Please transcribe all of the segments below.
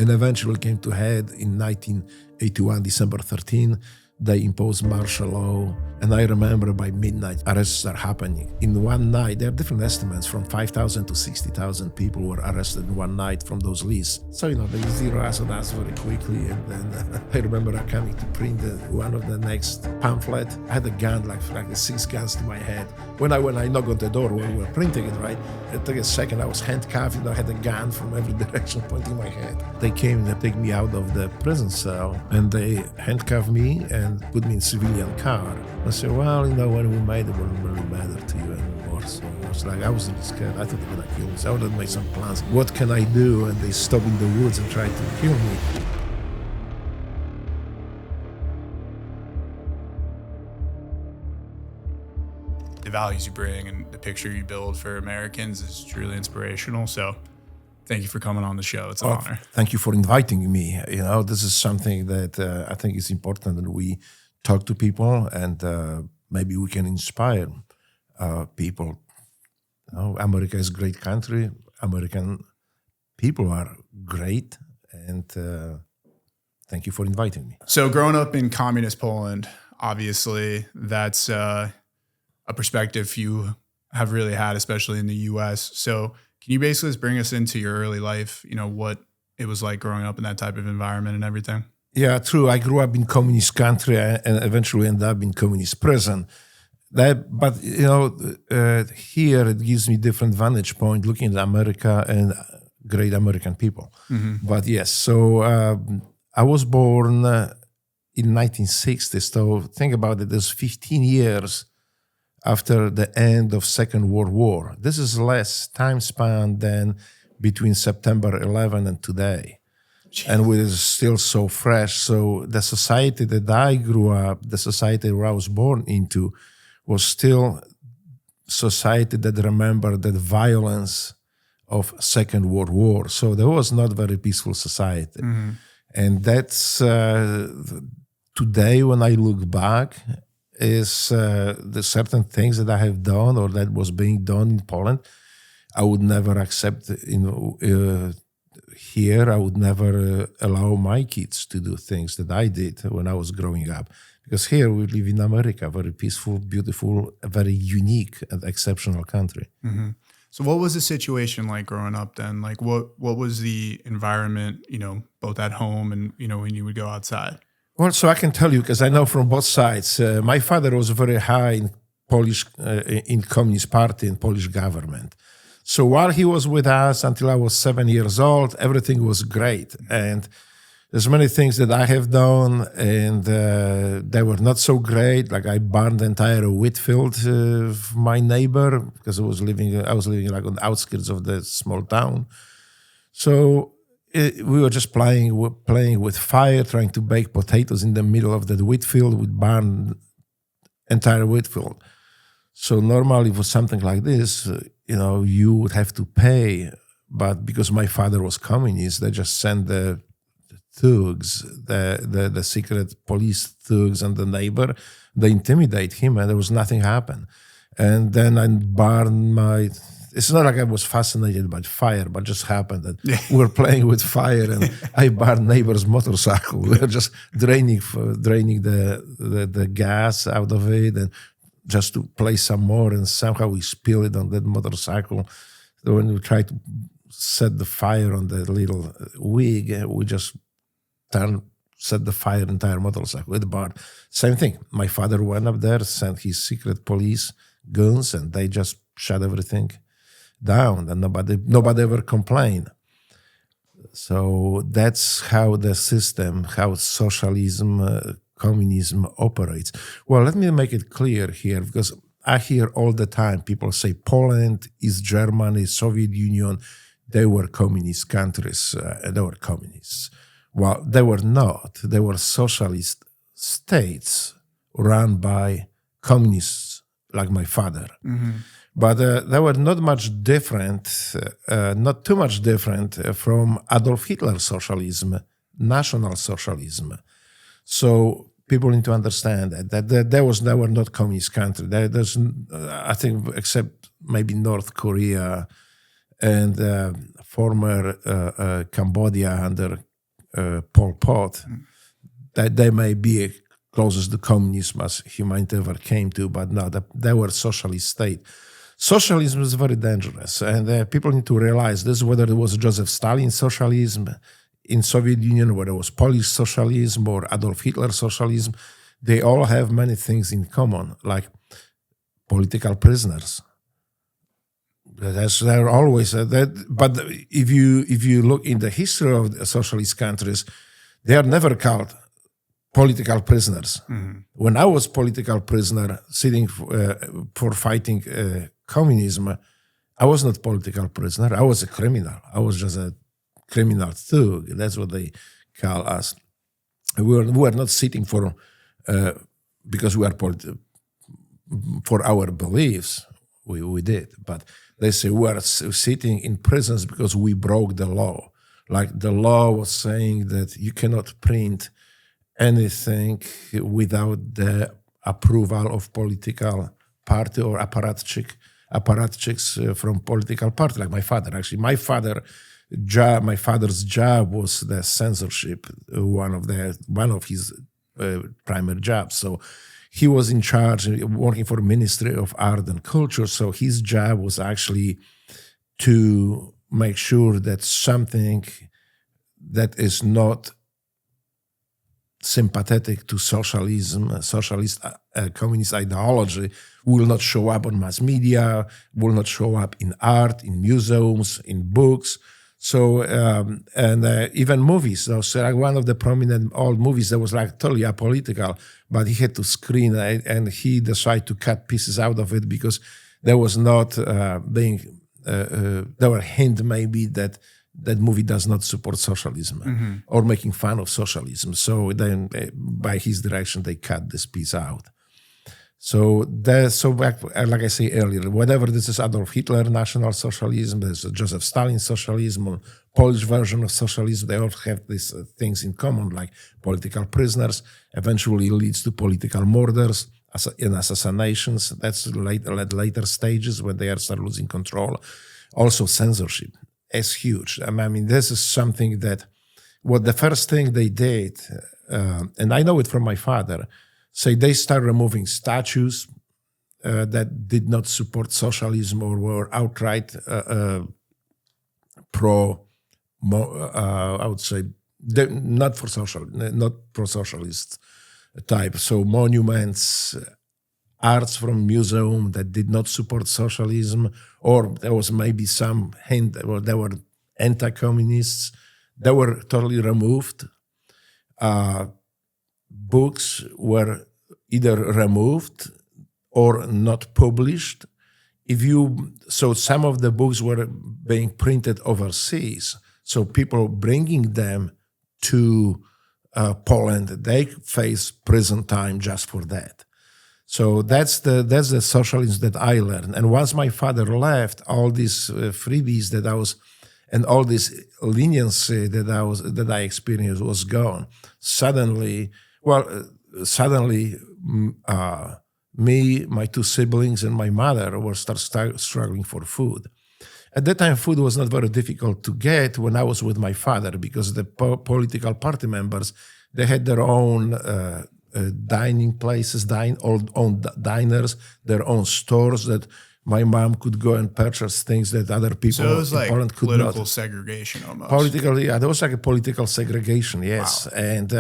and eventually came to head in 1981, December 13. They imposed martial law, and I remember by midnight, arrests are happening. In one night, there are different estimates, from 5,000 to 60,000 people were arrested in one night from those lists. So, they zero us on us very quickly, and then I remember coming to print one of the next pamphlet. I had a gun, like 6 guns to my head. When I knocked on the door, when we were printing it, right, it took a second, I was handcuffed, I had a gun from every direction pointing my head. They came to take me out of the prison cell, and they handcuffed me and put me in civilian car. I said, well, when we made it wouldn't really matter to you anymore. So I was like, I was really scared. I thought they were going to kill me. So I would have made some plans. What can I do? And they stopped in the woods and tried to kill me. The values you bring and the picture you build for Americans is truly inspirational. So thank you for coming on the show. It's an honor. Thank you for inviting me. This is something that I think is important that we talk to people, and maybe we can inspire people. America is a great country. American people are great, and thank you for inviting me. So growing up in communist Poland, obviously that's a perspective few have really had, especially in the U.S. So can you basically just bring us into your early life, what it was like growing up in that type of environment and everything? Yeah, true. I grew up in communist country and eventually ended up in communist prison. But here it gives me different vantage point looking at America and great American people. Mm-hmm. But yes, so I was born in 1960. So think about it, there's 15 years after the end of Second World War. This is less time span than between September 11 and today. Jeez. And we're still so fresh. So the society that I grew up, the society where I was born into, was still society that remembered the violence of Second World War. So there was not very peaceful society. Mm-hmm. And that's today when I look back, is the certain things that I have done or that was being done in Poland, I would never accept here. I would never allow my kids to do things that I did when I was growing up. Because here we live in America, very peaceful, beautiful, a very unique and exceptional country. Mm-hmm. So what was the situation like growing up then? Like what was the environment, both at home and, when you would go outside? Well, so I can tell you, because I know from both sides. My father was very high in Polish, in Communist Party and Polish government. So while he was with us until I was 7 years old, everything was great. And there's many things that I have done, and they were not so great. Like I burned the entire wheat field of my neighbor because I was living like on the outskirts of the small town. So we were just playing with fire, trying to bake potatoes in the middle of that wheat field. We'd burn entire wheat field. So normally for something like this, you would have to pay. But because my father was communist, they just sent the thugs, the secret police thugs and the neighbor. They intimidate him, and there was nothing happen. And then I burned my... It's not like I was fascinated by fire, but it just happened that we were playing with fire, and I burned neighbor's motorcycle. We were just draining the gas out of it, and just to play some more, and somehow we spilled it on that motorcycle. So when we tried to set the fire on the little wig, we just set the fire entire motorcycle with the bar. Same thing. My father went up there, sent his secret police guns, and they just shut everything down, and nobody ever complained. So that's how the system, how socialism, communism operates. Well, let me make it clear here, because I hear all the time people say Poland, East Germany, Soviet Union, they were communist countries, they were communists. Well, they were not. They were socialist states run by communists like my father. Mm-hmm. But they were not too much different from Adolf Hitler's socialism, National Socialism. So people need to understand that they were not communist country. There's, I think, except maybe North Korea and former Cambodia under Pol Pot, that they may be closest to communism as humanity ever came to, but no, they were socialist state. Socialism is very dangerous, and people need to realize this, whether it was Joseph Stalin socialism in Soviet Union, whether it was Polish socialism or Adolf Hitler socialism, they all have many things in common, like political prisoners. They're always that. But if you look in the history of the socialist countries, they are never called political prisoners. Mm-hmm. When I was political prisoner sitting for fighting communism, I was not political prisoner. I was a criminal. I was just a criminal too. That's what they call us. We were not sitting for because we are for our beliefs. We did, but they say we are sitting in prisons because we broke the law. Like the law was saying that you cannot print anything without the approval of political party or apparatchiks from political party, like my father. Actually, my father's job was the censorship, one of his primary jobs. So he was in charge, working for Ministry of Art and Culture. So his job was actually to make sure that something that is not sympathetic to socialism, socialist communist ideology, will not show up on mass media, will not show up in art, in museums, in books. So, even movies. So like one of the prominent old movies that was like totally apolitical, but he had to screen it, and he decided to cut pieces out of it because there was not there were hint maybe that movie does not support socialism or making fun of socialism. So then, by his direction, they cut this piece out. So like I say earlier, whatever this is Adolf Hitler National Socialism, there's Joseph Stalin Socialism, or Polish version of socialism, they all have these things in common, like political prisoners, eventually leads to political murders and assassinations. That's later stages when they start losing control. Also censorship is huge. I mean, this is something that, what the first thing they did, and I know it from my father, say they start removing statues that did not support socialism or were outright I would say, not pro-socialist type. So monuments, arts from museum that did not support socialism, or there was maybe some hint that they were anti-communists, they were totally removed. Books were either removed or not published. So some of the books were being printed overseas. So people bringing them to Poland, they face prison time just for that. So that's the socialism that I learned. And once my father left, all these freebies that I was, and all this leniency that I experienced was gone. Suddenly, me, my two siblings, and my mother were struggling for food. At that time, food was not very difficult to get when I was with my father, because the political party members, they had their own dining places, own diners, their own stores that my mom could go and purchase things that other people in like Poland could not. Political segregation almost. Politically, yeah, there was like a political segregation, yes. Wow. And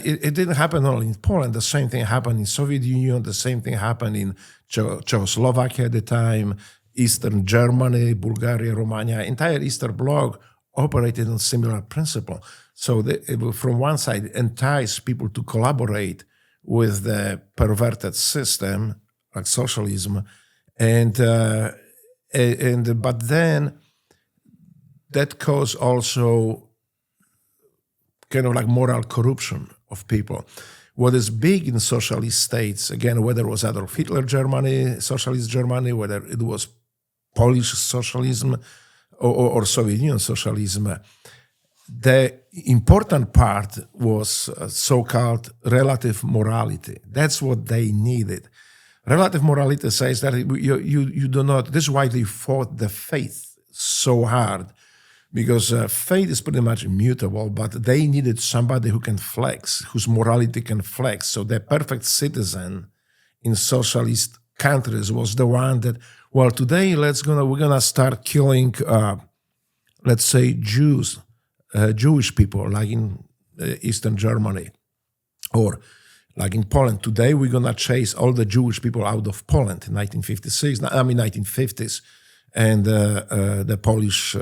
it didn't happen only in Poland. The same thing happened in Soviet Union. The same thing happened in Czechoslovakia at the time, Eastern Germany, Bulgaria, Romania. Entire Eastern Bloc operated on similar principle. So from one side, entice people to collaborate with the perverted system, like socialism, but then that caused also kind of like moral corruption of people. What is big in socialist states, again, whether it was Adolf Hitler Germany, socialist Germany, whether it was Polish socialism or Soviet Union socialism, the important part was so-called relative morality. That's what they needed. Relative morality says that you do not, this is why they fought the faith so hard, because fate is pretty much immutable, but they needed somebody who can flex, whose morality can flex. So the perfect citizen in socialist countries was the one that, well, today we're gonna start killing, let's say, Jewish people, like in Eastern Germany, or like in Poland. Today we're gonna chase all the Jewish people out of Poland in 1950s, and the Polish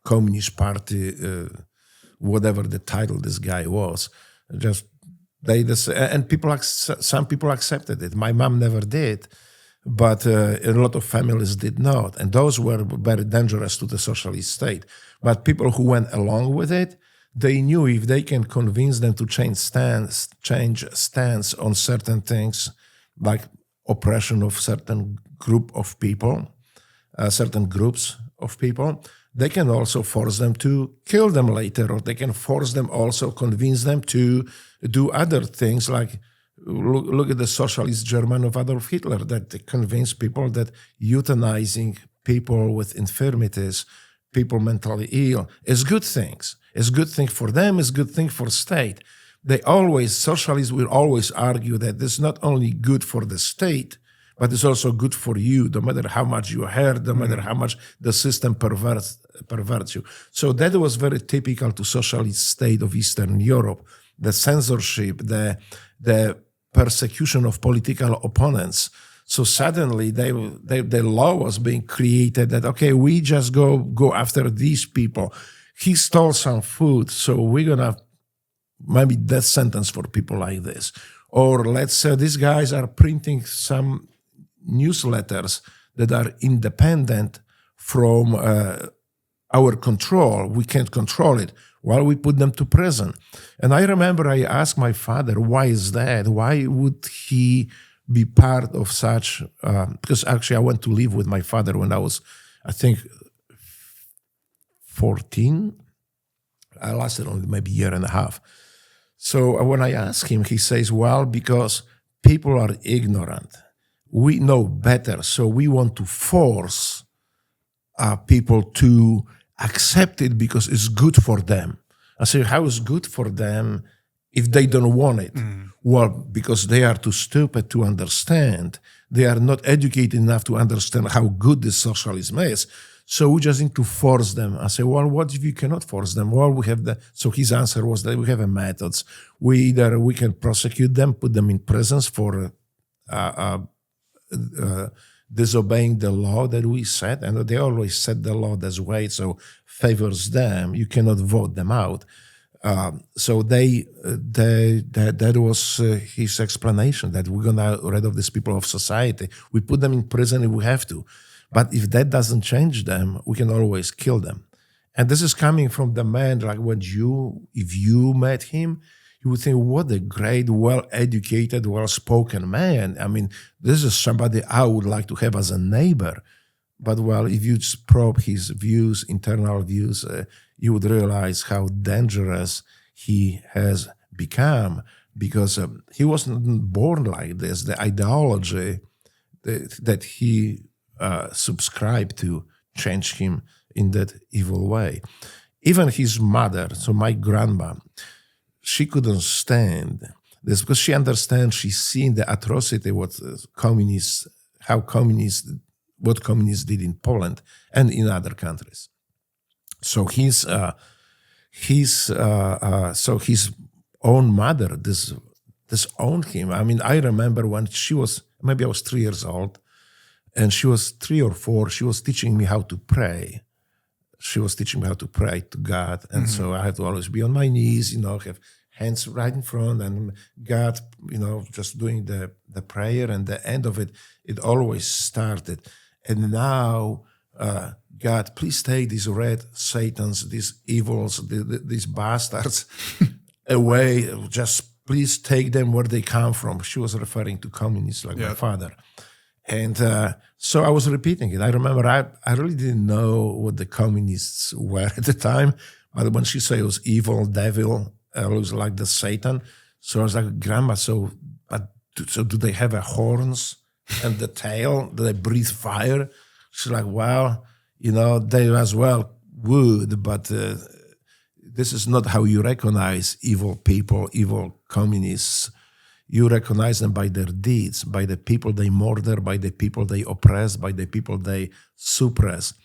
Communist Party, whatever the title this guy was, just. And some people accepted it. My mom never did, but a lot of families did not. And those were very dangerous to the socialist state. But people who went along with it, they knew if they can convince them to change stance on certain things, like oppression of certain group of people, certain groups of people, they can also force them to kill them later, or they can convince them to do other things, like look at the socialist German of Adolf Hitler, that they convinced people that euthanizing people with infirmities, people mentally ill, is good things. It's good thing for them, it's good thing for state. Socialists will always argue that this is not only good for the state, but it's also good for you, no matter how much you hurt, no matter how much the system perverts you. So that was very typical to socialist state of Eastern Europe. The censorship, the persecution of political opponents. So suddenly the law was being created that, okay, we just go after these people. He stole some food, so we're gonna maybe death sentence for people like this. Or let's say these guys are printing some newsletters that are independent from our control. We can't control it. Well, we put them to prison. And I remember I asked my father, why is that? Why would he be part of such? Because actually I went to live with my father when I was, I think, 14. I lasted only maybe a year and a half. So when I asked him, he says, well, because people are ignorant. We know better, so we want to force people to accept it because it's good for them. I say, how is good for them if they don't want it? Well, because they are too stupid to understand. They are not educated enough to understand how good this socialism is. So we just need to force them. I say, well, what if you cannot force them? Well, we have so his answer was that we have methods. We can prosecute them, put them in prisons for disobeying the law that we set, and they always set the law this way, so favors them. You cannot vote them out. So that was his explanation, that we're gonna rid of these people of society. We put them in prison if we have to, but if that doesn't change them, we can always kill them. And this is coming from the man, like if you met him, you would think, what a great, well-educated, well-spoken man. I mean, this is somebody I would like to have as a neighbor. But, well, if you just probe his views, internal views, you would realize how dangerous he has become, because he wasn't born like this. The ideology that he subscribed to changed him in that evil way. Even his mother, so my grandma, she couldn't stand this because she understands, she's seen the atrocity what communists did in Poland and in other countries. So his own mother disowned him. I mean, I remember when maybe I was 3 years old, and she was 3 or 4. She was teaching me how to pray. She was teaching me how to pray to God, and so I had to always be on my knees, have hands right in front, and God, just doing the prayer, and the end of it, it always started. And now, God, please take these red Satans, these evils, these bastards away. Just please take them where they come from. She was referring to communists like my father. And so I was repeating it. I remember I really didn't know what the communists were at the time, but when she said it was evil, devil, it was like the Satan. So I was like, Grandma, so do they have horns and the tail? Do they breathe fire? She's like, well, they as well would, but this is not how you recognize evil people, evil communists. You recognize them by their deeds, by the people they murder, by the people they oppress, by the people they suppress.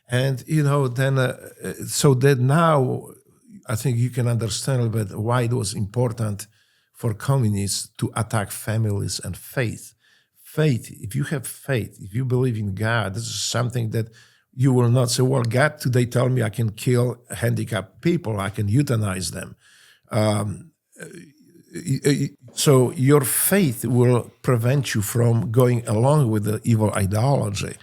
And, then, so that now I think you can understand a little bit why it was important for communists to attack families and faith. Faith, if you have faith, if you believe in God, this is something that you will not say, well, God today tell me I can kill handicapped people, I can euthanize them. So your faith will prevent you from going along with the evil ideology.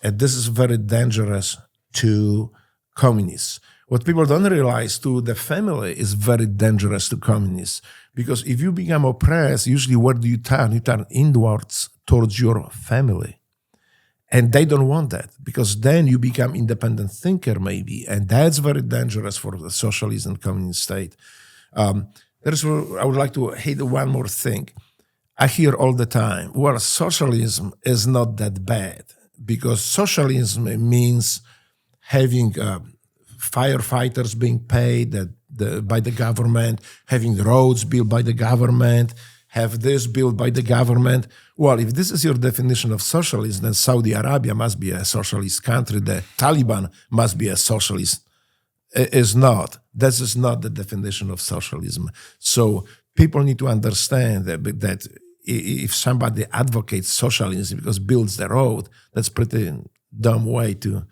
And this is very dangerous to communists. What people don't realize too, the family is very dangerous to communists. Because if you become oppressed, usually where do you turn? You turn inwards towards your family. And they don't want that, because then you become independent thinker maybe. And that's very dangerous for the socialist and communist state. I would like to hit one more thing. I hear all the time, well, socialism is not that bad, because socialism means having firefighters being paid by the government, having roads built by the government, have this built by the government. Well, if this is your definition of socialism, then Saudi Arabia must be a socialist country. The Taliban must be a socialist. It is not. This is not the definition of socialism. So people need to understand that if somebody advocates socialism because builds the road, that's pretty dumb way to.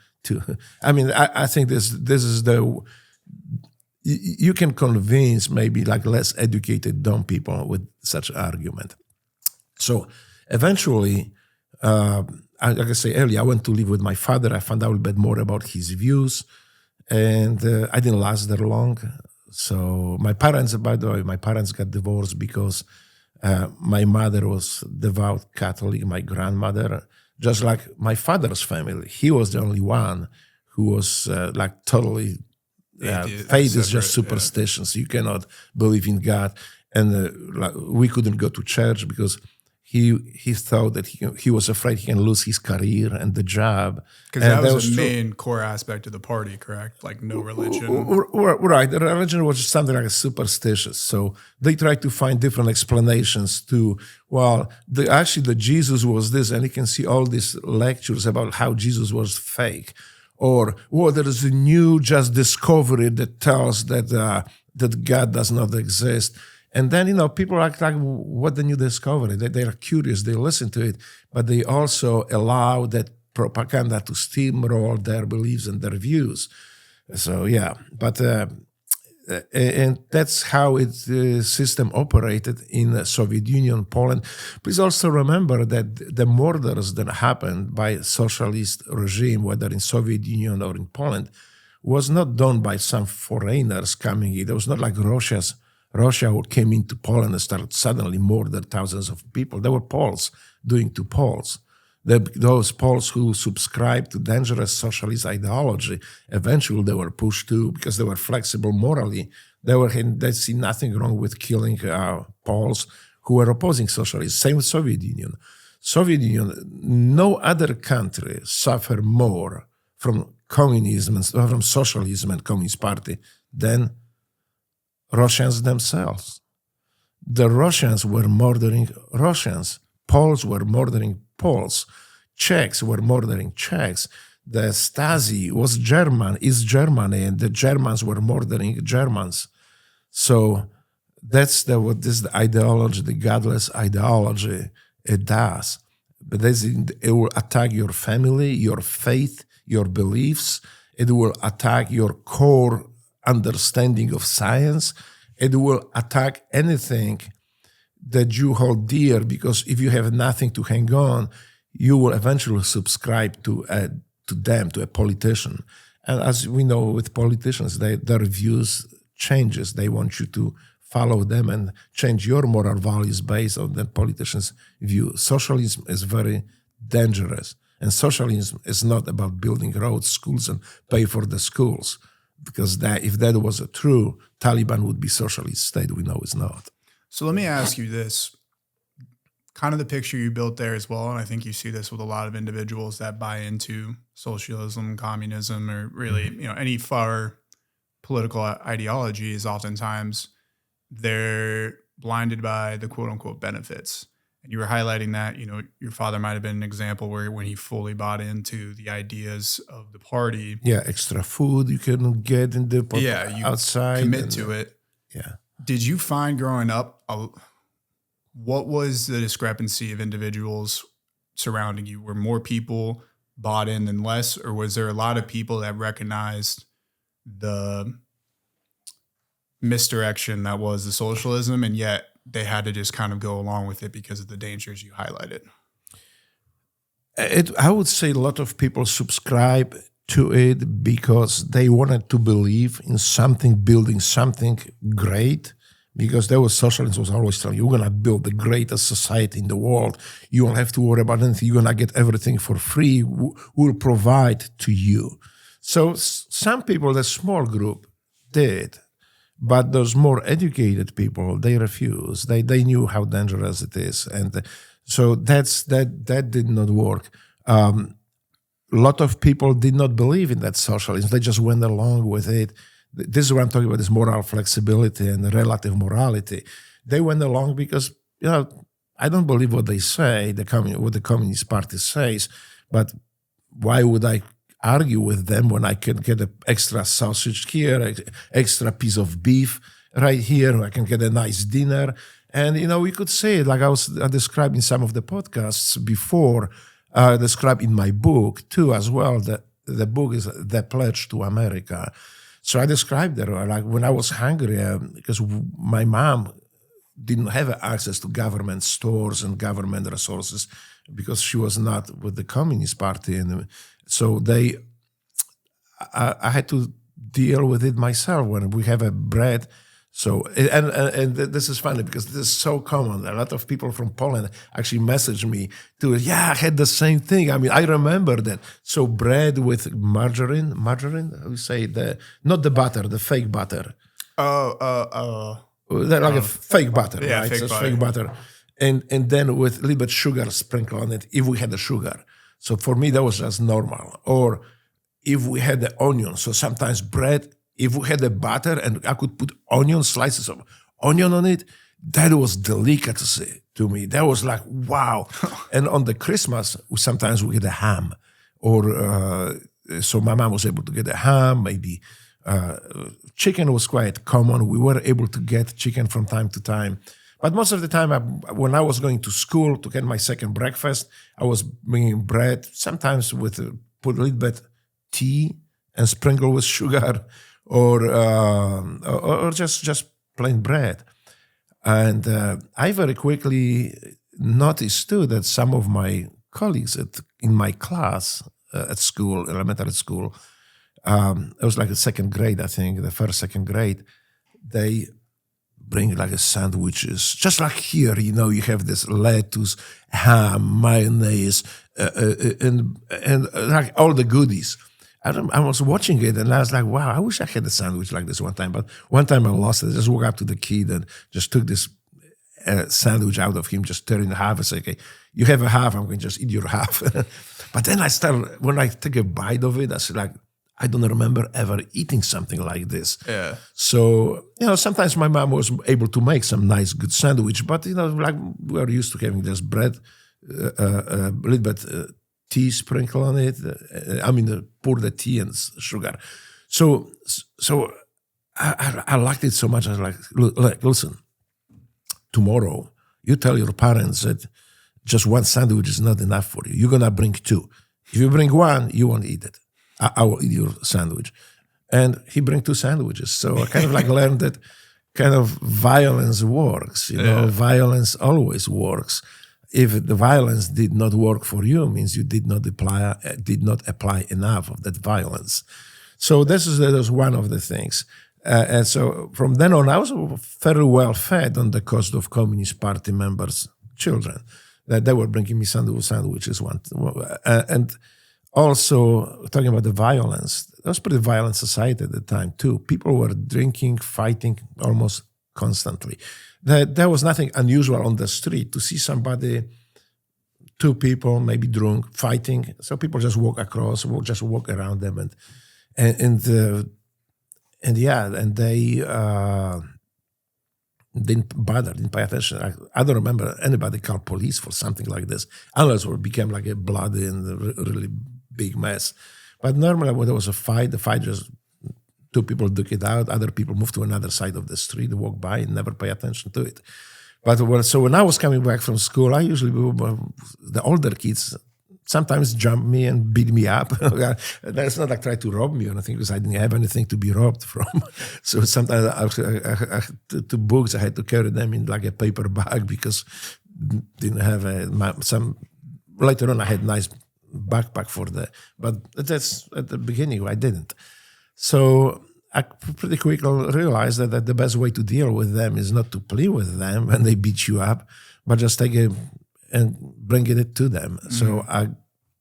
I mean, I think this is you can convince maybe like less educated dumb people with such argument. So eventually, like I say earlier, I went to live with my father. I found out a little bit more about his views, and I didn't last there long. So my parents, by the way, got divorced because my mother was devout Catholic, my grandmother, just like my father's family. He was the only one who was like totally, faith is just superstition. Yeah. So you cannot believe in God. And we couldn't go to church because he thought that he was afraid he can lose his career and the job. Because that was the main core aspect of the party, correct? Like no religion. Right. The religion was just something like a superstitious. So they tried to find different explanations to, well, actually the Jesus was this, and you can see all these lectures about how Jesus was fake. Or, well, there is a new just discovery that tells that God does not exist. And then, people act like, what the new discovery? They are curious, they listen to it, but they also allow that propaganda to steamroll their beliefs and their views. So, yeah, but, and that's how the system operated in the Soviet Union, Poland. Please also remember that the murders that happened by socialist regime, whether in Soviet Union or in Poland, was not done by some foreigners coming in. It was not like Russia who came into Poland and started suddenly murder thousands of people. There were Poles doing to Poles. Those Poles who subscribed to dangerous socialist ideology, eventually they were pushed to, because they were flexible morally, they see nothing wrong with killing Poles who were opposing socialism. Same with Soviet Union. Soviet Union, no other country suffered more from communism, from socialism and Communist Party than Russians themselves. The Russians were murdering Russians. Poles were murdering Poles. Czechs were murdering Czechs. The Stasi was German, is Germany, and the Germans were murdering Germans. So that's what this ideology, the godless ideology, it does. But it will attack your family, your faith, your beliefs. It will attack your core understanding of science. It will attack anything that you hold dear, because if you have nothing to hang on, you will eventually subscribe to them, to a politician. And as we know with politicians, their views changes. They want you to follow them and change your moral values based on the politician's view. Socialism is very dangerous. And socialism is not about building roads, schools, and pay for the schools. Because if that was true, Taliban would be socialist state. We know it's not. So let me ask you this. kind of the picture you built there as well. And I think you see this with a lot of individuals that buy into socialism, communism, or really, any far political ideology is oftentimes they're blinded by the quote unquote benefits. And you were highlighting that, your father might have been an example where when he fully bought into the ideas of the party. Yeah, extra food you couldn't get in the you outside. Commit to it. Yeah. Did you find growing up, what was the discrepancy of individuals surrounding you? Were more people bought in than less? Or was there a lot of people that recognized the misdirection that was the socialism, and yet they had to just kind of go along with it because of the dangers you highlighted? I would say a lot of people subscribe to it because they wanted to believe in something, building something great, because there was socialism was always telling you, you're going to build the greatest society in the world. You don't have to worry about anything. You're going to get everything for free. We'll provide to you. So some people, the small group, did. But those more educated people, they refused. They knew how dangerous it is. And so that did not work. A lot of people did not believe in that socialism. They just went along with it. This is what I'm talking about, this moral flexibility and relative morality. They went along because, I don't believe what they say, what the Communist Party says, but why would I argue with them when I can get an extra sausage here, an extra piece of beef right here, I can get a nice dinner. And, we could say it like I was describing some of the podcasts before, described in my book too as well. The book is The Pledge to America. So I described it like when I was hungry, because my mom didn't have access to government stores and government resources because she was not with the Communist Party. And so I had to deal with it myself when we have a bread. So, and this is funny because this is so common. A lot of people from Poland actually message me to, I had the same thing. I mean, I remember that. So bread with margarine, we say not the butter, the fake butter. Like a fake butter, yeah, right? Fake butter. And then with a little bit sugar sprinkled on it, if we had the sugar. So for me, that was just normal. Or if we had the onion, so sometimes bread, if we had the butter and I could put slices of onion on it, that was delicacy to me. That was like, wow. And on the Christmas, sometimes we get a ham. Or so my mom was able to get a ham, maybe chicken was quite common. We were able to get chicken from time to time. But most of the time, when I was going to school to get my second breakfast, I was bringing bread, sometimes put a little bit tea and sprinkle with sugar, or just plain bread. And I very quickly noticed too that some of my colleagues in my class at school, elementary school, it was like the second grade, I think, the second grade, they bring like sandwiches, just like here, you have this lettuce, ham, mayonnaise, and like all the goodies. I was watching it and I was like, wow, I wish I had a sandwich like this one time. But one time I lost it. I just walked up to the kid and just took this sandwich out of him, just tearing it half. I said, okay, you have a half, I'm going to just eat your half. But then when I take a bite of it, I said like, I don't remember ever eating something like this. Yeah. So, sometimes my mom was able to make some nice, good sandwich, but, like we are used to having this bread, a little bit tea sprinkle on it. Pour the tea and sugar. So I liked it so much. I was like, look, listen, tomorrow you tell your parents that just one sandwich is not enough for you. You're going to bring two. If you bring one, you won't eat it. I will eat your sandwich. And he bring two sandwiches. So I kind of like learned that kind of violence works. Violence always works. If the violence did not work for you, means you did not apply enough of that violence. So this is one of the things. And so from then on, I was very well fed on the cost of Communist Party members' children. That they were bringing me sandwiches and also talking about the violence. It was a pretty violent society at the time too. People were drinking, fighting almost constantly. There was nothing unusual on the street to see somebody, two people, maybe drunk, fighting. So people just walk across, just walk around them, and they didn't bother, didn't pay attention. I don't remember anybody called police for something like this, unless it became like a bloody and really big mess. But normally when there was a fight, the fight just, two people duke it out, other people moved to another side of the street, walk by and never pay attention to it. But when I was coming back from school, I usually, the older kids sometimes jump me and beat me up. That's not like try to rob me or anything, because I didn't have anything to be robbed from. So sometimes I to books, I had to carry them in like a paper bag because didn't have later on I had nice backpack for that. But that's at the beginning, I didn't. So I pretty quickly realized that the best way to deal with them is not to play with them when they beat you up, but just take it and bringing it to them. Mm-hmm. So I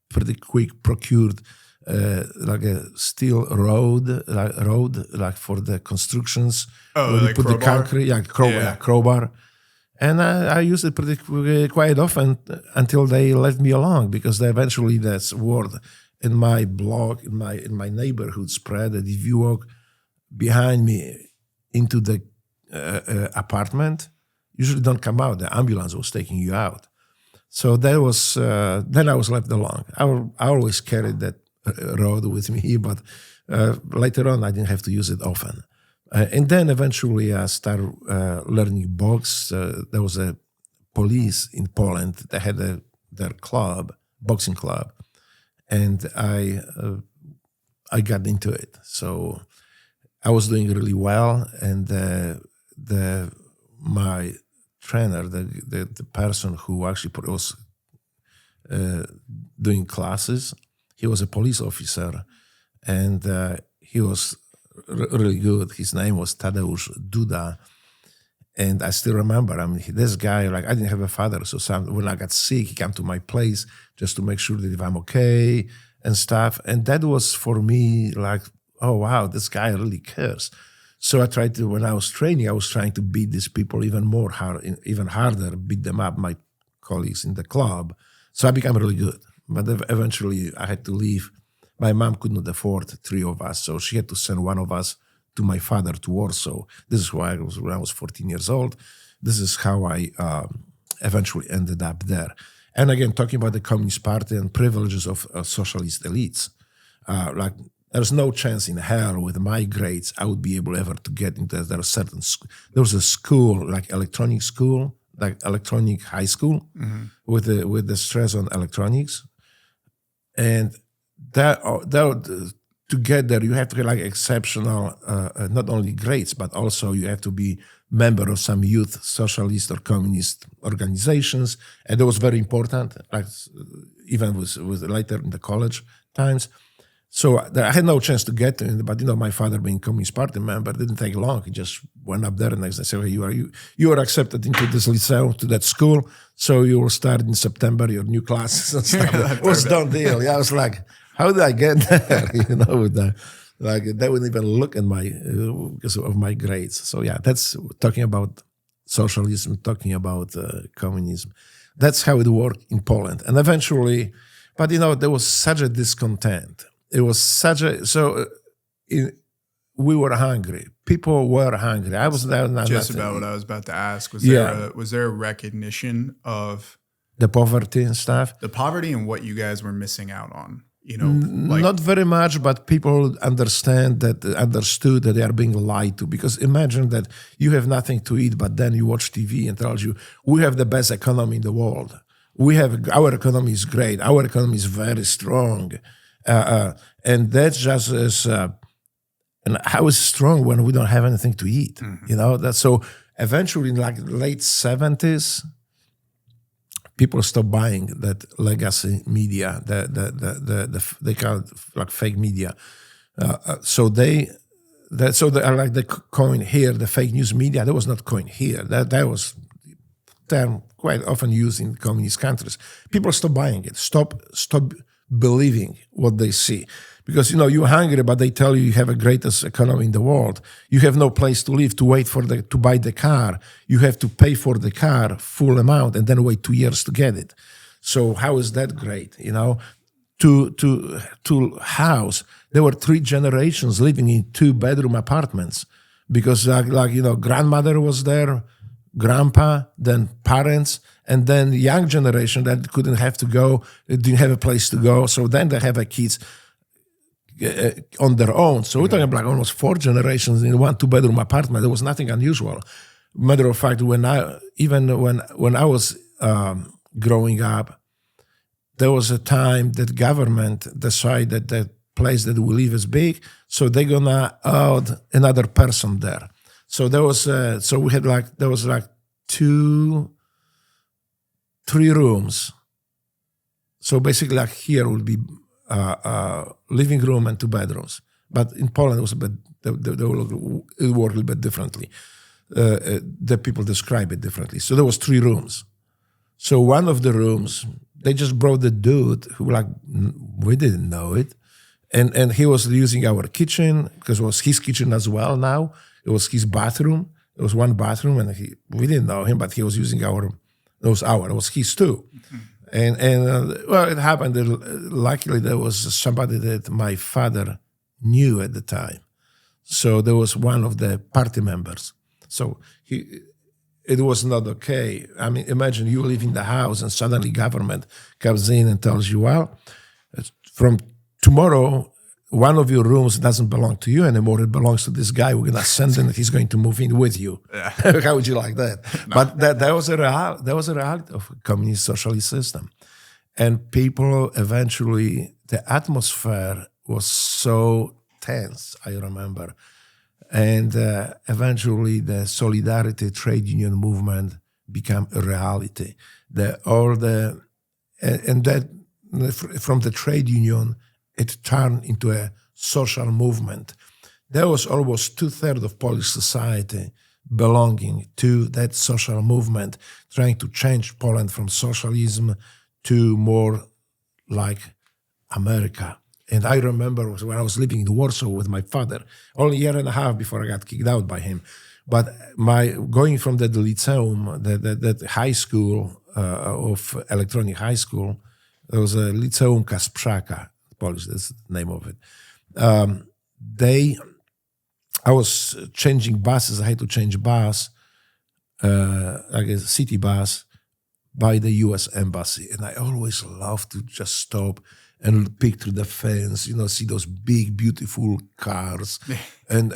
pretty quick procured like a steel rod for the constructions. Oh, where like you put crowbar? the concrete, crowbar. And I used it pretty quite often until they let me alone, because eventually that's word in my block, in my neighborhood spread that if you walk behind me into the apartment, usually don't come out. The ambulance was taking you out. So that was then I was left alone. I always carried that rod with me, but later on I didn't have to use it often. And then eventually I started learning box. There was a police in Poland that had their club, boxing club, and I got into it. So I was doing really well, and my trainer, the person who actually was doing classes, he was a police officer, and he was really good. His name was Tadeusz Duda, and I still remember. I mean, this guy, like, I didn't have a father, so when I got sick, he came to my place just to make sure that if I'm okay and stuff. And that was for me like, oh wow, this guy really cares. So I tried to, when I was training, I was trying to beat these people even harder, beat them up, my colleagues in the club. So I became really good. But eventually I had to leave. My mom could not afford 3 of us, so she had to send one of us to my father to Warsaw. This is why when I was 14 years old. This is how I eventually ended up there. And again, talking about the Communist Party and privileges of socialist elites, like there's no chance in hell with my grades I would be able ever to get into. There was a school, like electronic school, like electronic high school, mm-hmm. with the stress on electronics, and that to get there, you have to get like exceptional, not only grades, but also you have to be member of some youth socialist or communist organizations, and that was very important. Like even with later in the college times. So I had no chance to get to it, but my father being Communist Party member, it didn't take long. He just went up there and they said, "Hey, you are accepted into this lyceum, to that school, so you will start in September your new classes and stuff." It was a done deal. Yeah, I was like, how did I get there? They wouldn't even look at because of my grades. So yeah, that's talking about socialism, talking about communism. That's how it worked in Poland. And eventually, but there was such a discontent. It was such a, we were hungry. People were hungry. I was there. Just about what I was about to ask. Was there a recognition of the poverty and stuff? The poverty and what you guys were missing out on? Not very much, but people understood that they are being lied to. Because imagine that you have nothing to eat, but then you watch TV and tells you, we have the best economy in the world. Our economy is great. Our economy is very strong. And that's just as, and how is strong when we don't have anything to eat? Mm-hmm. That's so eventually in like late 70s, people stopped buying that legacy media, they call it like fake media. So the coin here, the fake news media, that was not coin here. That was term quite often used in communist countries. People stopped buying it, stop believing what they see, Because, you're hungry, but they tell you have the greatest economy in the world. You have no place to live, to wait to buy the car. You have to pay for the car full amount and then wait 2 years to get it. So how is that great? To house, there were 3 generations living in 2-bedroom apartments because grandmother was there, grandpa, then parents, and then young generation that didn't have a place to go. So then they have kids on their own. So we're talking about almost 4 generations in one 2-bedroom apartment. There was nothing unusual. Matter of fact, when I was growing up, there was a time that government decided that place that we live is big, so they're gonna add another person there. So there was we had there was 3 rooms. So basically, here would be living room and 2 bedrooms. But in Poland, it was a bit. It worked a little bit differently. The people describe it differently. So there was 3 rooms. So one of the rooms, they just brought the dude who we didn't know it, and he was using our kitchen because it was his kitchen as well. Now it was his bathroom. It was one bathroom, and we didn't know him, but he was using it was his too. Mm-hmm. Well, it happened that luckily there was somebody that my father knew at the time. So there was one of the party members. So it was not okay. I mean, imagine you live in the house and suddenly government comes in and tells you, well, from tomorrow, one of your rooms doesn't belong to you anymore. It belongs to this guy. We're going to send him. He's going to move in with you. Yeah. How would you like that? No. But that was a reality of a communist socialist system. And people eventually, the atmosphere was so tense, I remember. And eventually the solidarity trade union movement became a reality. From the trade union, it turned into a social movement. There was almost 2/3 of Polish society belonging to that social movement, trying to change Poland from socialism to more like America. And I remember when I was living in Warsaw with my father, only a year and a half before I got kicked out by him. But going from the Lyceum, that high school of electronic high school, there was a Liceum Kasprzaka, Polish, that's the name of it. I was changing buses. I had to change bus, like a city bus, by the U.S. Embassy. And I always loved to just stop and peek through the fence, see those big, beautiful cars and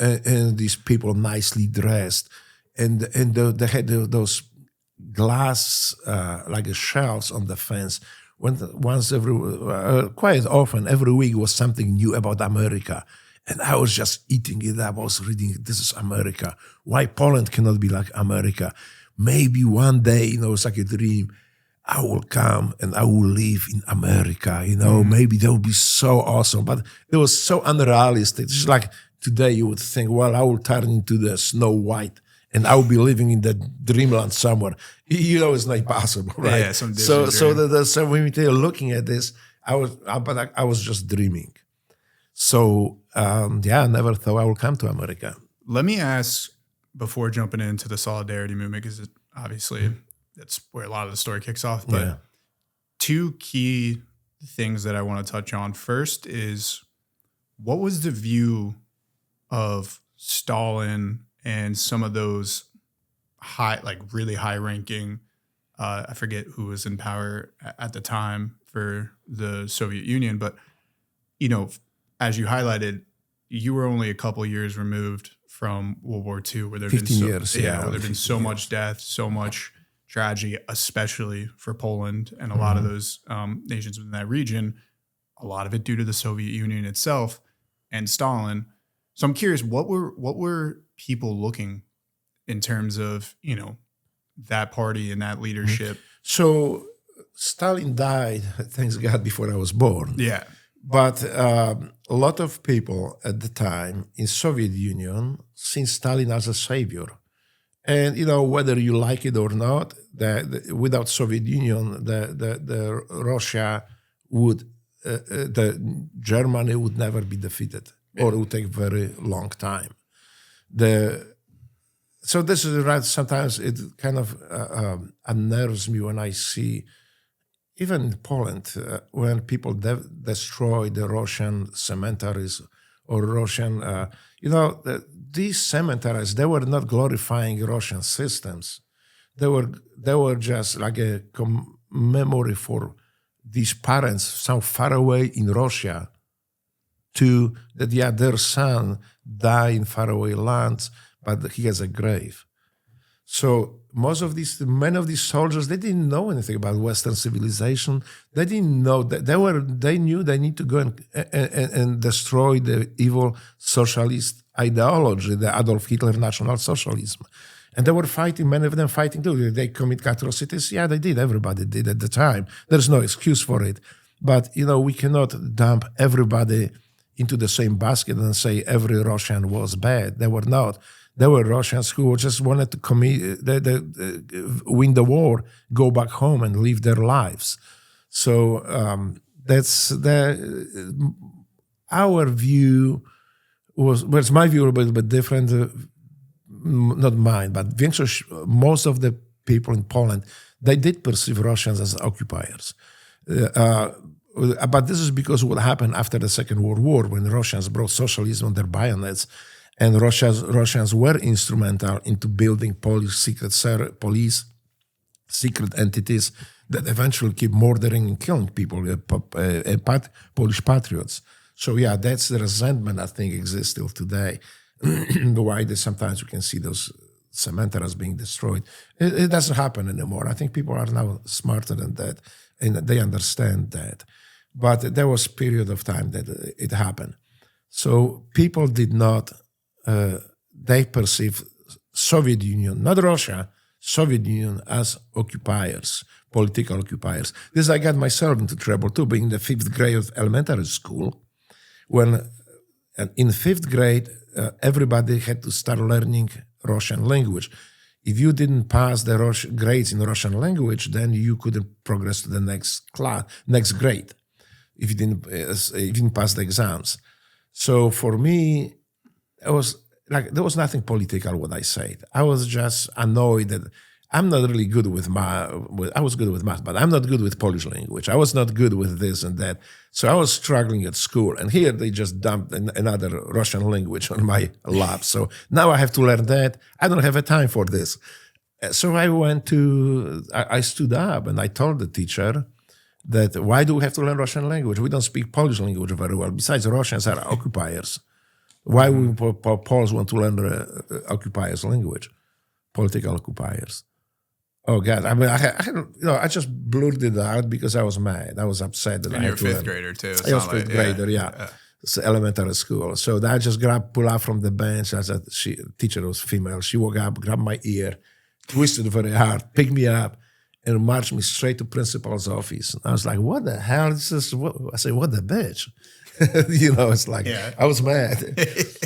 these people nicely dressed. And they had those glass, like shelves on the fence. Quite often, every week was something new about America. And I was just eating it up. I was reading, this is America. Why Poland cannot be like America? Maybe one day, it's like a dream, I will come and I will live in America, maybe that would be so awesome. But it was so unrealistic. It's just like today you would think, well, I will turn into the Snow White and I will be living in the dreamland somewhere. It's not possible, right? Yeah, some Disney dream. So when we were looking at this, I was just dreaming. So, I never thought I would come to America. Let me ask, before jumping into the solidarity movement, because obviously that's where a lot of the story kicks off, but 2 key things that I want to touch on. First is, what was the view of Stalin and some of those really high-ranking, I forget who was in power at the time for the Soviet Union, but, as you highlighted, you were only a couple years removed from World War II, where there've been so much death, so much tragedy, especially for Poland and a lot of those nations within that region, a lot of it due to the Soviet Union itself and Stalin. So I'm curious, what were people looking in terms of, that party and that leadership? So Stalin died, thanks God, before I was born. Yeah. But a lot of people at the time in Soviet Union seen Stalin as a savior. And, whether you like it or not, without Soviet Union, the Russia would the Germany would never be defeated, or it would take very long time. So this is right. Sometimes it kind of unnerves me when I see, even in Poland, when people destroy the Russian cemeteries or Russian, these cemeteries, they were not glorifying Russian systems. They were just like a memory for these parents so far away in Russia that their son died in faraway lands, but he has a grave. So many of these soldiers, they didn't know anything about Western civilization. They didn't know that they knew they need to go and destroy the evil socialist ideology, the Adolf Hitler National Socialism. And they were fighting, many of them fighting too. Did they commit atrocities? Yeah, they did. Everybody did at the time. There's no excuse for it. But, we cannot dump everybody into the same basket and say every Russian was bad. They were not. There were Russians who just wanted to win the war, go back home and live their lives. So that's our view was my view a little bit different. Not mine, but most of the people in Poland, they did perceive Russians as occupiers. But this is because of what happened after the Second World War, when Russians brought socialism on their bayonets, and Russians were instrumental into building Polish police, secret entities that eventually keep murdering and killing people, Polish patriots. So yeah, that's the resentment I think exists still today. Why sometimes we can see those cemeteries being destroyed. It doesn't happen anymore. I think people are now smarter than that, and they understand that. But there was a period of time that it happened. So people did not, they perceived Soviet Union, not Russia, Soviet Union as occupiers, political occupiers. This I got myself into trouble too, being in the 5th grade of elementary school, when in 5th grade, everybody had to start learning Russian language. If you didn't pass the grades in Russian language, then you couldn't progress to the next grade. If you didn't pass the exams. So for me, it was like there was nothing political what I said. I was just annoyed that I'm not really good with math. I was good with math, but I'm not good with Polish language. I was not good with this and that. So I was struggling at school. And here they just dumped another Russian language on my lap. So now I have to learn that. I don't have a time for this. So I stood up and I told the teacher that why do we have to learn Russian language? We don't speak Polish language very well. Besides, Russians are occupiers. Why would Poles want to learn occupiers' language? Political occupiers. Oh God! I mean, I just blurted it out because I was mad. I was upset that and I you're had a to fifth grader too. I was fifth grader, yeah. It's elementary school. So I just pulled out from the bench. As a teacher was female. She woke up, grabbed my ear, twisted very hard, picked me up, and marched me straight to principal's office. And I was like, "What the hell is this?" I said, "What the bitch?" It's like, I was mad.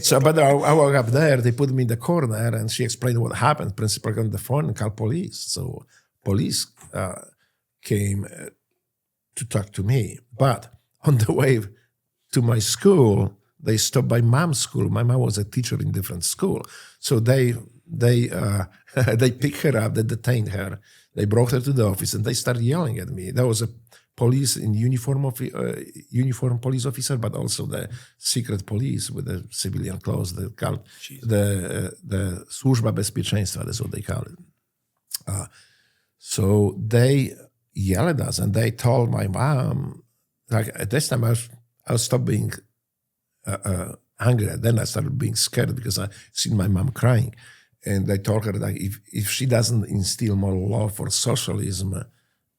So, but I woke up there, they put me in the corner and she explained what happened. Principal got on the phone and called police. So police came to talk to me. But on the way to my school, they stopped by mom's school. My mom was a teacher in different school. So they picked her up, they detained her. They brought her to the office and they started yelling at me. There was a police in uniform police officer, but also the secret police with the civilian clothes. They called the Służba Bezpieczeństwa. That's what they call it. So they yelled at us, and they told my mom, like at this time I stopped being angry. Then I started being scared because I seen my mom crying, and they told her that if she doesn't instill more love for socialism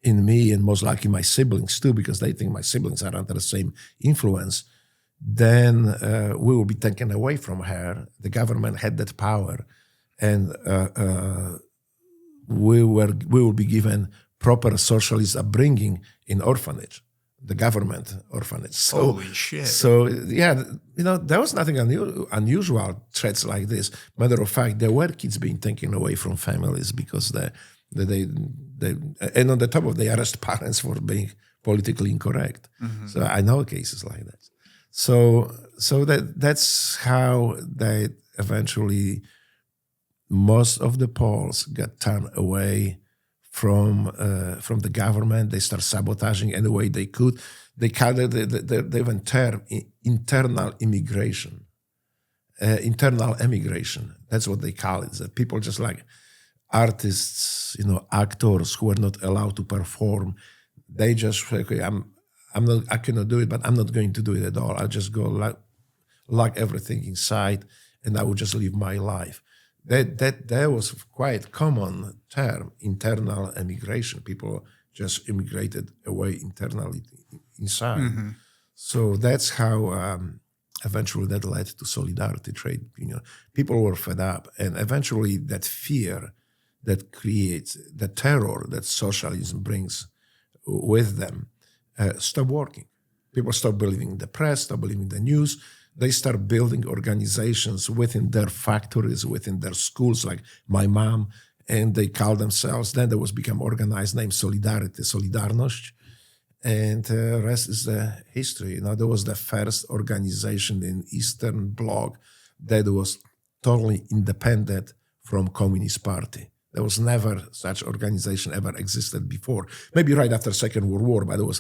in me, and most likely my siblings too, because they think my siblings are under the same influence, then we will be taken away from her. The government had that power, and we will be given proper socialist upbringing in orphanage, the government orphanage. So, holy shit! So yeah, there was nothing unusual threats like this. Matter of fact, there were kids being taken away from families because they and on the top of they arrest parents for being politically incorrect. So I know cases like that. So that's how they eventually, most of the Poles got turned away from the government. They start sabotaging any way they could. They called it the even term internal immigration, internal emigration. That's what they call it. That people just like artists, actors who are not allowed to perform. They just okay, I cannot do it, but I'm not going to do it at all. I'll just go lock everything inside, and I will just live my life. That was quite common term, internal emigration. People just immigrated away internally inside. So that's how eventually that led to solidarity trade union. People were fed up, and eventually that fear that creates the terror that socialism brings with them stop working. People stop believing the press, stop believing the news. They start building organizations within their factories, within their schools, like my mom, and they call themselves, then there was become organized name Solidarity, Solidarność, and the rest is the history. There was the first organization in Eastern Bloc that was totally independent from Communist Party. There was never such organization ever existed before. Maybe right after Second World War, but it was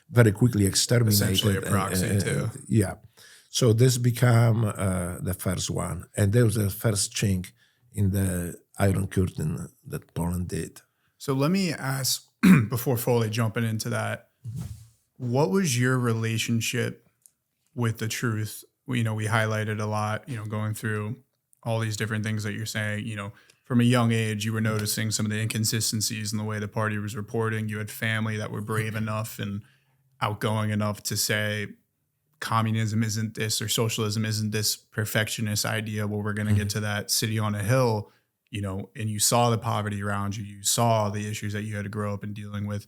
very quickly exterminated. Essentially a proxy too. Yeah. So this became the first one. And there was the first chink in the Iron Curtain that Poland did. So let me ask, before fully jumping into that, what was your relationship with the truth? We highlighted a lot, going through all these different things that you're saying, from a young age, you were noticing some of the inconsistencies in the way the party was reporting. You had family that were brave enough and outgoing enough to say, communism isn't this, or socialism isn't this perfectionist idea where we're going to get to that city on a hill, and you saw the poverty around you. You saw the issues that you had to grow up and dealing with.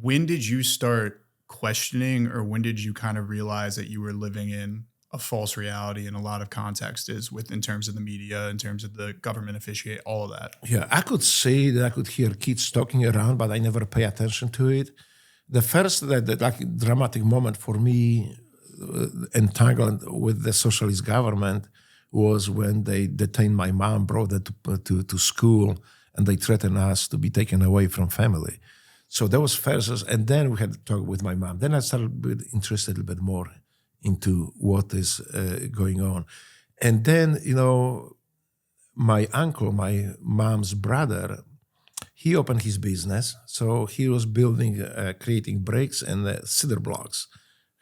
When did you start questioning, or when did you kind of realize that you were living in a false reality in a lot of contexts in terms of the media, in terms of the government officiate, all of that? Yeah, I could say that I could hear kids talking around, but I never pay attention to it. The first dramatic moment for me entangled with the socialist government was when they detained my mom, brought her to school, and they threatened us to be taken away from family. So that was first, and then we had to talk with my mom. Then I started being interested a little bit more into what is going on. And then, my uncle, my mom's brother, he opened his business. So he was building, creating bricks and cinder blocks.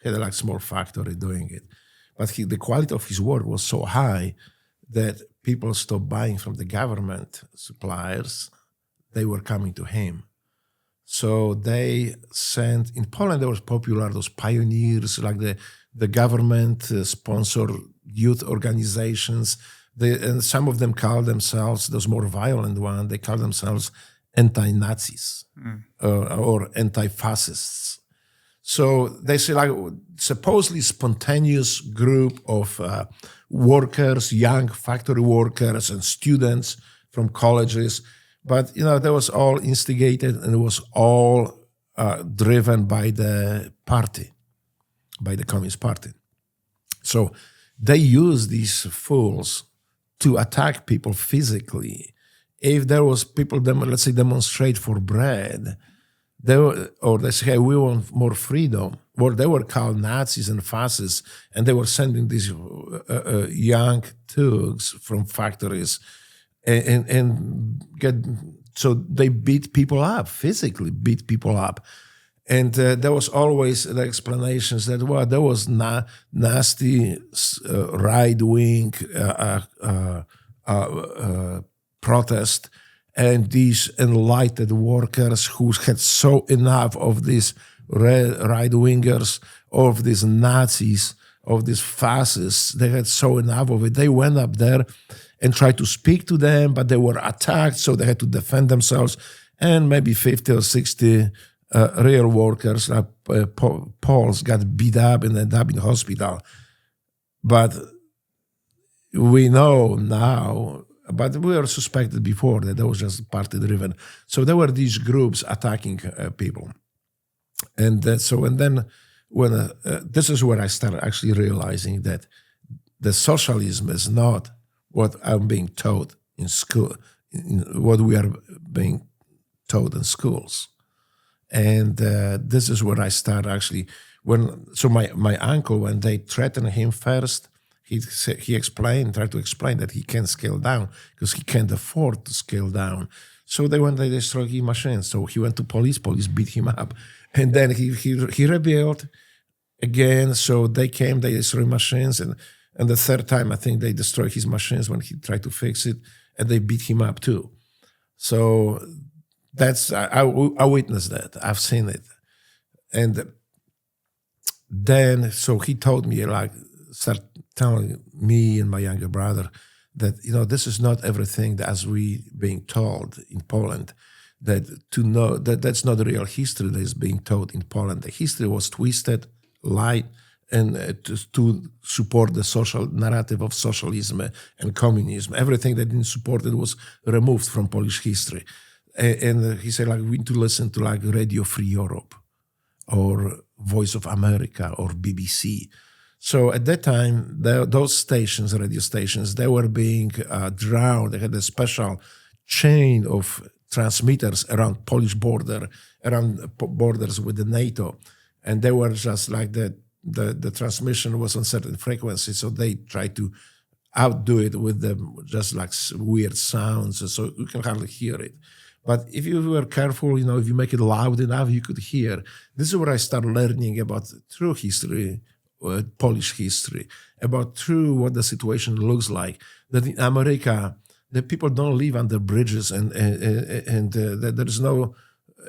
He had a small factory doing it. But the quality of his work was so high that people stopped buying from the government suppliers. They were coming to him. So they sent, in Poland, there was popular, those pioneers, like the government sponsored youth organizations. And some of them call themselves, those more violent ones, they call themselves anti-Nazis or anti-fascists. So they say supposedly spontaneous group of workers, young factory workers and students from colleges. But, that was all instigated, and it was all driven by the party, by the Communist Party. So they use these fools to attack people physically. If there was people, let's say, demonstrate for bread, they say, hey, we want more freedom. Well, they were called Nazis and fascists, and they were sending these young thugs from factories so they beat people up, physically beat people up. And there was always the explanations that, there was nasty right-wing protest, and these enlightened workers who had so enough of these right-wingers, of these Nazis, of these fascists, they had so enough of it. They went up there and tried to speak to them, but they were attacked, so they had to defend themselves. And maybe 50 or 60 real workers, Poles, got beat up and ended up in hospital. But we know now, but we were suspected before that was just party-driven. So there were these groups attacking people. And then when this is where I started actually realizing that the socialism is not what I'm being taught in school, what we are being taught in schools. And this is where I started actually. My uncle, when they threatened him first, he tried to explain that he can't scale down because he can't afford to scale down. So they destroyed his machines. So he went to police beat him up. And then he rebelled again. So they destroyed machines. And the third time, I think they destroyed his machines when he tried to fix it. And they beat him up too. So I witnessed that. I've seen it. And then, so he told me, start telling me and my younger brother that, this is not everything that as we being told in Poland, that to know that that's not the real history that is being told in Poland. The history was twisted, lied, and to support the social narrative of socialism and communism. Everything that didn't support it was removed from Polish history. And he said, we need to listen to Radio Free Europe or Voice of America or BBC. So at that time, those stations, radio stations, they were being drowned. They had a special chain of transmitters around Polish border, around borders with the NATO. And they were just the transmission was on certain frequency. So they tried to outdo it with just weird sounds. So you can hardly hear it. But if you were careful, if you make it loud enough, you could hear. This is where I started learning about true history, Polish history, about true what the situation looks like. That in America, the people don't live under bridges, and that there is no,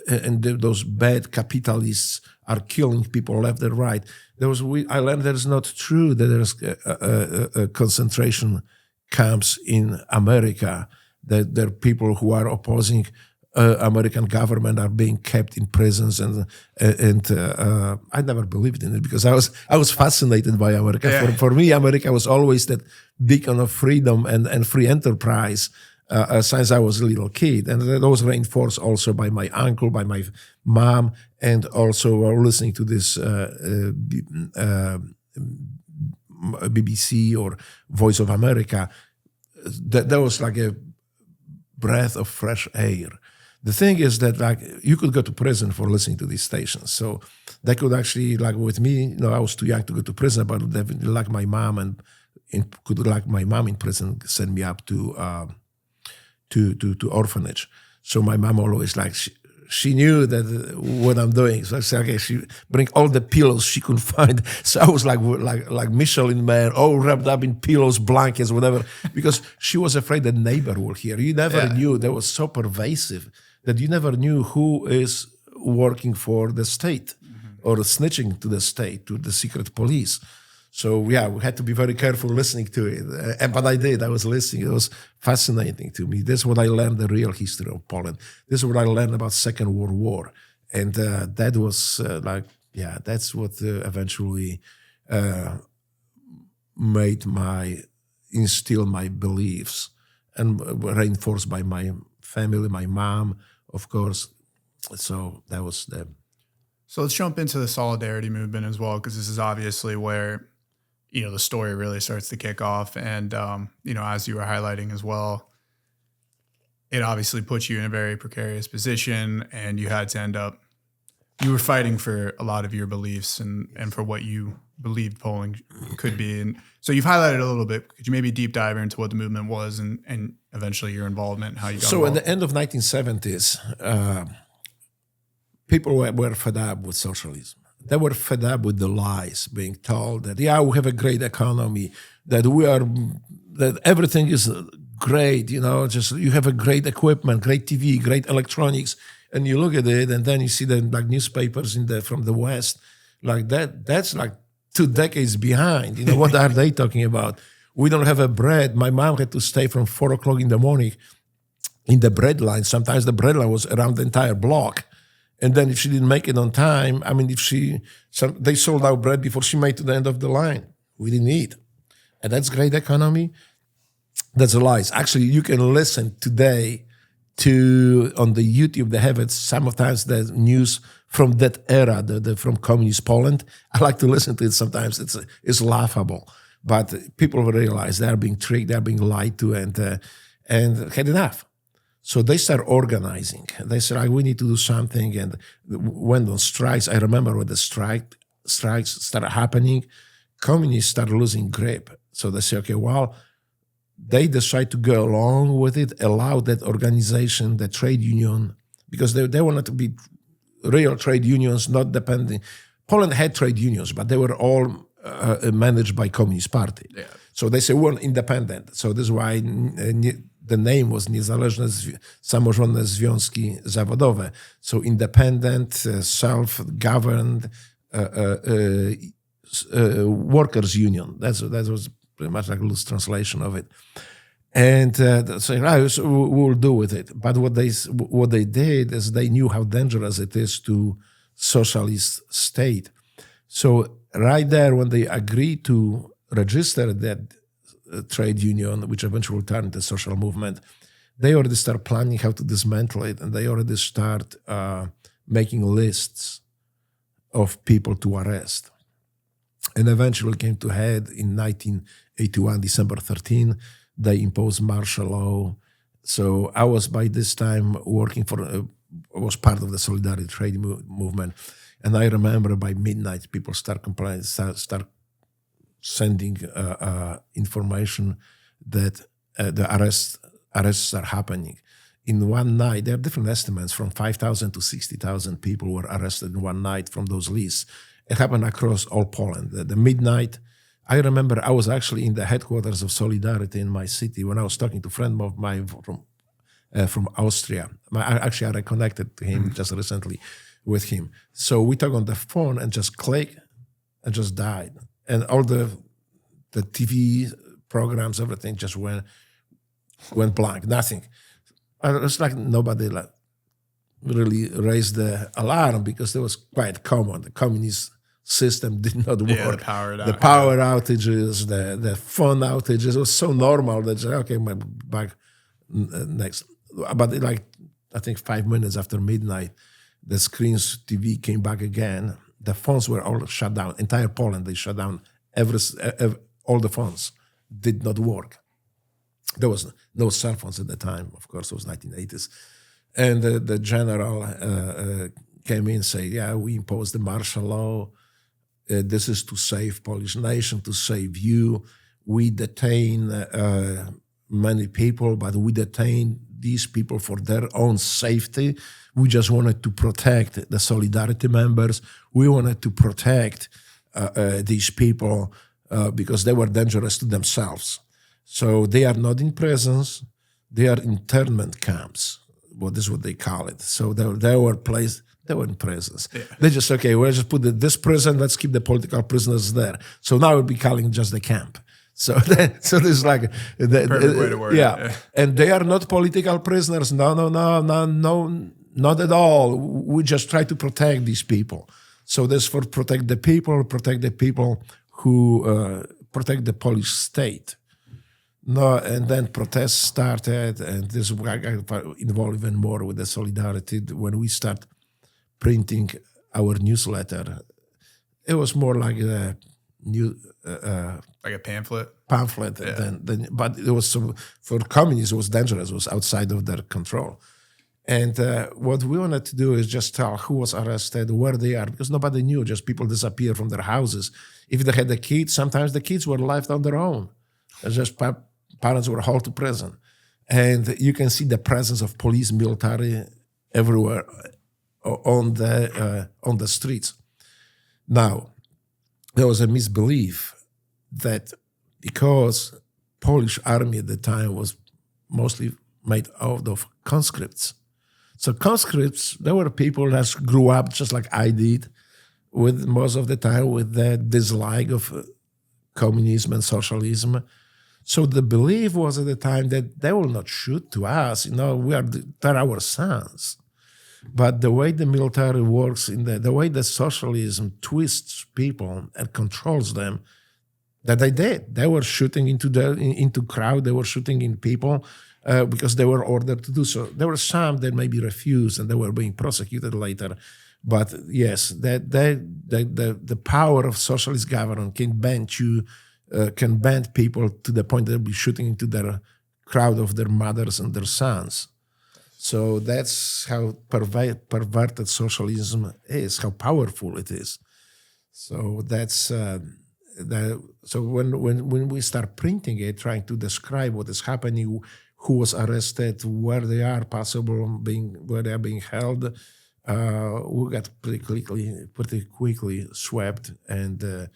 and those bad capitalists are killing people left and right. I learned that it's not true that there's a concentration camps in America, that there are people who are opposing American government are being kept in prisons, and I never believed in it because I was fascinated by America. Yeah. For me, America was always that beacon of freedom and free enterprise since I was a little kid, and that was reinforced also by my uncle, by my mom, and also listening to this BBC or Voice of America. That was like a breath of fresh air. The thing is that you could go to prison for listening to these stations. So they could actually, with me, I was too young to go to prison, but my mom my mom in prison send me up to orphanage. So my mom always she knew that what I'm doing. So I said, okay, she bring all the pillows she could find. So I was like Michelin Man, all wrapped up in pillows, blankets, whatever, because she was afraid the neighbor will hear. You never knew. That was so pervasive that you never knew who is working for the state or snitching to the state, to the secret police. So we had to be very careful listening to it. But I did. I was listening. It was fascinating to me. This is what I learned, the real history of Poland. This is what I learned about Second World War. And that was that's what eventually instill my beliefs and reinforced by my family, my mom, of course. So that was the... So let's jump into the solidarity movement as well, because this is obviously where the story really starts to kick off. And, as you were highlighting as well, it obviously puts you in a very precarious position, and you had to you were fighting for a lot of your beliefs and for what you believed polling could be. And so you've highlighted a little bit. Could you maybe deep dive into what the movement was and eventually your involvement, how you got involved? So at the end of 1970s, people were fed up with socialism. They were fed up with the lies being told that, we have a great economy, that everything is great, just you have a great equipment, great TV, great electronics, and you look at it and then you see the newspapers from the West, that's 2 decades behind. What are they talking about? We don't have a bread. My mom had to stay from 4 o'clock in the morning in the bread line. Sometimes the bread line was around the entire block. And then if she didn't make it on time, they sold out bread before she made to the end of the line. We didn't eat. And that's great economy. That's lies. Actually, you can listen today to on the YouTube. They have it sometimes the news from that era, from communist Poland. I like to listen to it sometimes. It's laughable, but people realize they are being tricked, they are being lied to, and had enough. So they start organizing. They said, we need to do something, and went on strikes. I remember when the strikes started happening, communists started losing grip. So they say, okay, well, they decide to go along with it, allow that organization, the trade union, because they wanted to be real trade unions, not depending. Poland had trade unions, but they were all managed by Communist Party. Yeah. So they say, we're independent. So this is why the name was Niezależne Samorządne Związki Zawodowe. So independent, self-governed workers' union. That was pretty much like a loose translation of it. And saying, so we'll do with it. But what they did is they knew how dangerous it is to socialist state. So right there, when they agreed to register that trade union, which eventually turned into a social movement, they already start planning how to dismantle it, and they already start making lists of people to arrest. And eventually came to head in 1981, December 13, they imposed martial law. So I was by this time working I was part of the Solidarity Trade movement. And I remember by midnight, people start complaining, start sending information that the arrests are happening. In one night, there are different estimates, from 5,000 to 60,000 people were arrested in one night from those lists. It happened across all Poland. The midnight, I remember I was actually in the headquarters of Solidarity in my city when I was talking to a friend of mine from Austria. I reconnected to him just recently with him. So we talked on the phone and just click and just died. And all the TV programs, everything just went blank, nothing. It's like nobody really raised the alarm, because it was quite common. The communist system did not work. Yeah, the power outages, the phone outages, it was so normal that, okay, back next. But I think 5 minutes after midnight, the screens TV came back again. The phones were all shut down. Entire Poland, they shut down. All the phones did not work. There was no cell phones at the time. Of course, it was 1980s. And the general came in and said, yeah, we imposed the martial law. This is to save Polish nation, to save you. We detain many people, but we detain these people for their own safety. We just wanted to protect the Solidarity members. We wanted to protect these people because they were dangerous to themselves. So they are not in prisons. They are internment camps. Well, this is what they call it. So they were placed. They were in prisons. Yeah. They just, okay, we'll just put this prison. Let's keep the political prisoners there. So now we'll be calling just the camp. So this is like perfect way to word yeah. And they are not political prisoners. No, not at all. We just try to protect these people. So this for protect the people who protect the Polish state. No, and then protests started, and this got involved even more with the Solidarity when we start printing our newsletter. It was more like a new, like a pamphlet. Yeah. But it was for communists. It was dangerous. It was outside of their control. And what we wanted to do is just tell who was arrested, where they are, because nobody knew. Just people disappeared from their houses. If they had the kids, sometimes the kids were left on their own. Just parents were hauled to prison. And you can see the presence of police, military everywhere on the streets. Now, there was a misbelief that because Polish army at the time was mostly made out of conscripts. So conscripts, they were people that grew up just like I did, with most of the time with the dislike of communism and socialism. So the belief was at the time that they will not shoot to us. They're our sons. But the way the military works, the way the socialism twists people and controls them, that they did. They were shooting into crowd. They were shooting in people. because they were ordered to do so. There were some that maybe refused and they were being prosecuted later. But yes, the power of socialist government can bend people to the point that they'll be shooting into their crowd of their mothers and their sons. So that's how perverted socialism is, how powerful it is. So that's so when we start printing it, trying to describe what is happening, who was arrested, where they are where they are being held, we got pretty quickly swept and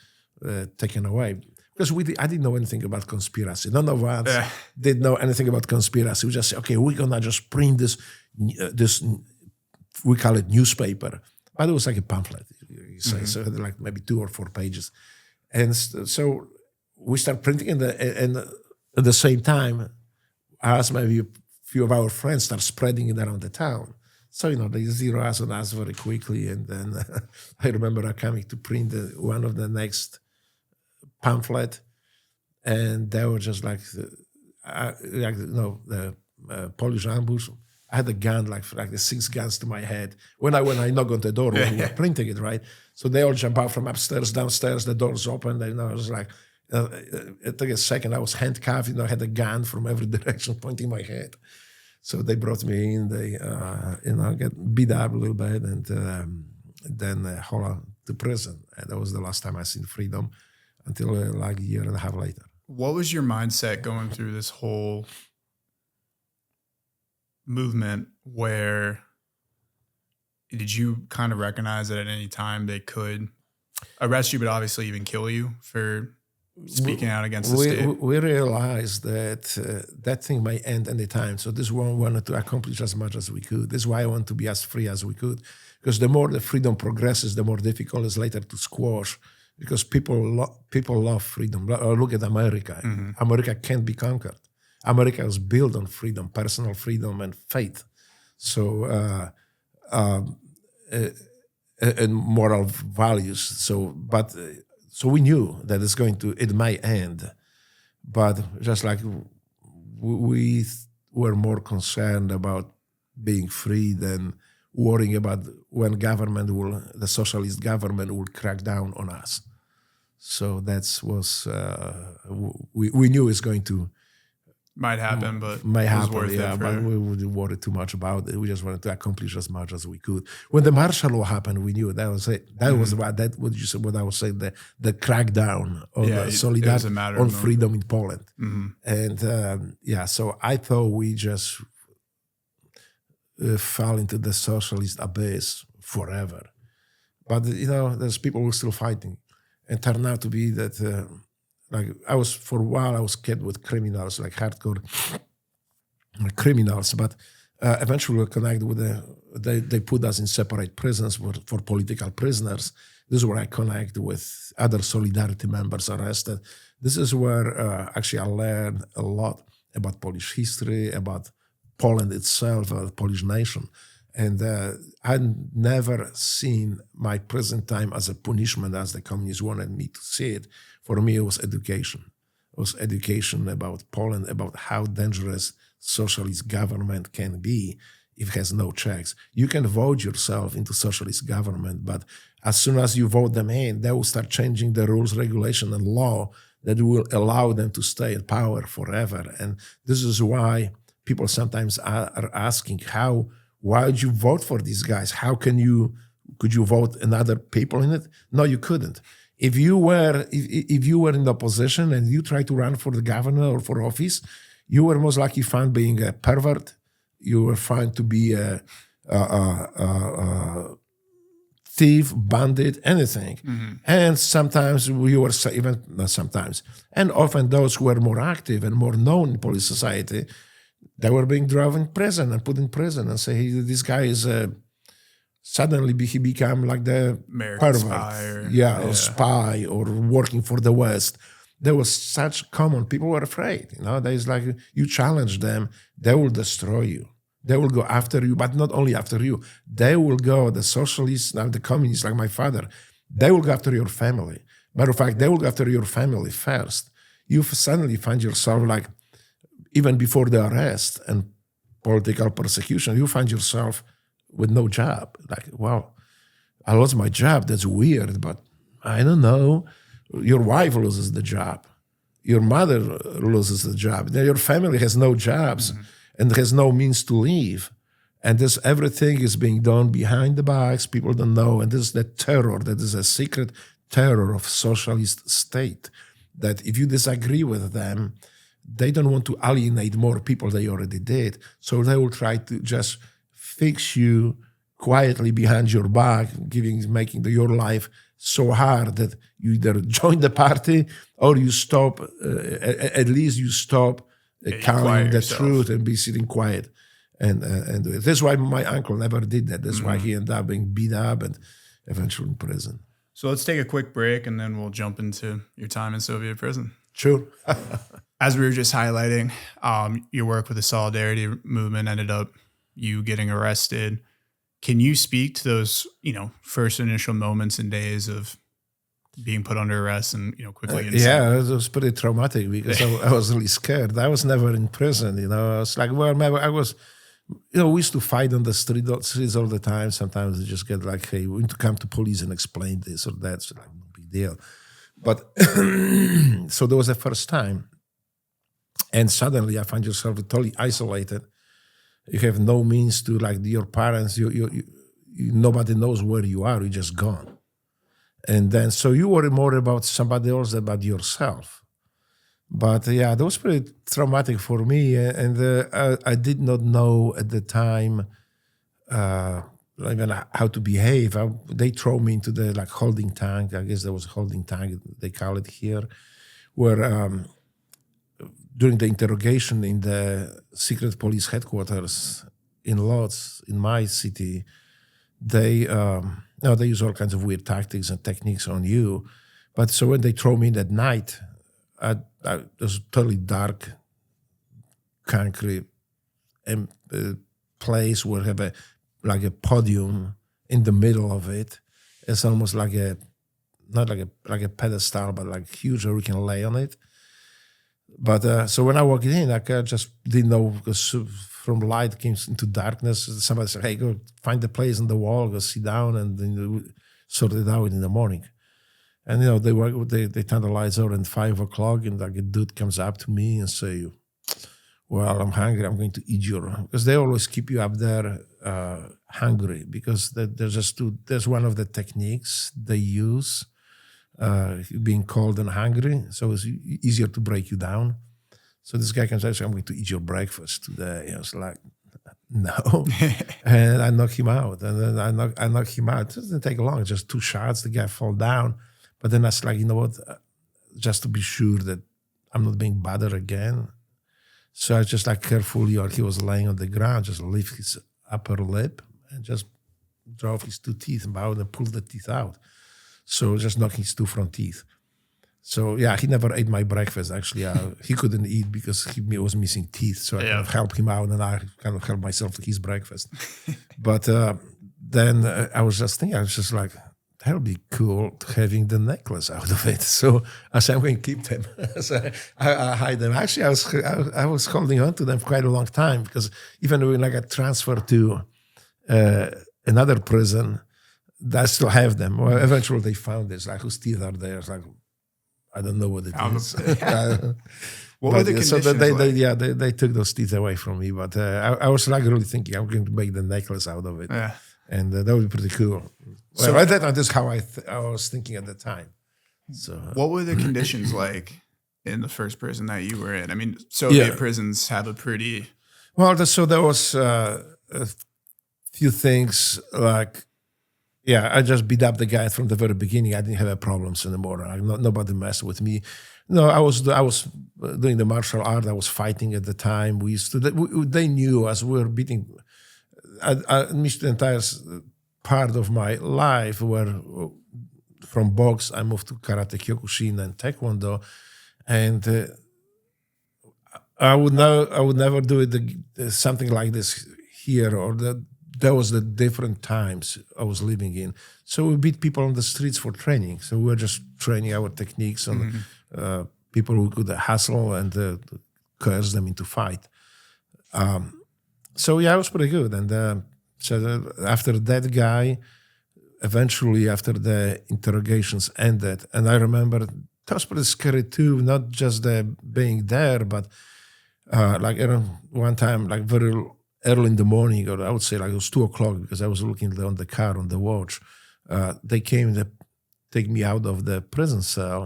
taken away. Because I didn't know anything about conspiracy. None of us did know anything about conspiracy. We just said, okay, we're gonna just print this, we call it newspaper, but it was like a pamphlet. You say, so it had like maybe 2 or 4 pages, and so we start printing, and at the same time, us maybe a few of our friends start spreading it around the town. So they zero us on us very quickly, and then I remember coming to print one of the next pamphlet, and they were just like the Polish ambush. I had a gun, like the 6 guns to my head. When I knock on the door, when we were printing it, right? So they all jump out from upstairs, downstairs, the doors open. I was like, it took a second. I was handcuffed, I had a gun from every direction pointing my head. So they brought me in. They, get beat up a little bit, and then hauled to prison. And that was the last time I seen freedom, until like a year and a half later. What was your mindset going through this whole movement? Where did you kind of recognize that at any time they could arrest you, but obviously even kill you for speaking out against the state? We realized that that thing may end any time. So this one wanted to accomplish as much as we could. This is why I want to be as free as we could, because the more the freedom progresses, the more difficult it is later to squash. Because people love freedom. Look at America. America can't be conquered. America was built on freedom, personal freedom, and faith. So and moral values. So we knew that it may end, but just like we were more concerned about being free than worrying about when the socialist government will crack down on us. So we knew it's going to might happen, but but we wouldn't worry too much about it. We just wanted to accomplish as much as we could. When the martial law happened, we knew that was it. That was what I would say, the crackdown on the solidarity on freedom in Poland. And so I thought we just fell into the socialist abyss forever. But there's people who are still fighting, and turned out to be that. For a while I was kept with criminals, like hardcore criminals, but eventually we connected with they put us in separate prisons for political prisoners. This is where I connect with other Solidarity members arrested. This is where actually I learned a lot about Polish history, about Poland itself, the Polish nation. And I'd never seen my prison time as a punishment as the communists wanted me to see it. For me, it was education. It was education about Poland, about how dangerous socialist government can be if it has no checks. You can vote yourself into socialist government, but as soon as you vote them in, they will start changing the rules, regulation, and law that will allow them to stay in power forever. And this is why people sometimes are asking, why did you vote for these guys? Could you vote another people in it? No, you couldn't. If you were in the opposition and you tried to run for the governor or for office, you were most likely found being a pervert. You were found to be a thief, bandit, anything. And sometimes and often those who were more active and more known in Polish society, they were being driven in prison and put in prison and say, this guy is suddenly he became like the American pervert, spy or spy or working for the West. There was such common. People were afraid. There's like you challenge them, they will destroy you. They will go after you, but not only after you. They will go. The socialists, the communists, like my father, they will go after your family. Matter of fact, they will go after your family first. You suddenly find yourself like even before the arrest and political persecution, you find yourself with no job. Like, well, I lost my job. That's weird, but I don't know. Your wife loses the job. Your mother loses the job. Then your family has no jobs and has no means to live. And this everything is being done behind the backs. People don't know. And this is the terror. That is a secret terror of socialist state. That if you disagree with them, they don't want to alienate more people they already did. So they will try to just fix you quietly behind your back, making your life so hard that you either join the party or you stop, at least you stop calling the truth and be sitting quiet. And do it. That's why my uncle never did that. That's why he ended up being beat up and eventually in prison. So let's take a quick break and then we'll jump into your time in Soviet prison. Sure. As we were just highlighting, your work with the Solidarity movement ended up you getting arrested. Can you speak to those, first initial moments and days of being put under arrest and, quickly? Yeah, it was pretty traumatic because I was really scared. I was never in prison, I was like, well, maybe I was, we used to fight on the streets all the time. Sometimes they just get like, hey, we need to come to police and explain this or that. So like, no big deal. But so there was the first time. And suddenly I find yourself totally isolated. You have no means to, like, your parents, nobody knows where you are. You're just gone. And then, so you worry more about somebody else than about yourself. But yeah, that was pretty traumatic for me. And I did not know at the time even how to behave. They throw me into the holding tank. I guess there was a holding tank, they call it here, where during the interrogation in the secret police headquarters in Lodz, in my city, they use all kinds of weird tactics and techniques on you. But so when they throw me in at night, it was totally dark, concrete place where have a podium in the middle of it. It's almost like not like a pedestal, but like huge where you can lay on it. But so when I walked in, I just didn't know, because from light came into darkness. Somebody said, hey, go find the place on the wall, go sit down, and then sort it out in the morning. And, they turn the lights on at 5 o'clock, and like a dude comes up to me and say, well, I'm hungry, I'm going to eat your... Because they always keep you up there hungry, because there's one of the techniques they use, being cold and hungry, so it's easier to break you down. So this guy comes out and says, I'm going to eat your breakfast today. I was like, no. And I knock him out. And then I knock him out. It doesn't take long, just 2 shots, the guy fall down. But then I was like, you know what, just to be sure that I'm not being bothered again. So I just carefully, or he was laying on the ground, just lift his upper lip and just drove his 2 teeth out and pulled the teeth out. So just knocking his 2 front teeth. So yeah, he never ate my breakfast. Actually, he couldn't eat because he was missing teeth. So I kind of helped him out, and I kind of helped myself to his breakfast. But then I was just thinking, I was just like, that'll be cool having the necklace out of it. So I said, I'm going to keep them. So I hide them. Actually, I was holding on to them for quite a long time, because even when I got transferred to another prison, I still have them. Well, eventually they found this, whose teeth are there. It's like, I don't know what it is. What were the conditions? So they took those teeth away from me. But I was really thinking, I'm going to make the necklace out of it. Yeah. And that would be pretty cool. Well, so that's how I was thinking at the time. So, what were the conditions like in the first prison that you were in? I mean, Soviet prisons have a pretty... Well, so there was a few things like... Yeah, I just beat up the guy from the very beginning. I didn't have any problems anymore. Nobody messed with me. No, I was doing the martial art. I was fighting at the time. They knew as we were beating... I missed the entire part of my life where from box I moved to karate, kyokushin, and taekwondo, and I would never do it something like this here, or there was the different times I was living in. So we beat people on the streets for training. So we were just training our techniques on people who could hustle and coerce them into fight. So yeah, it was pretty good. And so after that guy, eventually after the interrogations ended, and I remember that was pretty scary too, not just the being there, but like one time, like very early in the morning, or I would say like it was 2:00 because I was looking on the car on the watch. They came to take me out of the prison cell,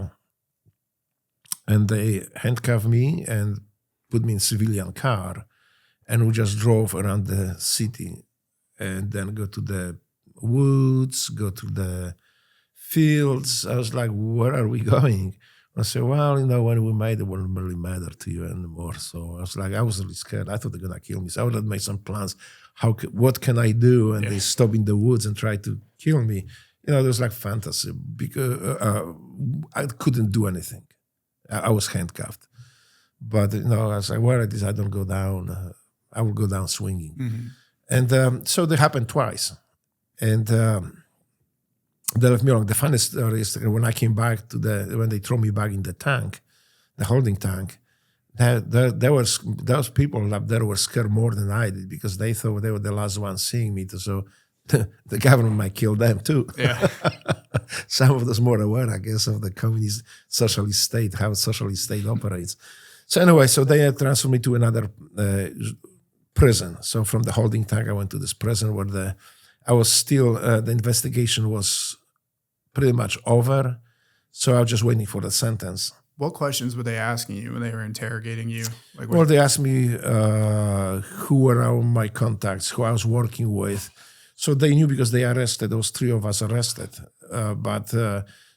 and they handcuffed me and put me in civilian car, and we just drove around the city, and then go to the woods, go to the fields. I was like, where are we going? I said, well, when we made it wouldn't really matter to you anymore. So I was like, I was really scared. I thought they're going to kill me. So I would have made some plans. What can I do? And they stop in the woods and try to kill me. There was like fantasy because I couldn't do anything. I was handcuffed. But, I was like, where it is, I don't go down. I will go down swinging. Mm-hmm. And so that happened twice. And they left me alone. The funniest story is when I came back when they threw me back in the tank, the holding tank, those people up there were scared more than I did because they thought they were the last ones seeing me. So the government might kill them too. Yeah. Some of those more aware, I guess, of the communist socialist state, how socialist state operates. So anyway, so they transferred me to another prison. So from the holding tank, I went to this prison where I was still, the investigation was pretty much over. So I was just waiting for the sentence. What questions were they asking you when they were interrogating you? Well, they asked me who were all my contacts, who I was working with. So they knew because they arrested, those 3 of us arrested.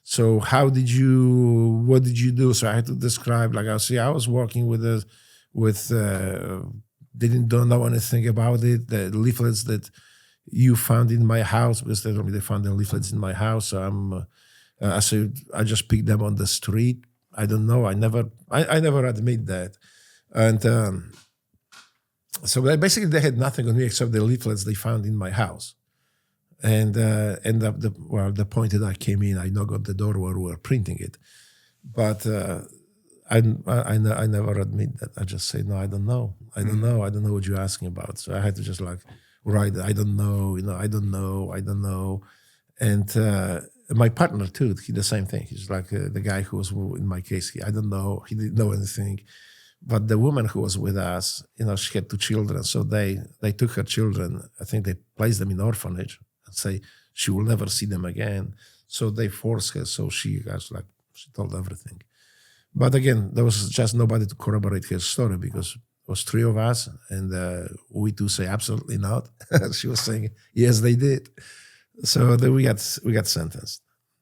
So what did you do? So I had to describe, like I was working don't know anything about it. The leaflets that you found in my house, because they told me they found the leaflets in my house. So I said, I just picked them on the street. I don't know. I never admit that. And so basically they had nothing on me except the leaflets they found in my house. And the point that I came in, I knocked on the door where we were printing it. But I never admit that. I just say, no, I don't know. I don't know. I don't know what you're asking about. So I had to just write, I don't know, I don't know. And my partner too, he the same thing. He's like the guy who was in my case. I don't know. He didn't know anything. But the woman who was with us, she had 2 children. So they took her children. I think they placed them in orphanage and say she will never see them again. So they forced her. So she told everything. But again, there was just nobody to corroborate her story because it was 3 of us, and we 2 say absolutely not. She was saying yes, they did. So then we got sentenced,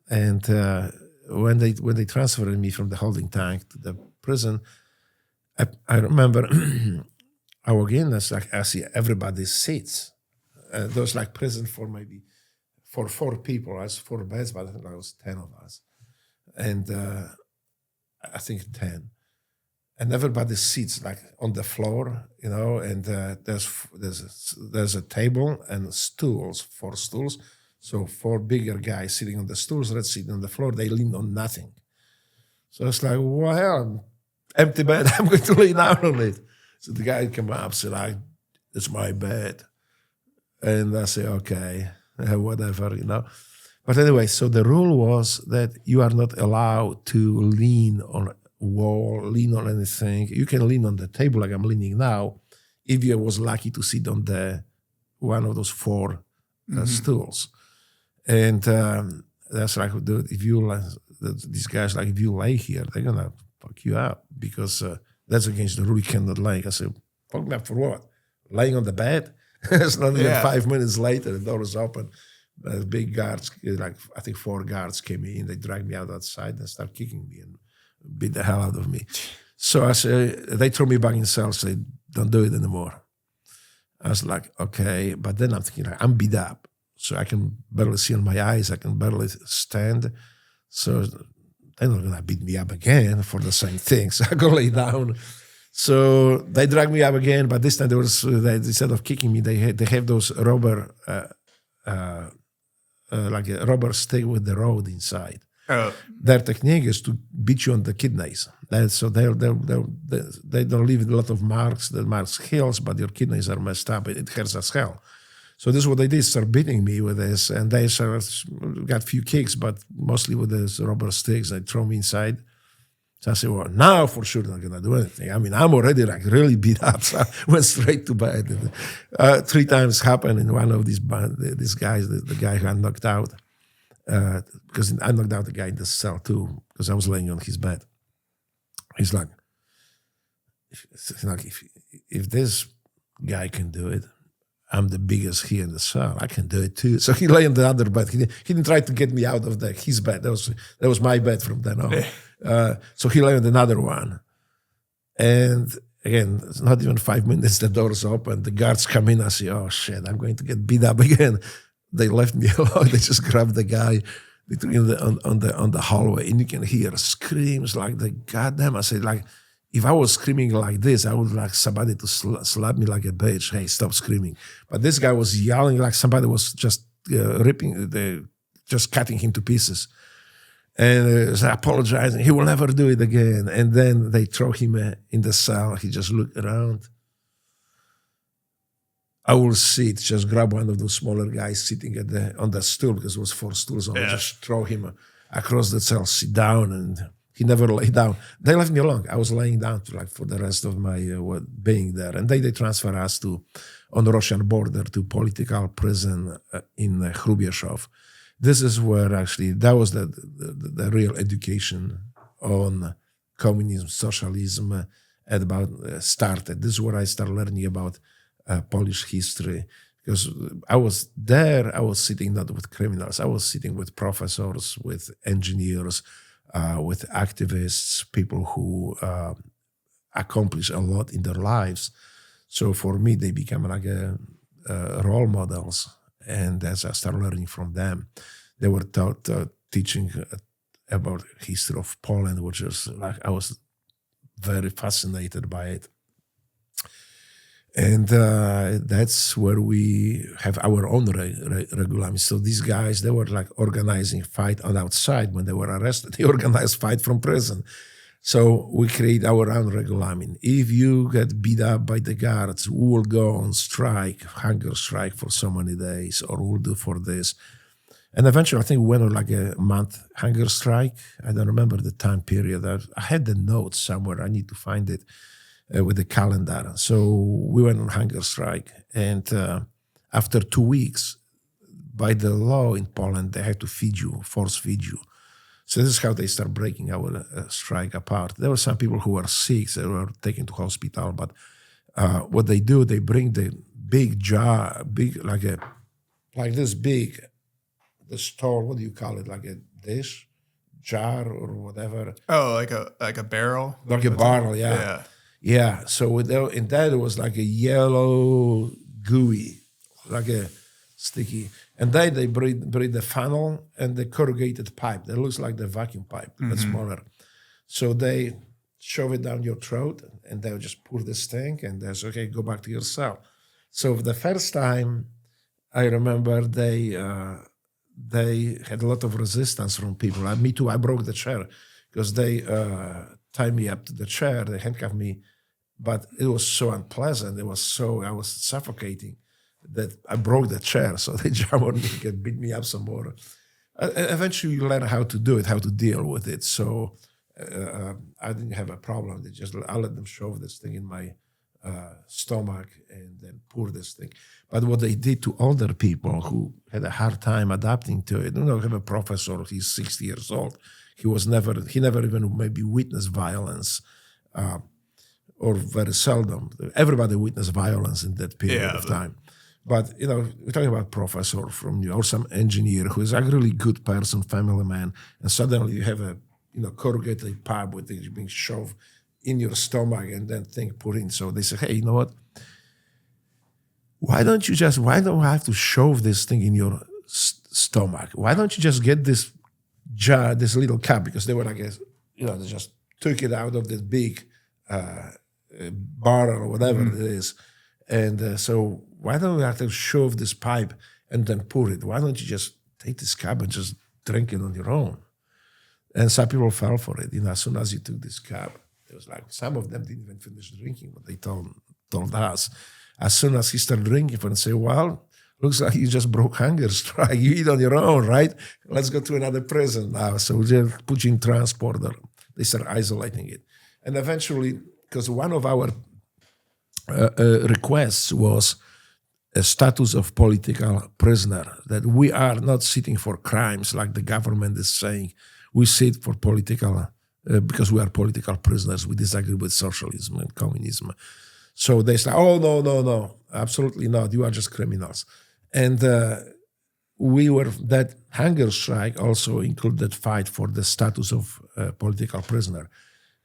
and when they transferred me from the holding tank to the prison, I remember I walk in. I see everybody's seats. There was prison for 4 people. I was 4 beds, but I think there was 10 of us, and I think 10. And everybody sits on the floor, and there's a table and stools, 4 stools. So 4 bigger guys sitting on the stools, let's sit on the floor. They lean on nothing. So it's like, well, empty bed, I'm going to lay down on it. So the guy came up, said, it's my bed. And I say, okay, whatever, But anyway, so the rule was that you are not allowed to lean on wall, lean on anything. You can lean on the table like I'm leaning now if you was lucky to sit on one of those 4 stools. And that's if you these guys if you lay here, they're gonna fuck you up because that's against the rule. You cannot lay. I said, fuck me up for what? Laying on the bed? It's not even 5 minutes later, the door is open. Big guards, I think 4 guards came in. They dragged me outside and started kicking me and beat the hell out of me. So I said, they threw me back in cell, said, don't do it anymore. I was like, okay. But then I'm thinking, I'm beat up. So I can barely see on my eyes. I can barely stand. So they're not going to beat me up again for the same thing. So I go lay down. So they dragged me up again. But this time, instead of kicking me, they have those rubber, like a rubber stick with the rod inside. Oh, Their technique is to beat you on the kidneys. So they don't leave a lot of marks. The marks heals, but your kidneys are messed up. It hurts as hell. So this is what they did, start beating me with this. And they got a few kicks, but mostly with these rubber sticks. They throw me inside. So I said, well, now for sure not going to do anything. I mean, I'm already like really beat up. So I went straight to bed. 3 times happened in one of these guys, the guy who I knocked out. Because I knocked out the guy in the cell too, because I was laying on his bed. He's like, if this guy can do it, I'm the biggest here in the cell. I can do it too. So he lay on the other bed. He didn't try to get me out of his bed. That was my bed from then on. So he lay on another one. And again, it's not even 5 minutes, the door's open. The guards come in. I say, oh shit, I'm going to get beat up again. They left me alone. They just grabbed the guy on the hallway, and you can hear screams like the goddamn. I said, like, if I was screaming like this, I would like somebody to slap me like a bitch. Hey, stop screaming! But this guy was yelling like somebody was just just cutting him to pieces, and apologizing. He will never do it again. And then they throw him in the cell. He just looked around. I will sit, just grab one of those smaller guys sitting on the stool, because it was 4 stools on. Just throw him across the cell, sit down, and he never lay down. They left me alone. I was laying down for the rest of my being there, and they transfer us on the Russian border to political prison in Hrubieszów. This is where actually that was the real education on communism, socialism, started. This is where I started learning about Polish history, because I was there. I was sitting not with criminals. I was sitting with professors, with engineers, with activists, people who accomplish a lot in their lives. So for me, they become like role models. And as I started learning from them, they were teaching about history of Poland, which is like I was very fascinated by it. And that's where we have our own regularity. So these guys, they were like organizing fight on outside when they were arrested. They organized fight from prison. So we create our own regularity. If you get beat up by the guards, we will go on strike, hunger strike for so many days, or we'll do for this. And eventually, I think we went on like a month hunger strike. I don't remember the time period. I had the notes somewhere. I need to find it. With the calendar. So we went on hunger strike. And after 2 weeks, by the law in Poland, they had to force feed you. So this is how they start breaking our strike apart. There were some people who were sick, they were taken to hospital, but what they do, they bring the big jar, like this big, the store, what do you call it, like a dish, jar or whatever. Oh, like a barrel? Like a barrel, yeah. Yeah, so in that it was like a yellow gooey, like a sticky. And then they breed the funnel and the corrugated pipe. That looks like the vacuum pipe, but smaller. So they shove it down your throat, and they'll just pour this thing, and they say, okay, go back to your cell. So the first time, I remember they had a lot of resistance from people. Me too, I broke the chair, because they tied me up to the chair, they handcuffed me, but it was so unpleasant. I was suffocating that I broke the chair. So they jumped on me and beat me up some more. Eventually you learn how to do it, how to deal with it. So I didn't have a problem. I let them shove this thing in my stomach and then pour this thing. But what they did to older people who had a hard time adapting to it, I have a professor, he's 60 years old. He never even maybe witnessed violence, or very seldom. Everybody witnessed violence in that period of time. But, we're talking about professor or some engineer who is a really good person, family man, and suddenly you have a, corrugated pipe with it being shoved in your stomach and then thing put in. So they say, hey, you know what? Why don't I have to shove this thing in your stomach? Why don't you just get this jar, this little cup, because they were like, they just took it out of this big barrel or whatever it is. And so why don't we have to shove this pipe and then pour it? Why don't you just take this cup and just drink it on your own? And some people fell for it. As soon as you took this cup, it was like, some of them didn't even finish drinking what they told us. As soon as he started drinking, and say, well, looks like you just broke hunger strike. You eat on your own, right? Let's go to another prison now. So we just put you in transporter. They start isolating it. And eventually, because one of our requests was a status of political prisoner, that we are not sitting for crimes like the government is saying. We sit for political, because we are political prisoners. We disagree with socialism and communism. So they say, oh, no, absolutely not. You are just criminals. And that hunger strike also included fight for the status of political prisoner.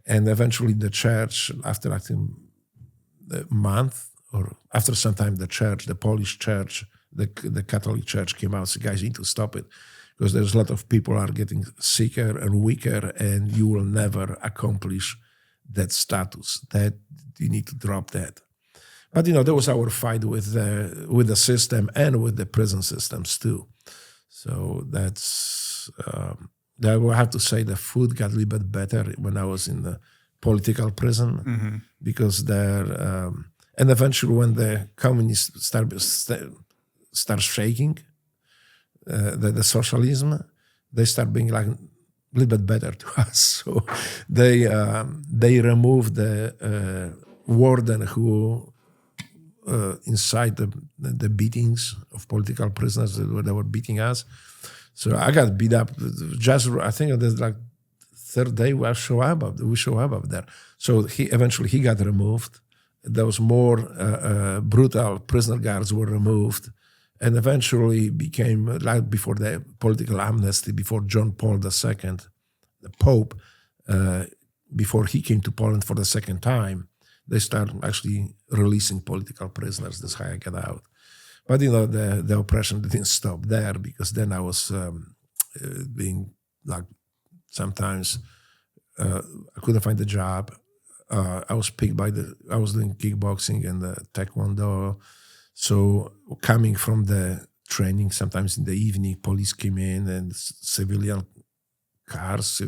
And eventually the church, after I think a month or after some time, the Polish church, the Catholic church came out and said, guys, you need to stop it because there's a lot of people are getting sicker and weaker and you will never accomplish that status. That you need to drop that. But, there was our fight with the system and with the prison systems too. So that's, I will have to say the food got a little bit better when I was in the political prison because there, and eventually when the communists start shaking, the socialism, they start being like a little bit better to us. So they removed the warden who inside the beatings of political prisoners they were beating us. So I got beat up. Just I think there's like third day we show up there. So he got removed. Those more brutal prisoner guards were removed, and eventually became like before the political amnesty, before John Paul II, the Pope, before he came to Poland for the second time, they started actually releasing political prisoners. That's how I got out. But the oppression didn't stop there because then I was being like sometimes I couldn't find a job. I was picked I was doing kickboxing and taekwondo. So coming from the training, sometimes in the evening, police came in and civilian cars,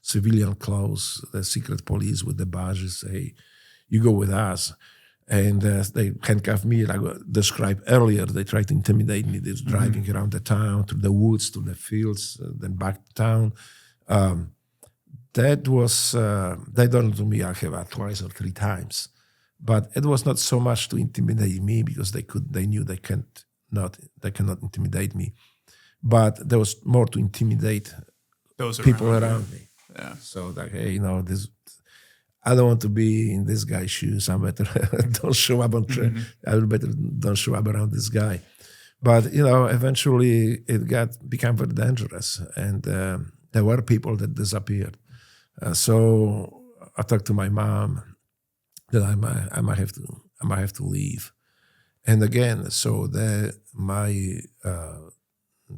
civilian clothes, the secret police with the badges say, you go with us. And they handcuffed me, like I described earlier. They tried to intimidate me. They were driving around the town, through the woods, to the fields, then back to town. That was, they done it to me, I have twice or three times. But it was not so much to intimidate me because they knew they cannot intimidate me. But there was more to intimidate those people around me. Yeah. So like, hey, this, I don't want to be in this guy's shoes. I better don't show up on train. I better don't show up around this guy. But eventually it became very dangerous, and there were people that disappeared. So I talked to my mom that I might have to leave, and again, so my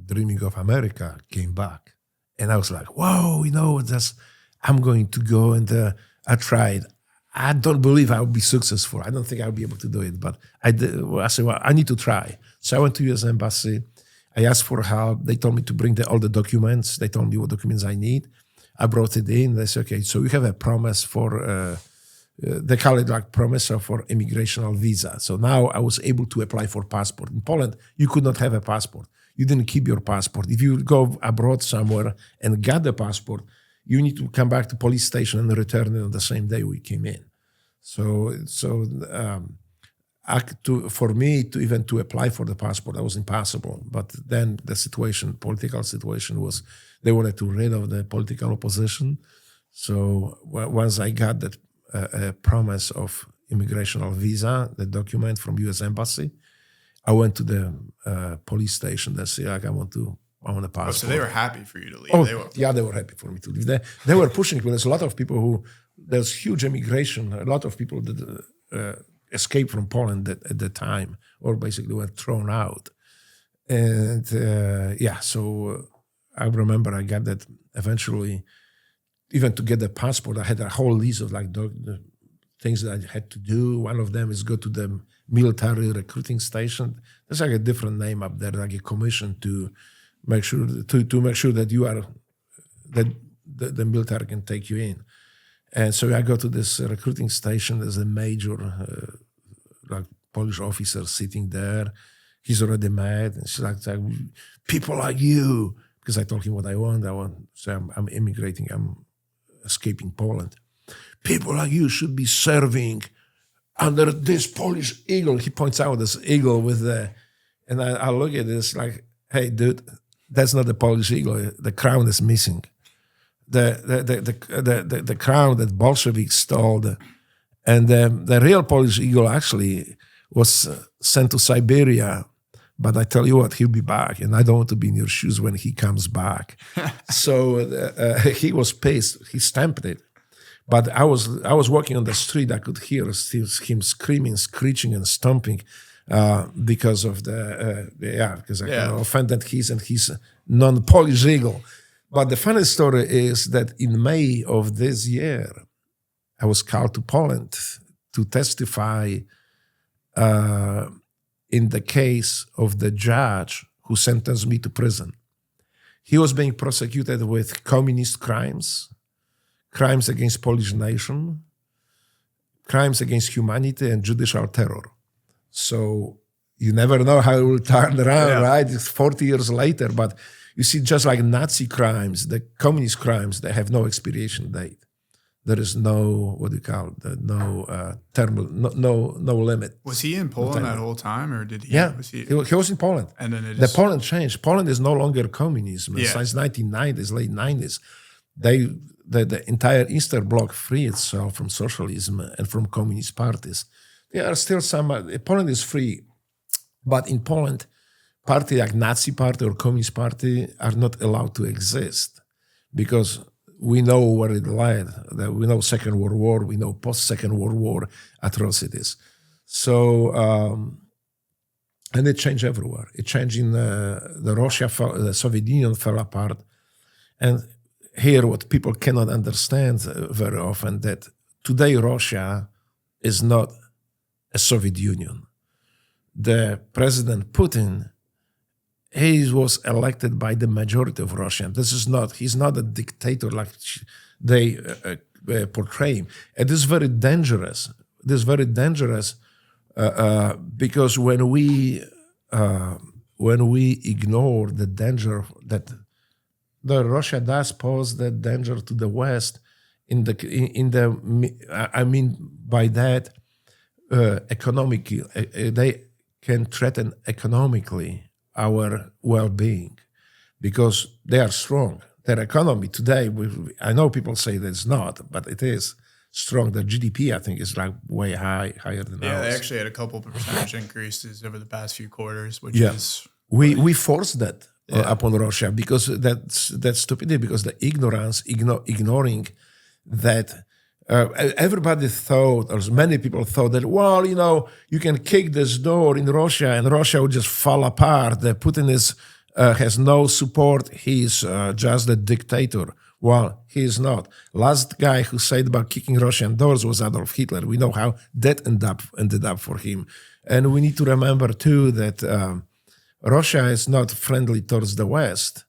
dreaming of America came back, and I was like, whoa, I'm going to go and. I tried. I don't believe I would be successful. I don't think I would be able to do it. But I said, well, I need to try. So I went to U.S. Embassy. I asked for help. They told me to bring all the documents. They told me what documents I need. I brought it in. They said, okay, so you have a promise for, they call it like promise for immigrational visa. So now I was able to apply for passport. In Poland, you could not have a passport. You didn't keep your passport. If you go abroad somewhere and get the passport, you need to come back to police station and return it on the same day we came in. So for me to apply for the passport, that was impossible. But then the political situation was, they wanted to rid of the political opposition. So once I got that promise of immigrational visa, the document from U.S. Embassy, I went to the police station. They say, like, I want a passport. So they were happy for you to leave. They were happy for me to leave. They were pushing me. There's a lot of people there's huge immigration. A lot of people that escaped from Poland at the time, or basically were thrown out. And so I remember I got that eventually. Even to get the passport, I had a whole list of the things that I had to do. One of them is go to the military recruiting station. There's like a different name up there, like a commission to make sure that you are, that the military can take you in. And so I go to this recruiting station. There's a major like Polish officer sitting there. He's already mad. And she's like, people like you, because I told him what I want. So I'm immigrating. I'm escaping Poland. People like you should be serving under this Polish eagle. He points out this eagle with the, and I look at this like, hey, dude, that's not the Polish eagle. The crown is missing. The crown that Bolsheviks stole, and the real Polish eagle actually was sent to Siberia. But I tell you what, he'll be back, and I don't want to be in your shoes when he comes back. So he was pissed. He stamped it. But I was walking on the street. I could hear him screaming, screeching, and stomping because of because I kind of offended his non-Polish eagle. But the funny story is that in May of this year, I was called to Poland to testify in the case of the judge who sentenced me to prison. He was being prosecuted with communist crimes, crimes against Polish nation, crimes against humanity, and judicial terror. So you never know how it will turn around, right? It's 40 years later, but you see, just like Nazi crimes, the communist crimes, they have no expiration date. There is no, what do you call it, no limit. Was he in Poland that whole time, or did he? Yeah, he was in Poland. And then the Poland changed. Poland is no longer communism. Since 1990s, late 90s, the entire Eastern Bloc freed itself from socialism and from communist parties. There are still some, Poland is free, but in Poland, party like Nazi party or Communist party are not allowed to exist because we know where it led. We know Second World War, we know post-Second World War atrocities. So, and it changed everywhere. It changed in the Soviet Union fell apart. And here what people cannot understand very often, that today Russia is not a Soviet Union. The President Putin, he was elected by the majority of Russians. He's not a dictator like they portray him. And this is very dangerous. This is very dangerous because when we ignore the danger that Russia does pose, the danger to the West, I mean by that, economically, they can threaten economically our well-being because they are strong. Their economy today, I know people say that it's not, but it is strong. The GDP, I think, is like way higher than ours. Yeah, they actually had a couple percentage increases over the past few quarters, which is... We forced that upon Russia because that's stupidity, because the ignorance, ignoring that everybody thought, or many people thought that, well, you can kick this door in Russia and Russia will just fall apart. That Putin has no support. He's just a dictator. Well, he is not. Last guy who said about kicking Russian doors was Adolf Hitler. We know how that ended up for him. And we need to remember, too, that Russia is not friendly towards the West.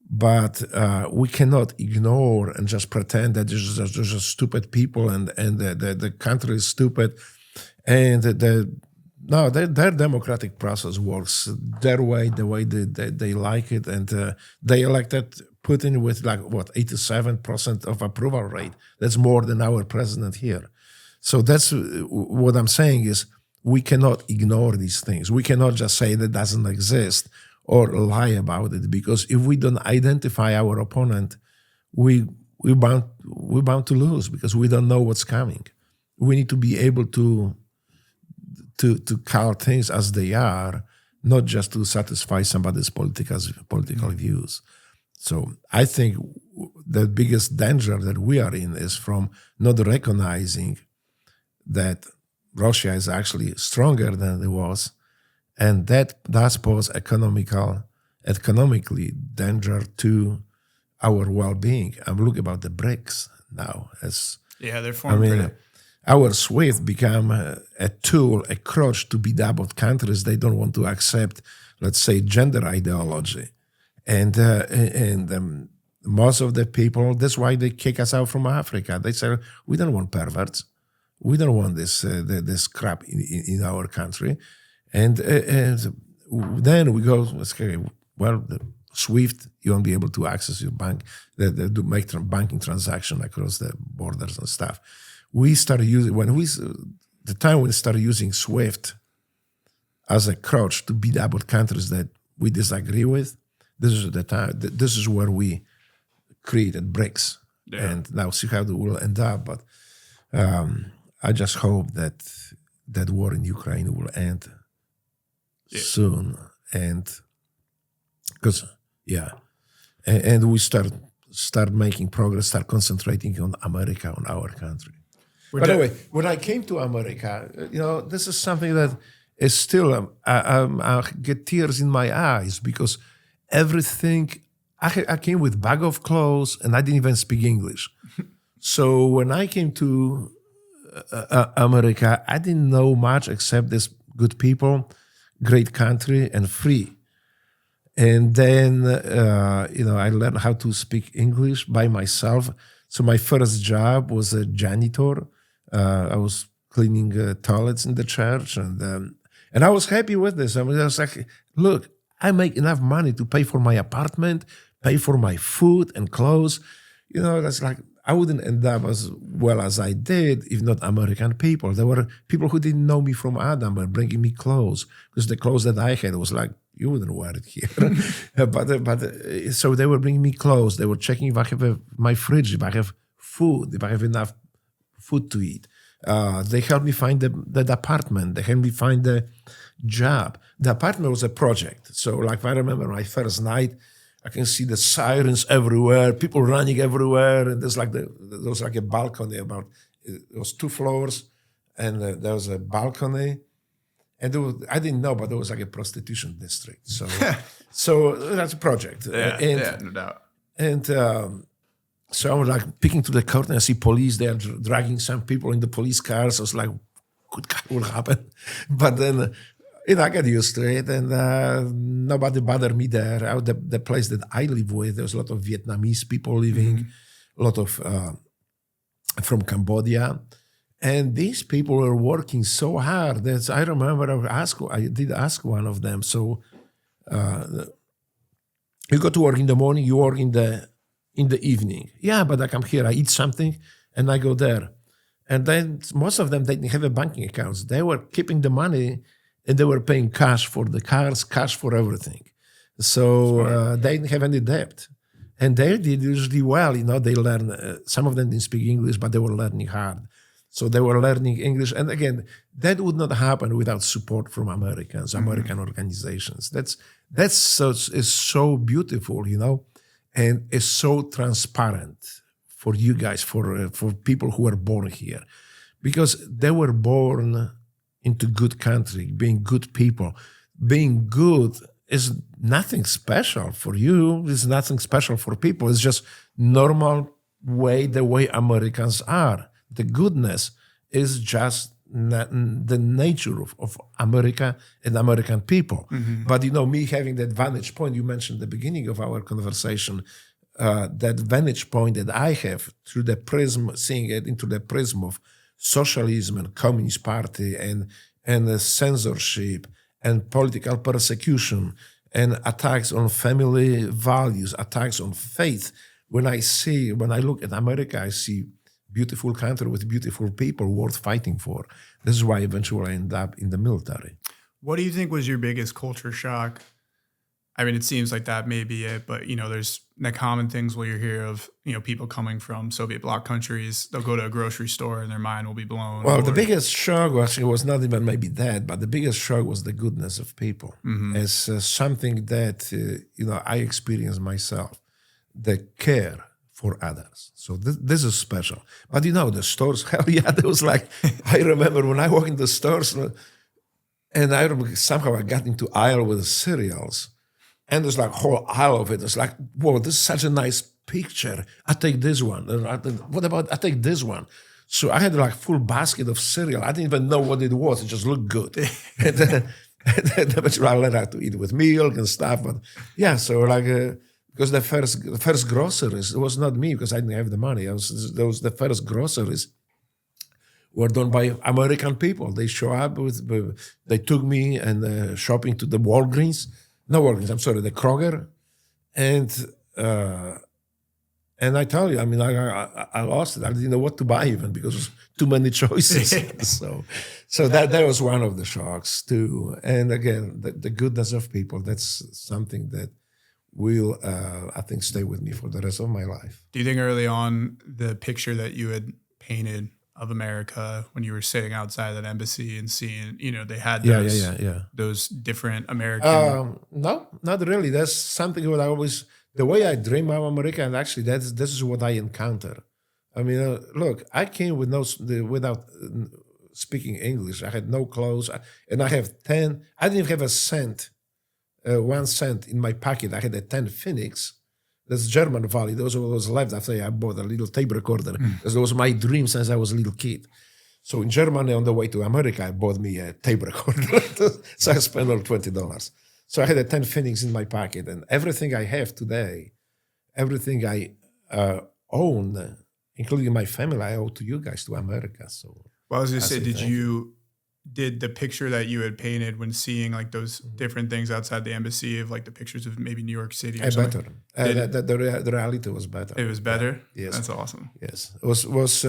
But we cannot ignore and just pretend that there's just stupid people and the country is stupid. And their democratic process works their way, the way they like it. And they elected Putin with 87% of approval rate. That's more than our president here. So that's what I'm saying is we cannot ignore these things. We cannot just say that doesn't exist or lie about it, because if we don't identify our opponent, we're bound to lose because we don't know what's coming. We need to be able to call things as they are, not just to satisfy somebody's political views. So I think the biggest danger that we are in is from not recognizing that Russia is actually stronger than it was. And that does pose economically danger to our well-being. I'm looking about the BRICS now. They're forming. Our SWIFT become a tool, a crutch to beat up on countries. They don't want to accept, let's say, gender ideology, and most of the people, that's why they kick us out from Africa. They say, we don't want perverts. We don't want this crap in our country. And then we go, okay, well, SWIFT, you won't be able to access your bank, to make banking transaction across the borders and stuff. We started using, the time we started using SWIFT as a crutch to beat up with countries that we disagree with, this is the time, this is where we created BRICS. Yeah. And now see how it will end up. But I just hope that that war in Ukraine will end soon. And because, and we start making progress, start concentrating on America, on our country. By the way, when I came to America, this is something that is still, I get tears in my eyes because everything, I came with bag of clothes and I didn't even speak English. So when I came to America, I didn't know much except this good people, great country, and free. And then, I learned how to speak English by myself. So my first job was a janitor. I was cleaning toilets in the church, and I was happy with this. I was like, look, I make enough money to pay for my apartment, pay for my food and clothes. That's like, I wouldn't end up as well as I did if not American people. There were people who didn't know me from Adam were bringing me clothes because the clothes that I had was like, you wouldn't wear it here. So they were bringing me clothes. They were checking if I have my fridge, if I have food, if I have enough food to eat. They helped me find the apartment. They helped me find the job. The apartment was a project. So like I remember my first night, I can see the sirens everywhere, people running everywhere. And there was like a balcony it was 2 floors and there was a balcony. And I didn't know, but there was like a prostitution district. So, so that's a project. Yeah, no doubt. And so I was like peeking through the curtain. I see police. They are dragging some people in the police cars. I was like, good God, what will happen? But then, I got used to it, and nobody bothered me there. The place that I live with, there was a lot of Vietnamese people living, a lot of from Cambodia. And these people were working so hard that I remember I did ask one of them, so you go to work in the morning, you work in the evening. Yeah, but I come here, I eat something, and I go there. And then most of them didn't have a banking accounts. They were keeping the money, and they were paying cash for the cars, cash for everything. So they didn't have any debt. And they did usually well. They learn, some of them didn't speak English, but they were learning hard. So they were learning English. And again, that would not happen without support from Americans, American organizations. That's so beautiful, and it's so transparent for you guys, for people who are born here. Because they were born into good country, being good people. Being good is nothing special for you. It's nothing special for people. It's just the way Americans are. The goodness is just the nature of America and American people. Mm-hmm. But me having that vantage point, you mentioned at the beginning of our conversation, that vantage point that I have through the prism, seeing it into the prism of socialism and Communist Party and censorship and political persecution and attacks on family values, attacks on faith. When I look at America, I see beautiful country with beautiful people worth fighting for. This is why eventually I end up in the military. What do you think was your biggest culture shock? I mean, it seems like that may be it, but there's the common things where you hear of, people coming from Soviet bloc countries, they'll go to a grocery store and their mind will be blown. Well, the biggest shock actually was not even maybe that, but the biggest shock was the goodness of people. Mm-hmm. It's something that, I experienced myself, the care for others. So this is special. But the stores, hell yeah, there was like, I remember when I walked in the stores and I remember somehow I got into aisle with cereals. And there's like a whole aisle of it. It's like, whoa, this is such a nice picture. I take this one. What about, I take this one. So I had like full basket of cereal. I didn't even know what it was. It just looked good. And then eventually I learned how to eat with milk and stuff. But yeah, so like because the first groceries, it was not me because I didn't have the money. The first groceries were done by American people. They show up they took me and shopping to the Walgreens, the Kroger, and I tell you, I mean, I lost it. I didn't know what to buy even because there's too many choices. so that was one of the shocks too. And again, the goodness of people, that's something that will, I think, stay with me for the rest of my life. Do you think early on the picture that you had painted of America when you were sitting outside that embassy and seeing, they had those different American... No, not really. That's something what I always... The way I dream of America, and actually this is what I encounter. I mean, look, I came without speaking English. I had no clothes, and I have 10. I didn't have a cent, 1 cent in my pocket. I had a 10 Phoenix. That's German value. Those was left after I bought a little tape recorder. Because that was my dream since I was a little kid. So in Germany, on the way to America, I bought me a tape recorder. So I spent all $20. So I had a 10 Phoenix in my pocket, and everything I have today, everything I own, including my family, I owe to you guys, to America. So, well, I was going to say, did the picture that you had painted when seeing like those different things outside the embassy of like the pictures of maybe New York City or something? Better. The reality was better. It was better? Yeah. Yes. That's awesome. Yes. It was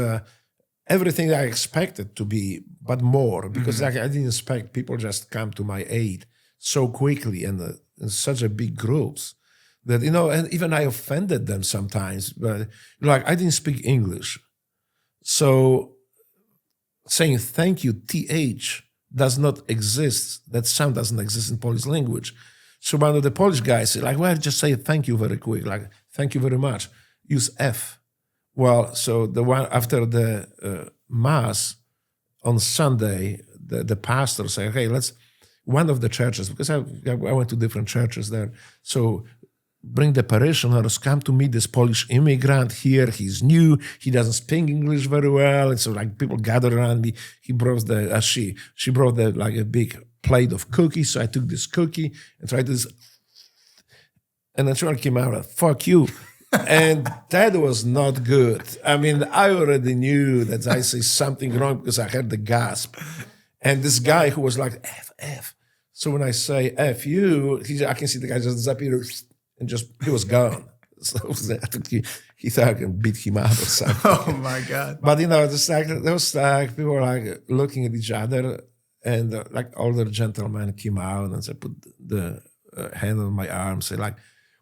everything I expected to be, but more, because I didn't expect people just come to my aid so quickly and in such a big groups that, and even I offended them sometimes, but I didn't speak English. So saying thank you, TH, does not exist. That sound doesn't exist in Polish language. So one of the Polish guys said, well, just say thank you very quick, thank you very much. Use F. Well, so the one after the Mass on Sunday, the pastor said, hey, one of the churches, because I went to different churches there. So bring the parishioners, come to meet this Polish immigrant here. He's new. He doesn't speak English very well. And so people gathered around me. He brought she brought a big plate of cookies. So I took this cookie and tried this. And then someone came out, fuck you. And that was not good. I mean, I already knew that I say something wrong because I heard the gasp. And this guy who was like, F. So when I say F you, I can see the guy just disappeared and he was gone. So I think he thought I can beat him up or something. Oh my God. But people were looking at each other, and older gentlemen came out and put the hand on my arm, say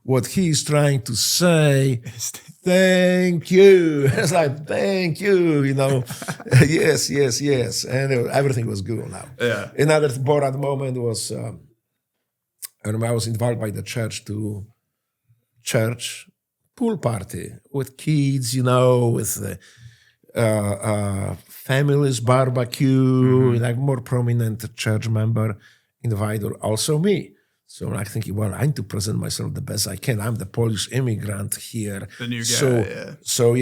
what he's trying to say, thank you. It's thank you, yes. And everything was good now. Yeah. Another Borat moment was, I was invited by the church to church pool party with kids, with families barbecue, more prominent church member invited also me. So I'm thinking, well, I need to present myself the best I can. I'm the Polish immigrant here. The new guy, So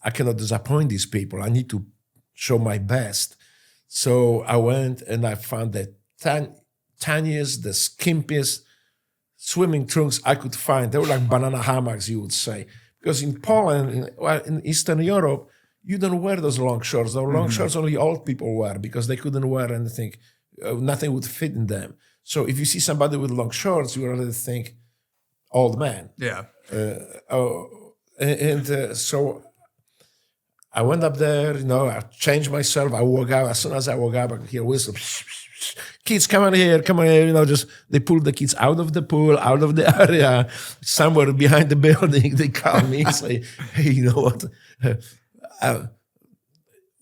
I cannot disappoint these people. I need to show my best. So I went and I found the tiniest, the skimpiest swimming trunks I could find. They were like banana hammocks, you would say. Because in Poland, in Eastern Europe, you don't wear those long shorts. Those long shorts only old people wear because they couldn't wear anything. Nothing would fit in them. So if you see somebody with long shorts, you already think old man. Yeah. So I went up there, I changed myself. I woke up. As soon as I woke up, I could hear whistle. Kids, come on here. They pulled the kids out of the pool, out of the area, somewhere behind the building. They call me and say, hey, you know what?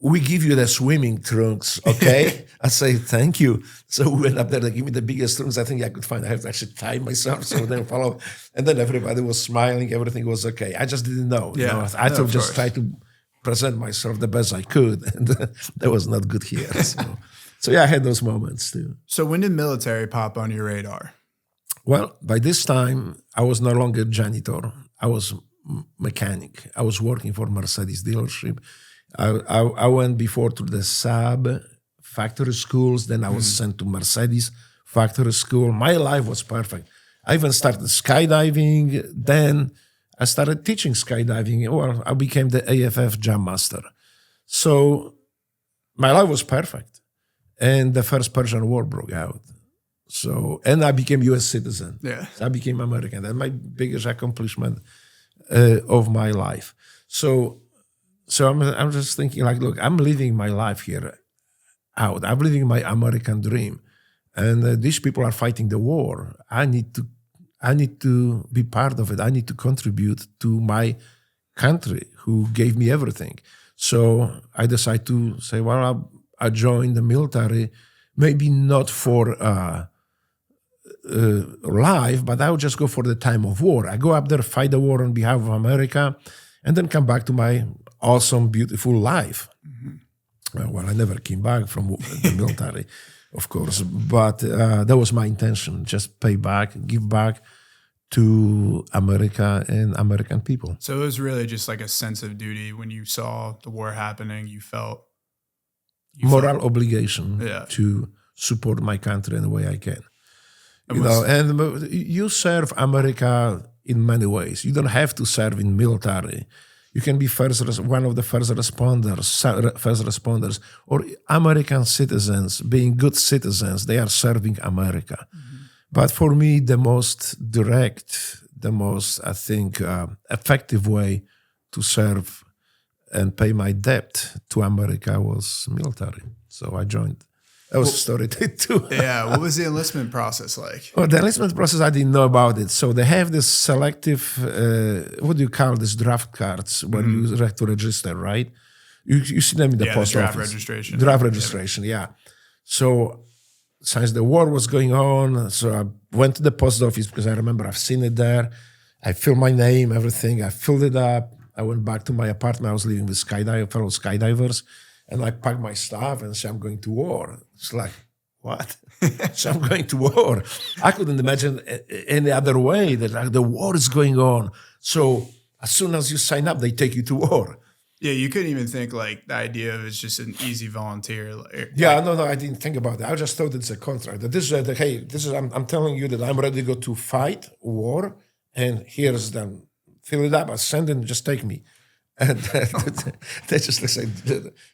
We give you the swimming trunks, okay? I say, thank you. So we went up there, they give me the biggest trunks I think I could find. I have to actually tie myself, so then follow. And then everybody was smiling, everything was okay. I just didn't know. I thought just try to present myself the best I could. And that was not good here. So I had those moments too. So when did military pop on your radar? Well, by this time, I was no longer janitor. I was mechanic. I was working for Mercedes dealership. I went before to the Saab factory schools. Then I was sent to Mercedes factory school. My life was perfect. I even started skydiving. Then I started teaching skydiving. Well, I became the AFF jump master. So my life was perfect. And the first Persian War broke out. So, and I became U.S. citizen. Yeah. So I became American. That's my biggest accomplishment of my life. So I'm just thinking, like, look, I'm living my life here out. I'm living my American dream, and these people are fighting the war. I need to be part of it. I need to contribute to my country, who gave me everything. So I decided to say, well, I joined the military, maybe not for life, but I would just go for the time of war. I go up there, fight the war on behalf of America, and then come back to my awesome, beautiful life. Mm-hmm. Well, I never came back from the military, of course, but that was my intention, just pay back, give back to America and American people. So it was really just like a sense of duty when you saw the war happening, you felt... moral obligation yeah. to support my country in the way I can. And you serve America in many ways. You don't have to serve in military. You can be one of the first responders, or American citizens, being good citizens. They are serving America. Mm-hmm. But for me, the most direct, the most, I think, effective way to serve and pay my debt to America was military. So I joined. That was a story too. Yeah. What was the enlistment process like? Well, the enlistment process, I didn't know about it. So they have this selective, what do you call this, draft cards when you have to register, right? You see them in the post draft office. Registration. Draft registration, yeah. So since the war was going on, so I went to the post office because I remember I've seen it there. I filled my name, everything. I filled it up. I went back to my apartment. I was living with fellow skydivers. And I packed my stuff and said, I'm going to war. It's like, what? So I'm going to war. I couldn't imagine any other way that like, the war is going on. So as soon as you sign up, they take you to war. Yeah, you couldn't even think like the idea of it's just an easy volunteer. No, I didn't think about it. I just thought it's a contract. That this is, I'm telling you that I'm ready to go to fight war, and here's them. Fill it up, I'll send it, just take me. And they just said,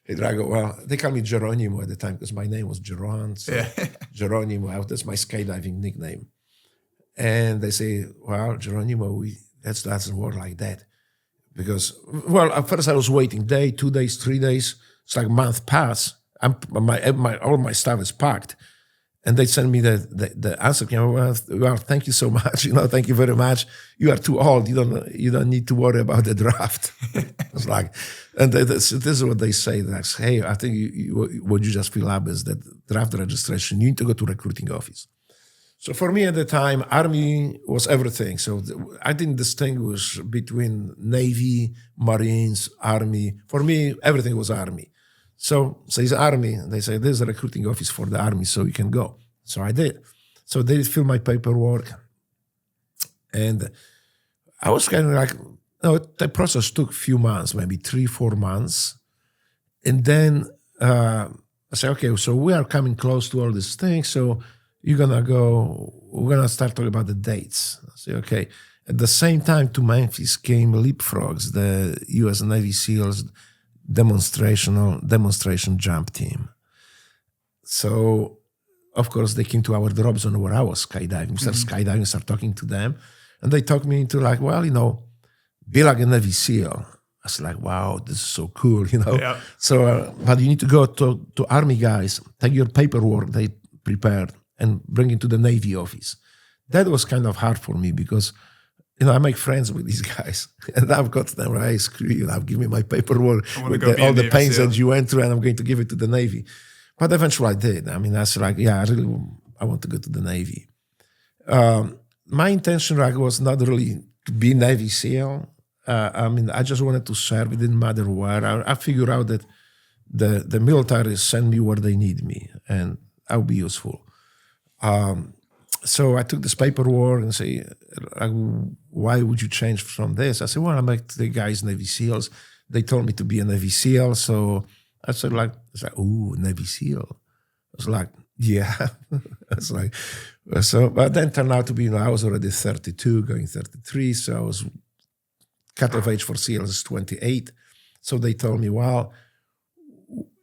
hey, Drago, well, they call me Geronimo at the time because my name was Dzieran. So yeah. Geronimo, that's my skydiving nickname. And they say, well, Geronimo, that doesn't work like that. Because, well, at first I was waiting day, 2 days, 3 days. It's like a month pass. All my stuff is packed. And they send me the answer. Well, thank you so much. Thank you very much. You are too old. You don't need to worry about the draft. It's like, and this is what they say. That's, hey, I think what you just fill up is that draft registration. You need to go to recruiting office. So for me at the time, Army was everything. So I didn't distinguish between Navy, Marines, Army. For me, everything was Army. So says Army, and they say, there's a recruiting office for the Army, so you can go. So I did. So they fill my paperwork. And I was kind of like, the process took a few months, maybe 3-4 months. And then I said, okay, so we are coming close to all these things. So we're going to start talking about the dates. I said, okay. At the same time to Memphis came Leapfrogs, the U.S. Navy SEALs demonstration jump team. So, of course, they came to our drop zone where I was skydiving. We started skydiving, started talking to them. And they talked me into like, well, be like a Navy SEAL. I was like, wow, this is so cool, Yeah. So, but you need to go to Army guys, take your paperwork they prepared and bring it to the Navy office. That was kind of hard for me because I make friends with these guys, and I've got them, right? Screw you, give me my paperwork with all the pains that you went through, and I'm going to give it to the Navy. But eventually I did. I mean, that's like, yeah, I want to go to the Navy. My intention was not really to be Navy SEAL. I just wanted to serve. It didn't matter where. I figured out that the military send me where they need me, and I'll be useful. So I took this paperwork and say, why would you change from this? I said, well, I met the guys Navy SEALs. They told me to be a Navy SEAL. So I said, ooh, Navy SEAL. I was like, Yeah, it's like so. But then turned out to be, I was already 32, going 33, so I was cut-off age for SEALs is 28. So they told me, well,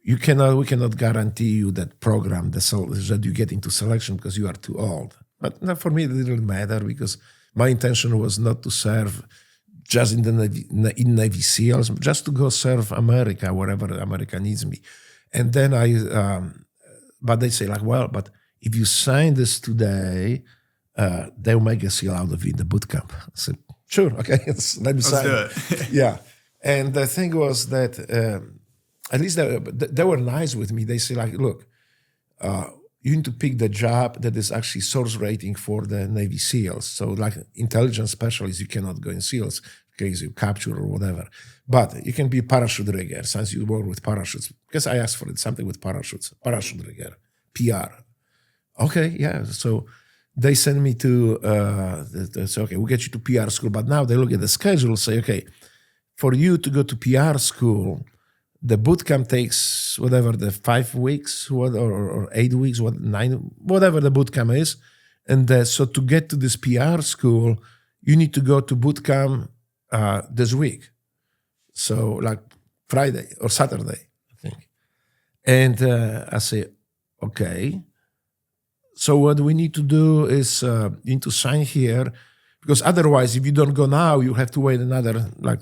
we cannot guarantee you that program that you get into selection because you are too old. But no, for me, it didn't matter because my intention was not to serve just in the Navy SEALs, just to go serve America wherever America needs me. And then but they say like, well, but if you sign this today, they'll make a SEAL out of you in the boot camp. I said, sure, okay, let me sign it. Yeah. And the thing was that at least they were nice with me. They say like, look, you need to pick the job that is actually source rating for the Navy SEALs. So like intelligence specialist, you cannot go in SEALs in case you capture or whatever. But you can be parachute rigger since you work with parachutes. Because I asked for it, something with parachutes, parachute rigger, PR. Okay, yeah. So they send me to, they say, okay, we'll get you to PR school. But now they look at the schedule, say, okay, for you to go to PR school, the boot camp takes whatever the 5 weeks or 8 weeks, 9, whatever the boot camp is. And so to get to this PR school, you need to go to boot camp this week. So like Friday or Saturday, I think. And I say, okay. So what we need to do is you need to sign here, because otherwise, if you don't go now, you have to wait another like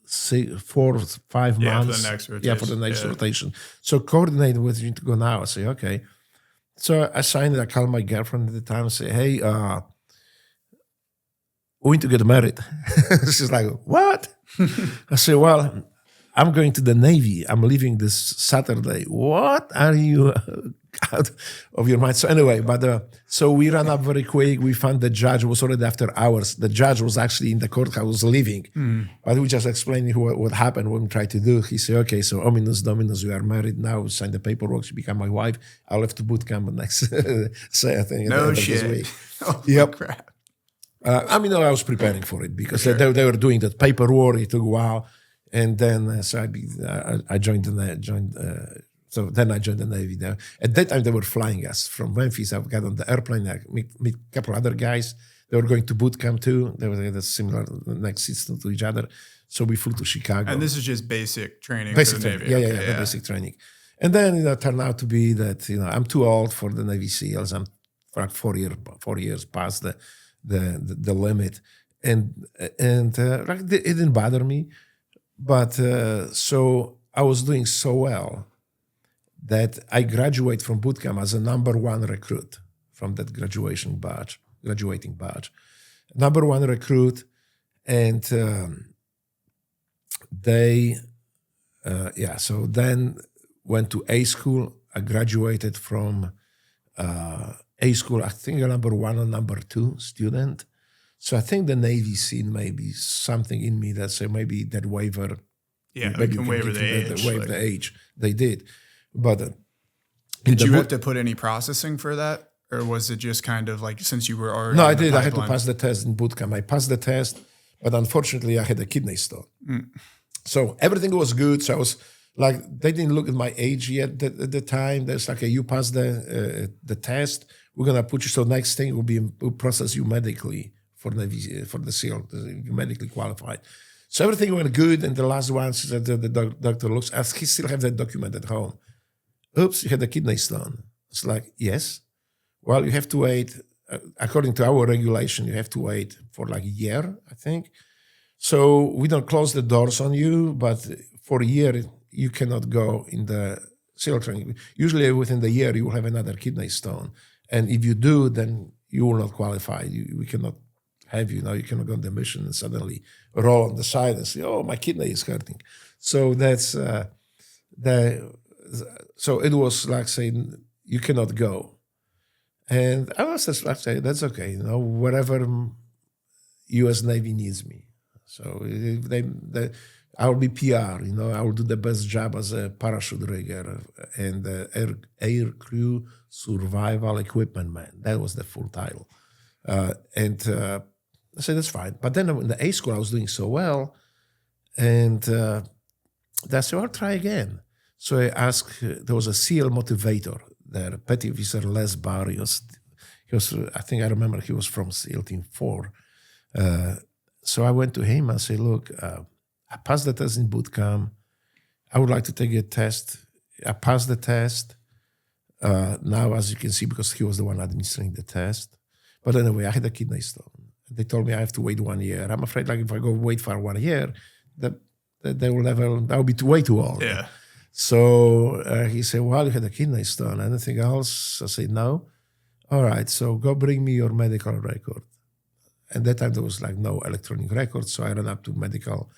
4 or 5 months. For the next rotation. Yeah, for the next rotation. So coordinate with you to go now. I say, okay. So I signed it. I called my girlfriend at the time and say, hey, we need to get married. She's like, what? I say, well, I'm going to the Navy. I'm leaving this Saturday. What? Are you out of your mind? So anyway, but so we ran up very quick. We found the judge. It was already after hours. The judge was actually in the courthouse leaving. But we just explained what happened, what we tried to do. He said, okay, so ominous dominus, we are married now. Sign the paperwork. She became my wife. I left to boot camp the next I think, no This shit. week. Oh, yep. Crap. I was preparing for it because they were doing that paperwork. It took a while. And then so I joined so then I joined the Navy there. At that time, they were flying us from Memphis. I got on the airplane. I meet a couple other guys. They were going to boot camp too. They had a similar next system to each other. So we flew to Chicago. And this is just basic training Basic for the training. Navy. Yeah, the basic training. And then it turned out to be that I'm too old for the Navy SEALs. I'm like 4 years past the limit, and like it didn't bother me. But so I was doing so well that I graduated from boot camp as a #1 recruit from that graduating badge. #1 recruit, and so then went to A school. I graduated from A school, I think #1 or #2 student. So I think the Navy scene may be something in me that say maybe that waiver. Yeah, maybe can waiver the age. Waive the age. They did. But did you have to put any processing for that? Or was it just kind of like since you were already No, I did. I had to pass the test in boot camp. I passed the test, but unfortunately I had a kidney stone. So everything was good. So I was like, they didn't look at my age yet at the time. There's like, you passed the test. We're going to put you. So next thing will be, we'll process you medically for the SEAL, you medically qualified. So everything went good. And the last one, the doctor looks, he still have that document at home. Oops, you had a kidney stone. It's like, yes. Well, you have to wait. According to our regulation, you have to wait for like a year, I think. So we don't close the doors on you, but for a year, you cannot go in the SEAL training. Usually within the year, you will have another kidney stone. And if you do, then you will not qualify. We cannot have you. Now you cannot go on the mission and suddenly roll on the side and say, oh, my kidney is hurting. So that's so it was like saying, you cannot go. And I was just like saying, that's okay, wherever U.S. Navy needs me. So I will be PR, I will do the best job as a parachute rigger and air crew survival equipment man. That was the full title. And I said, that's fine. But then in the A school, I was doing so well. And I said, I'll try again. So I asked, there was a SEAL motivator there, Petty Officer Les Barrios. He was, I think I remember he was from SEAL Team 4. So I went to him and said, look, I passed the test in boot camp. I would like to take a test. I passed the test. Now, as you can see, because he was the one administering the test. But anyway, I had a kidney stone. They told me I have to wait 1 year. I'm afraid, like, if I go wait for 1 year, that will be way too old. Yeah. So he said, well, you had a kidney stone. Anything else? I said, no. All right, so go bring me your medical record. At that time, there was like no electronic record. So I ran up to medical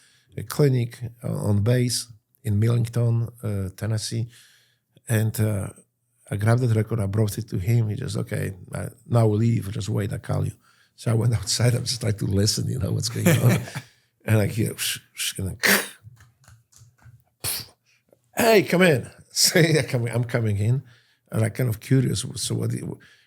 clinic on base in Millington, Tennessee. And I grabbed that record, I brought it to him. He just, okay, now leave, just wait, I'll call you. So I went outside, I'm just trying to listen, what's going on. And I hear, hey, come in. Say, I'm coming in. And I'm kind of curious. So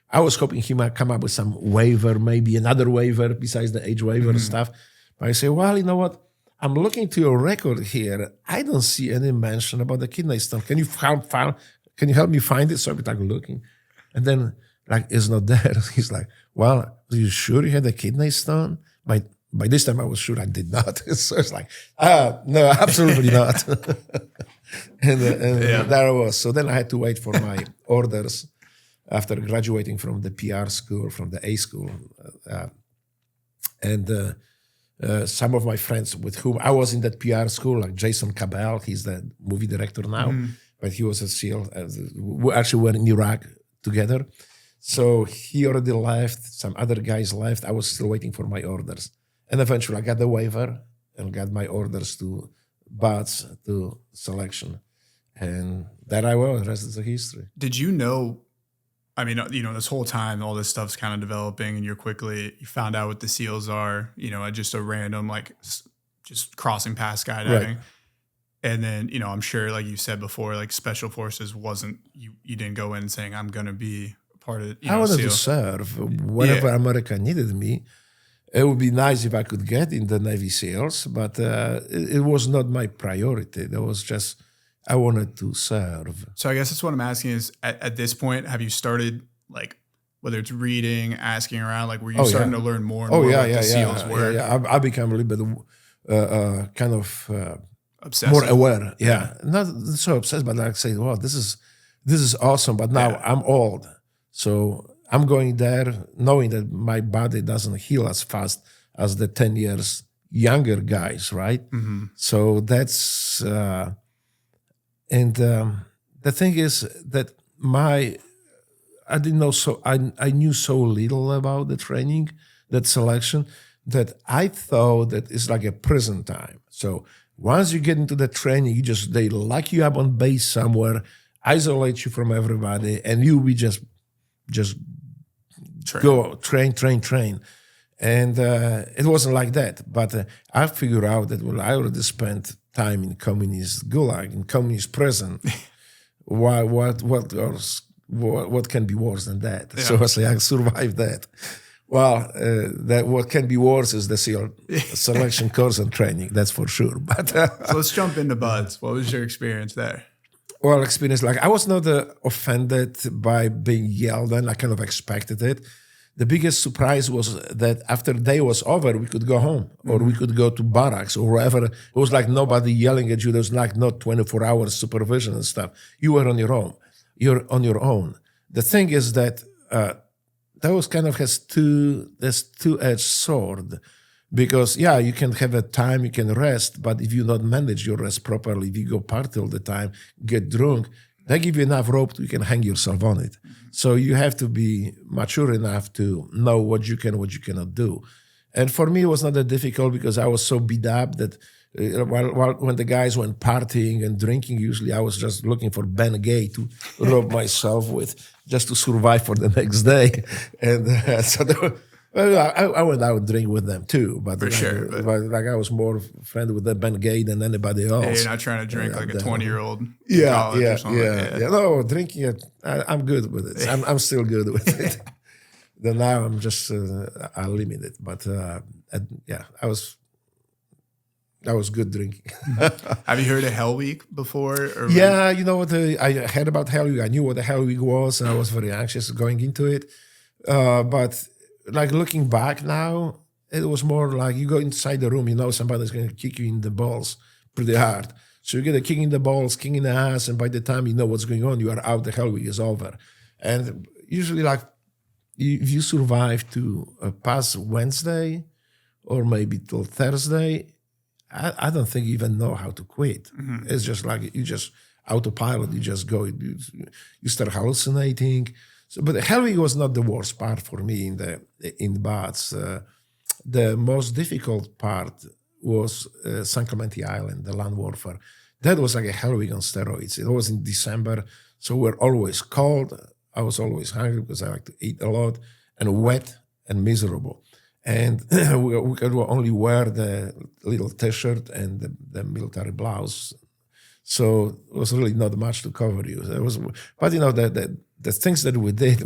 I was hoping he might come up with some waiver, maybe another waiver besides the age waiver and stuff. But I say, well, you know what? I'm looking to your record here. I don't see any mention about the kidney stone. Can you help me find it? So I'm like looking. And then, like, it's not there. He's like, well, are you sure you had a kidney stone? By this time, I was sure I did not. So it's like, no, absolutely not. and there I was. So then I had to wait for my orders after graduating from the PR school, from the A school. Some of my friends with whom I was in that PR school, like Jason Cabell, he's the movie director now, but he was a SEAL. We actually were in Iraq together. So he already left, some other guys left. I was still waiting for my orders. And eventually I got the waiver and got my orders to BATS, to selection. And there I was, the rest is the history. Did you know, I mean, this whole time, all this stuff's kind of developing and you found out what the SEALs are, just a random, like, just crossing past skydiving. Right. And then, I'm sure, like you said before, like Special Forces wasn't, you didn't go in saying, I'm going to be part of, I wanted SEAL. to serve whenever America needed me. It would be nice if I could get in the Navy SEALs, but it was not my priority. That was just, I wanted to serve. So I guess that's what I'm asking is, at this point, have you started, like, whether it's reading, asking around, like, were you starting to learn more and more what the SEALs were? Yeah. I became a little bit kind of obsessive. More aware. Yeah. Not so obsessed, but like I say, wow, this is awesome. But now I'm old. So I'm going there knowing that my body doesn't heal as fast as the 10 years younger guys, right? Mm-hmm. So that's, and the thing is that I didn't know I knew so little about the training, that selection, that I thought that it's like a prison time. So once you get into the training, they lock you up on base somewhere, isolate you from everybody, and you will just go train. And it wasn't like that. But I figured out that I already spent time in communist gulag, in communist prison. What can be worse than that? Yeah. So I say I survived that. Well, what can be worse is the SEAL selection course and training. That's for sure. But so let's jump into BUD/S. What was your experience there? Well, I was not offended by being yelled at. I kind of expected it. The biggest surprise was that after the day was over, we could go home or we could go to barracks or wherever. It was like nobody yelling at you. There was like not 24 hours supervision and stuff. You were on your own. You're on your own. The thing is that those kind of has two-edged sword. Because, you can have a time, you can rest, but if you not manage your rest properly, if you go party all the time, get drunk, they give you enough rope you can hang yourself on it. So you have to be mature enough to know what you can, what you cannot do. And for me, it was not that difficult because I was so beat up that when the guys went partying and drinking, usually I was just looking for Ben Gay to rob myself with, just to survive for the next day. And so I went out and drink with them too, but for sure. But I was more friend with the Ben Gay than anybody else. Hey, you're not trying to drink like a 20-year-old. No, drinking. I'm good with it. I'm still good with it. Then now I'm just I limit it, but I was That was good drinking. Have you heard of Hell Week before? Or Yeah, you know what? I heard about Hell Week. I knew what the Hell Week was, and I was very anxious going into it. But like looking back now, it was more like you go inside the room, you know somebody's going to kick you in the balls pretty hard. So you get a kick in the balls, kick in the ass, and by the time you know what's going on, you are out. The Hell Week is over. And usually, like if you survive to past Wednesday or maybe till Thursday, I don't think you even know how to quit. It's just like you just autopilot. You just go. You start hallucinating. So, but the Hell Week was not the worst part for me in the baths. The most difficult part was San Clemente Island, the land warfare. That was like a Hell Week on steroids. It was in December, so we're always cold. I was always hungry because I like to eat a lot, and wet and miserable. And we could only wear the little T-shirt and the military blouse. So it was really not much to cover you. But you know, the things that we did,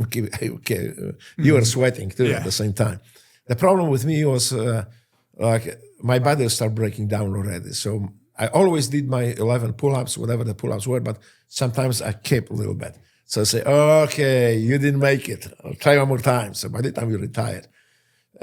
you were sweating too at the same time. The problem with me was like my body started breaking down already. So I always did my 11 pull-ups, whatever the pull-ups were, but sometimes I kept a little bit. So I say, okay, you didn't make it. I'll try one more time. So by the time you retired.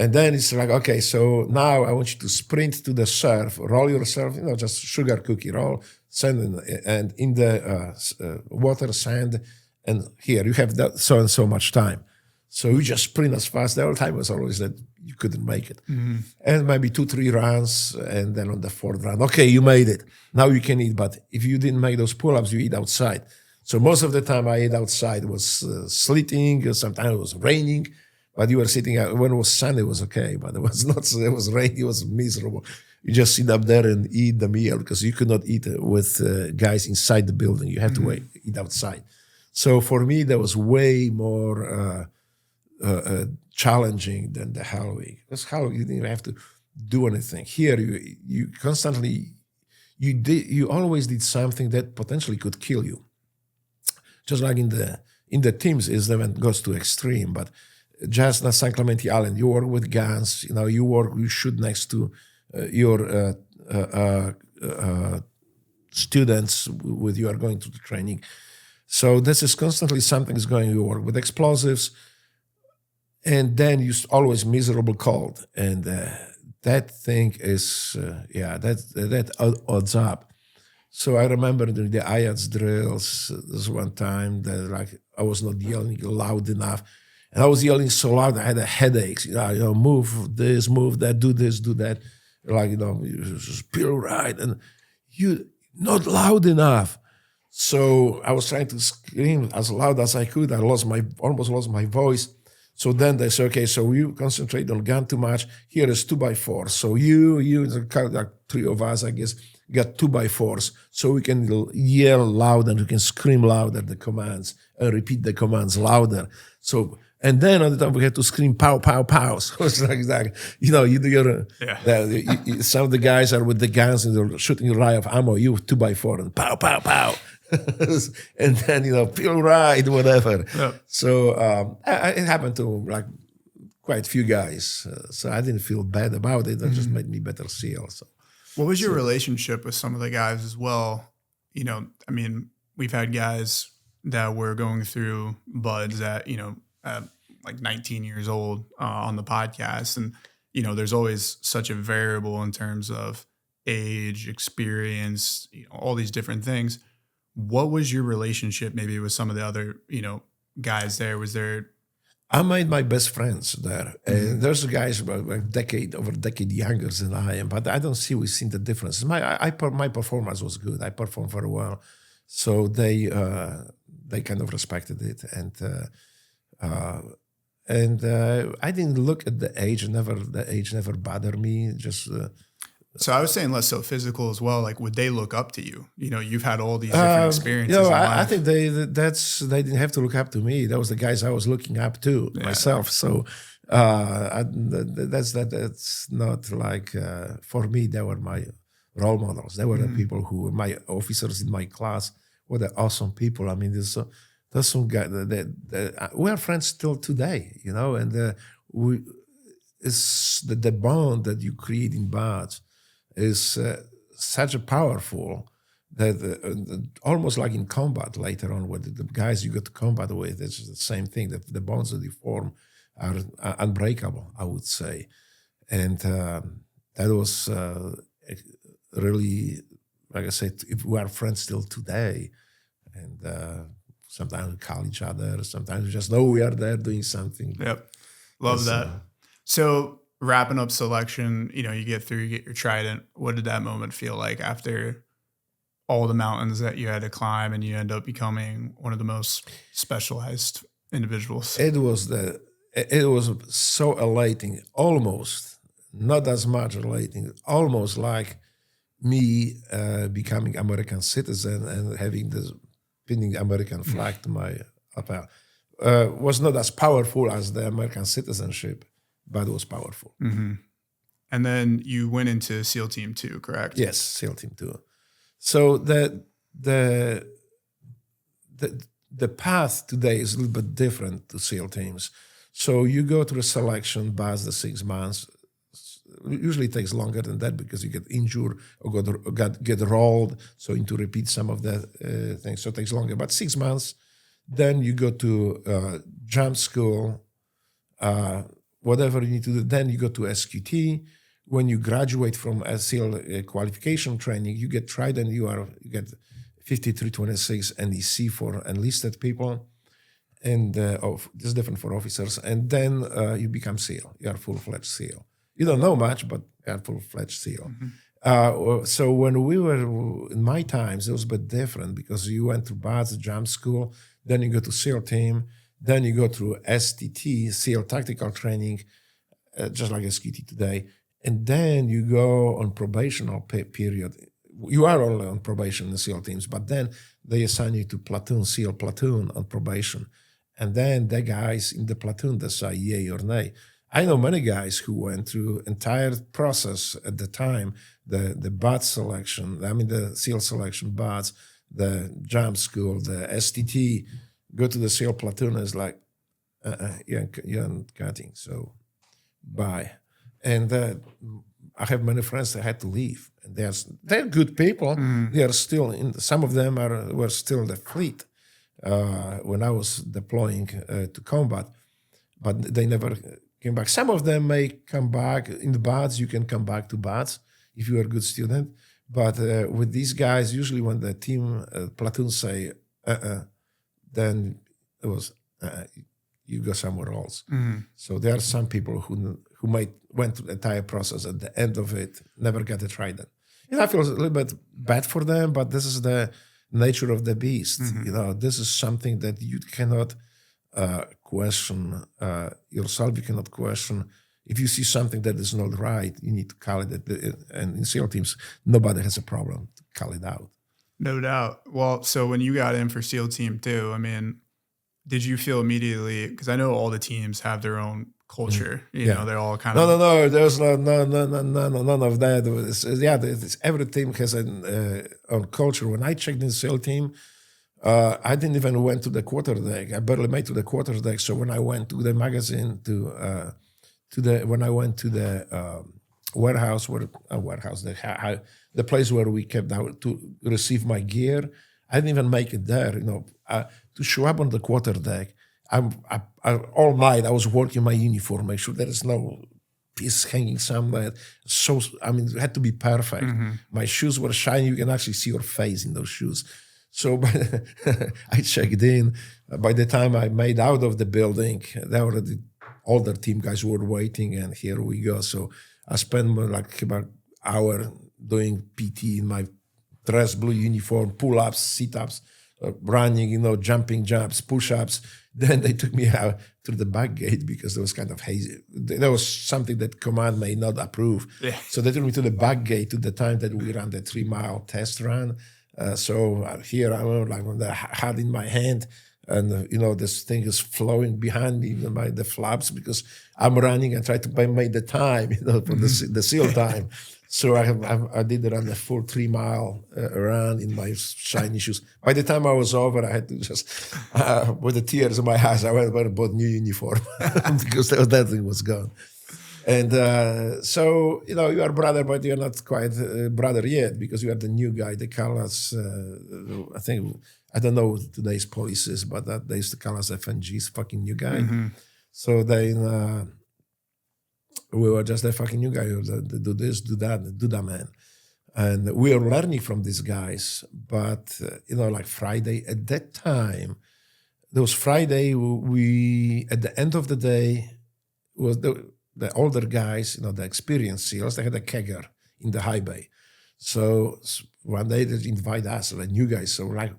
And then it's like, okay, so now I want you to sprint to the surf, roll yourself, you know, just sugar cookie roll, sand and in the water, sand, and here you have that so and so much time. So you just sprint as fast. The whole time was always that you couldn't make it. And maybe 2-3 runs, and then on the 4th run, okay, you made it. Now you can eat, but if you didn't make those pull-ups, you eat outside. So most of the time I ate outside. It was sleeting, sometimes it was raining. But you were sitting out, when it was sunny, it was okay. But it was not, it was rainy, it was miserable. You just sit up there and eat the meal because you could not eat with guys inside the building. You had to eat outside. So for me, that was way more challenging than the Hell Week. Because Hell Week, you didn't even have to do anything. Here, you constantly, you always did something that potentially could kill you. Just like in the teams, is when it goes to extreme, but just on San Clemente Island, you work with guns, you know, you shoot next to your students with you are going to the training. So this is constantly something is going, you work with explosives, and then you always miserable cold. And that thing is, that adds up. So I remember during the IATS drills, this one time that like I was not yelling loud enough. And I was yelling so loud, I had a headache. You know, move this, move that, do this, do that. Like, you know, spill right. And you not loud enough. So I was trying to scream as loud as I could. I almost lost my voice. So then they say, okay, so you concentrate on gun too much. Here is 2x4. So you, like 3 of us, I guess, got 2x4s. So we can yell loud and we can scream louder the commands and repeat the commands louder. So, and then on the top we had to scream pow, pow, pow. So it's like you know, you do your, some of the guys are with the guns and they're shooting a ray of ammo, you 2x4 and pow, pow, pow. And then, you know, feel right, whatever. Yep. So it happened to like quite a few guys. So I didn't feel bad about it. That just made me better SEAL. So, what was your relationship with some of the guys as well? You know, I mean, we've had guys that were going through buds at, you know, like 19 years old on the podcast. And, you know, there's always such a variable in terms of age, experience, you know, all these different things. What was your relationship maybe with some of the other, you know, guys there? Was there? I made my best friends there. And there's guys about over a decade younger than I am, but I don't see we've seen the difference. My performance was good. I performed very well. So they kind of respected it. And I didn't look at the age. The age never bothered me. Just so I was saying less so physical as well. Like, would they look up to you? You know, you've had all these different experiences. You know, I think they didn't have to look up to me. That was the guys I was looking up to myself. So that's not like for me. They were my role models. They were the people who were my officers in my class. Were the awesome people. I mean, there's some guys that we are friends still today. You know, and it's the bond that you create in BADS. is such a powerful that almost like in combat later on, with the guys you go to combat with, it's the same thing, that the bonds that you form are unbreakable, I would say. And that was really, like I said, if we are friends still today, and sometimes we call each other, sometimes we just know we are there doing something. Yep. Love that. So wrapping up selection, you get through, you get your trident. What did that moment feel like after all the mountains that you had to climb and you end up becoming one of the most specialized individuals? It was so elating, almost, not as much elating, almost like me becoming American citizen and having this pinning American flag to my lapel. Was not as powerful as the American citizenship, but it was powerful. Mm-hmm. And then you went into SEAL Team 2, correct? Yes, SEAL Team 2. So the path today is a little bit different to SEAL teams. So you go through a selection past the 6 months. Usually it takes longer than that because you get injured or get rolled, so you need to repeat some of the things. So it takes longer, but 6 months. Then you go to jump school, whatever you need to do. Then you go to SQT. When you graduate from a SEAL qualification training, you get trident. You get 5326 NEC for enlisted people, and this is different for officers. And then you become SEAL. You are full-fledged SEAL. You don't know much, but you are full-fledged SEAL. Mm-hmm. So when we were in my times, it was a bit different because you went to BATS jump school, then you go to SEAL team, then you go through STT, SEAL tactical training, just like SQT today. And then you go on probational period. You are only on probation in SEAL teams, but then they assign you to platoon, SEAL platoon on probation. And then the guys in the platoon decide yay or nay. I know many guys who went through entire process at the time, the BATS selection, the SEAL selection, BATS, the jump school, the STT, go to the SEAL platoon, and it's like, you're cutting, so bye. And I have many friends that had to leave. And they're good people. Mm. They are still some of them were still in the fleet when I was deploying to combat, but they never came back. Some of them may come back in the BATS. You can come back to BATS if you are a good student. But with these guys, usually when the team platoon say then it was you go somewhere else. Mm-hmm. So there are some people who went through the entire process. At the end of it, never got a trident. I feel a little bit bad for them, but this is the nature of the beast. Mm-hmm. This is something that you cannot question yourself. You cannot question. If you see something that is not right, you need to call it. And in SEAL teams, nobody has a problem to call it out. No doubt. Well, so when you got in for SEAL Team 2, did you feel immediately, because I know all the teams have their own culture, they're all kind of... No, there's none of that. Every team has an own culture. When I checked in SEAL team, I didn't even went to the quarterdeck. I barely made to the quarterdeck. So when I went to the magazine, when I went to the warehouse, the place where we kept out to receive my gear, I didn't even make it there. To show up on the quarterdeck, all night I was working my uniform, make sure there is no piece hanging somewhere. So it had to be perfect. Mm-hmm. My shoes were shiny. You can actually see your face in those shoes. So I checked in. By the time I made out of the building, all the team guys were waiting, and here we go. So I spent about an hour doing PT in my dress blue uniform, pull-ups, sit-ups, running, jumping jumps, push-ups. Then they took me out through the back gate because it was kind of hazy. There was something that command may not approve. Yeah. So they took me to the back gate to the time that we ran the 3-mile test run. So here I'm with the hat in my hand, and this thing is flowing behind me by the flaps because I'm running and try to make the time, for the SEAL time. So I did it on the full 3-mile run in my shiny shoes. By the time I was over, I had to just, with the tears in my eyes, I went and bought a new uniform because that thing was gone. And so, you know, you are brother, but you're not quite brother yet because you are the new guy. They call us, I think, I don't know what today's policies, but they used to call us FNGs, fucking new guy. So then we were just a fucking new guy. Do this, do that, man. And we are learning from these guys. But, you know, like Friday, at that time, there was Friday, we, at the end of the day, was the older guys, you know, the experienced SEALs, they had a kegger in the high bay. So one day they invite us, the new guys. So like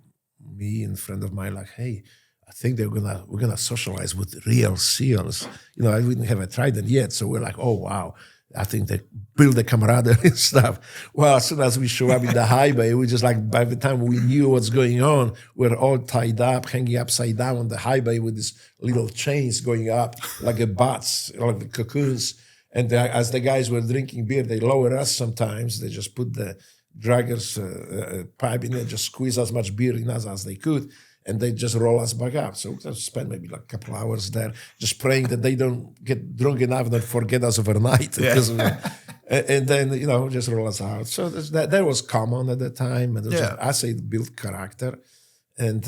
me and a friend of mine, like, hey, I think we're gonna socialize with real SEALs. You know, I didn't have a Trident yet, so we're like, oh wow, I think they build the camaraderie and stuff. Well, as soon as we show up in the high bay, we just like, by the time we knew what's going on, we're all tied up, hanging upside down on the high bay with these little chains going up like a bats, like the cocoons. And as the guys were drinking beer, they lower us sometimes. They just put the draggers pipe in there, just squeeze as much beer in us as they could. And they just roll us back up. So we spent maybe like a couple hours there, just praying that they don't get drunk enough and forget us overnight. Yeah. And then, you know, just roll us out. So that was common at the time. And just, I say it built character. And,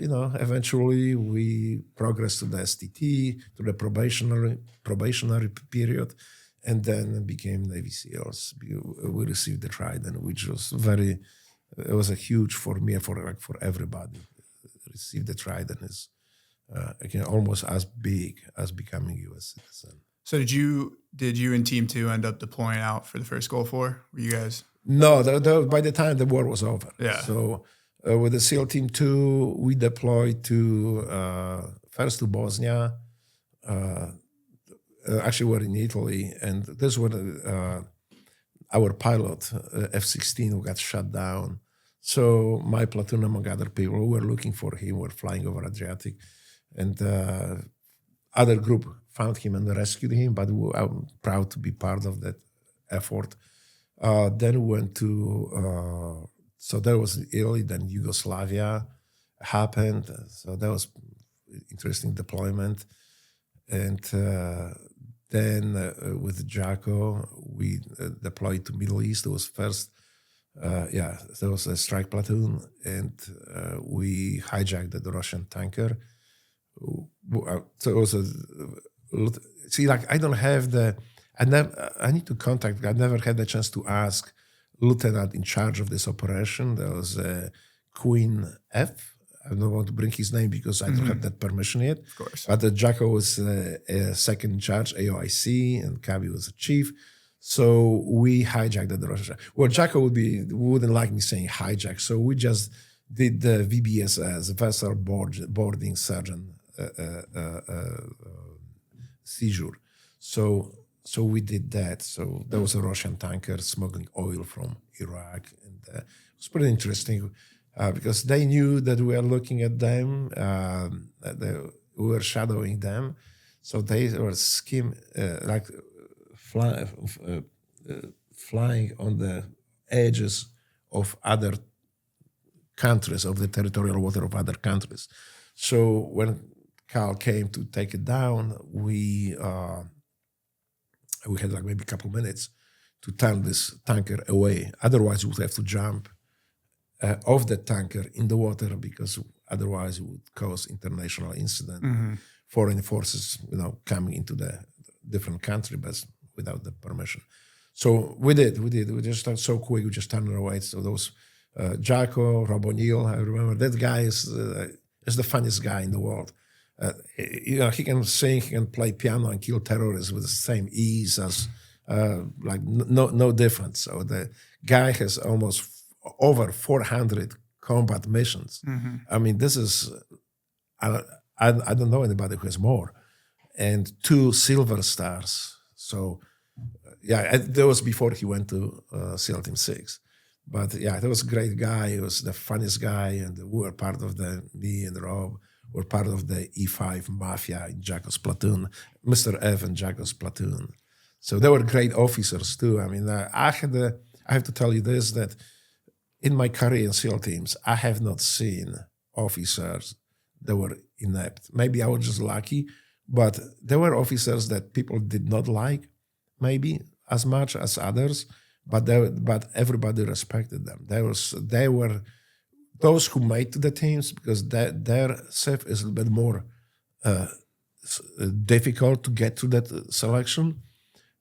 you know, eventually we progressed to the STT, to the probationary period, and then became Navy SEALs. We received the Trident, which was it was a huge for me, for everybody. Receive the Trident is again almost as big as becoming U.S. citizen. So did you and Team 2 end up deploying out for the first Gulf War? Were you guys? No, by the time the war was over. Yeah. So with the SEAL Team 2, we deployed to first to Bosnia. Actually, we're in Italy, and this was our pilot F-16 who got shot down. So my platoon, among other people, who were looking for him, were flying over Adriatic, and other group found him and rescued him. But I'm proud to be part of that effort. Then we went to, so that was Italy. Then Yugoslavia happened. So that was interesting deployment, and then with Jocko we deployed to Middle East. It was first. There was a strike platoon, and we hijacked the Russian tanker. So it was I don't have I need to contact, I never had the chance to ask lieutenant in charge of this operation. There was Queen F. I don't want to bring his name because I don't have that permission yet. Of course. But Jocko was second in charge, AOIC, and Kabi was the chief. So we hijacked the Russian. Well, Jocko wouldn't like me saying hijack, so we just did the VBSS, vessel boarding sergeant seizure. So we did that. So there was a Russian tanker smuggling oil from Iraq, and it was pretty interesting because they knew that we were looking at them, we were shadowing them, so they were flying on the edges of other countries, of the territorial water of other countries. So when Carl came to take it down, we had like maybe a couple minutes to turn this tanker away. Otherwise, we would have to jump off the tanker in the water, because otherwise it would cause international incident. Foreign forces, coming into the different country, but without the permission. So we did. We just started so quick. We just turned away. So those Jocko, Rob O'Neill, I remember that guy is the funniest guy in the world. He can sing, he can play piano and kill terrorists with the same ease as no difference. So the guy has almost over 400 combat missions. I mean, this is I don't know anybody who has more, and 2 silver stars. So that was before he went to SEAL Team 6. But that was a great guy. He was the funniest guy, and we were part of me and Rob were part of the E5 Mafia in Jocko's platoon, Mr. F and Jocko's platoon. So they were great officers too. I mean, I have to tell you this, that in my career in SEAL teams, I have not seen officers that were inept. Maybe I was just lucky, but there were officers that people did not like. maybe as much as others, but everybody respected them. They were those who made the teams, because their shift is a little bit more difficult to get to that selection.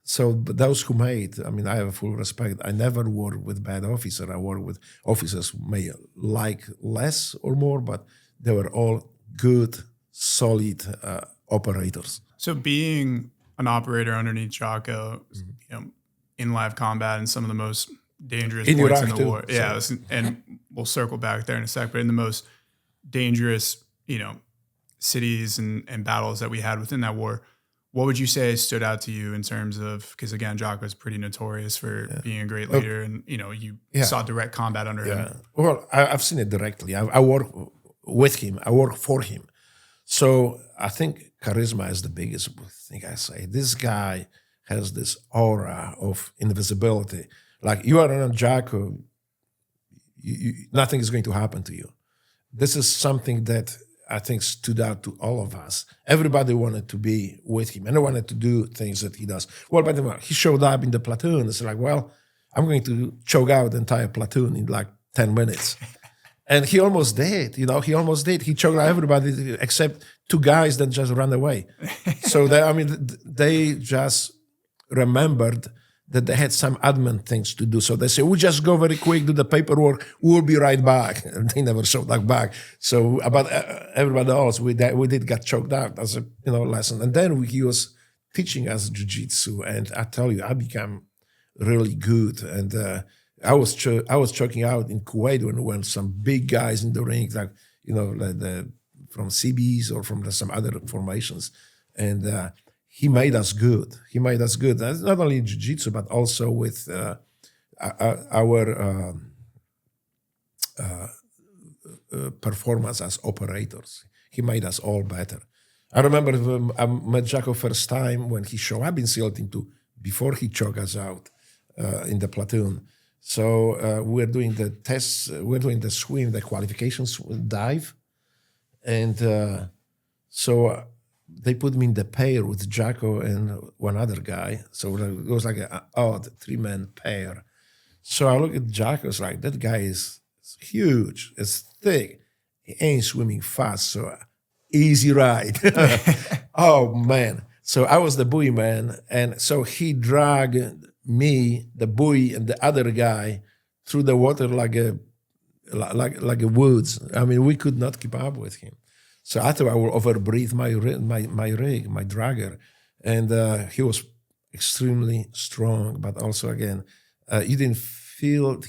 So but those who made, I mean, I have full respect. I never work with bad officers. I work with officers who may like less or more, but they were all good, solid operators. So being an operator underneath Jocko, in live combat and some of the most dangerous in points Iraq in the too, war. Yeah, and we'll circle back there in a sec, but in the most dangerous, cities and battles that we had within that war, what would you say stood out to you in terms of, because again, Jocko is pretty notorious for being a great leader, and you saw direct combat under him. Well, I've seen it directly. I work with him. I work for him. So I think charisma is the biggest thing I say. This guy has this aura of invisibility. Like, you are on Jocko, nothing is going to happen to you. This is something that I think stood out to all of us. Everybody wanted to be with him, and they wanted to do things that he does. Well, by the way, he showed up in the platoon. It's like, well, I'm going to choke out the entire platoon in like 10 minutes. And he almost did, he almost did. He choked out everybody except two guys that just ran away. So they just remembered that they had some admin things to do. So they say, we'll just go very quick, do the paperwork, we'll be right back. And they never showed back. So about everybody else, we did get choked out as a lesson. And then he was teaching us jiu-jitsu. And I tell you, I became really good. And I was choking out in Kuwait when some big guys in the ring, like from CBs or from some other formations, and he made us good. He made us good. That's not only in jiu-jitsu, but also with our performance as operators. He made us all better. I remember when I met Jocko first time when he showed up in SEAL Team 2, before he choked us out in the platoon. So we're doing the tests, we're doing the swim, the qualifications dive. And so they put me in the pair with Jocko and one other guy. So it was like an odd 3-man pair. So I look at Jocko, it's like, that guy is huge, it's thick. He ain't swimming fast, so easy ride. Oh, man. So I was the buoy man. And so he dragged me, the buoy, and the other guy through the water like a woods. I mean, we could not keep up with him. So I thought I would overbreathe my dragger, and he was extremely strong. But also, again, you didn't feel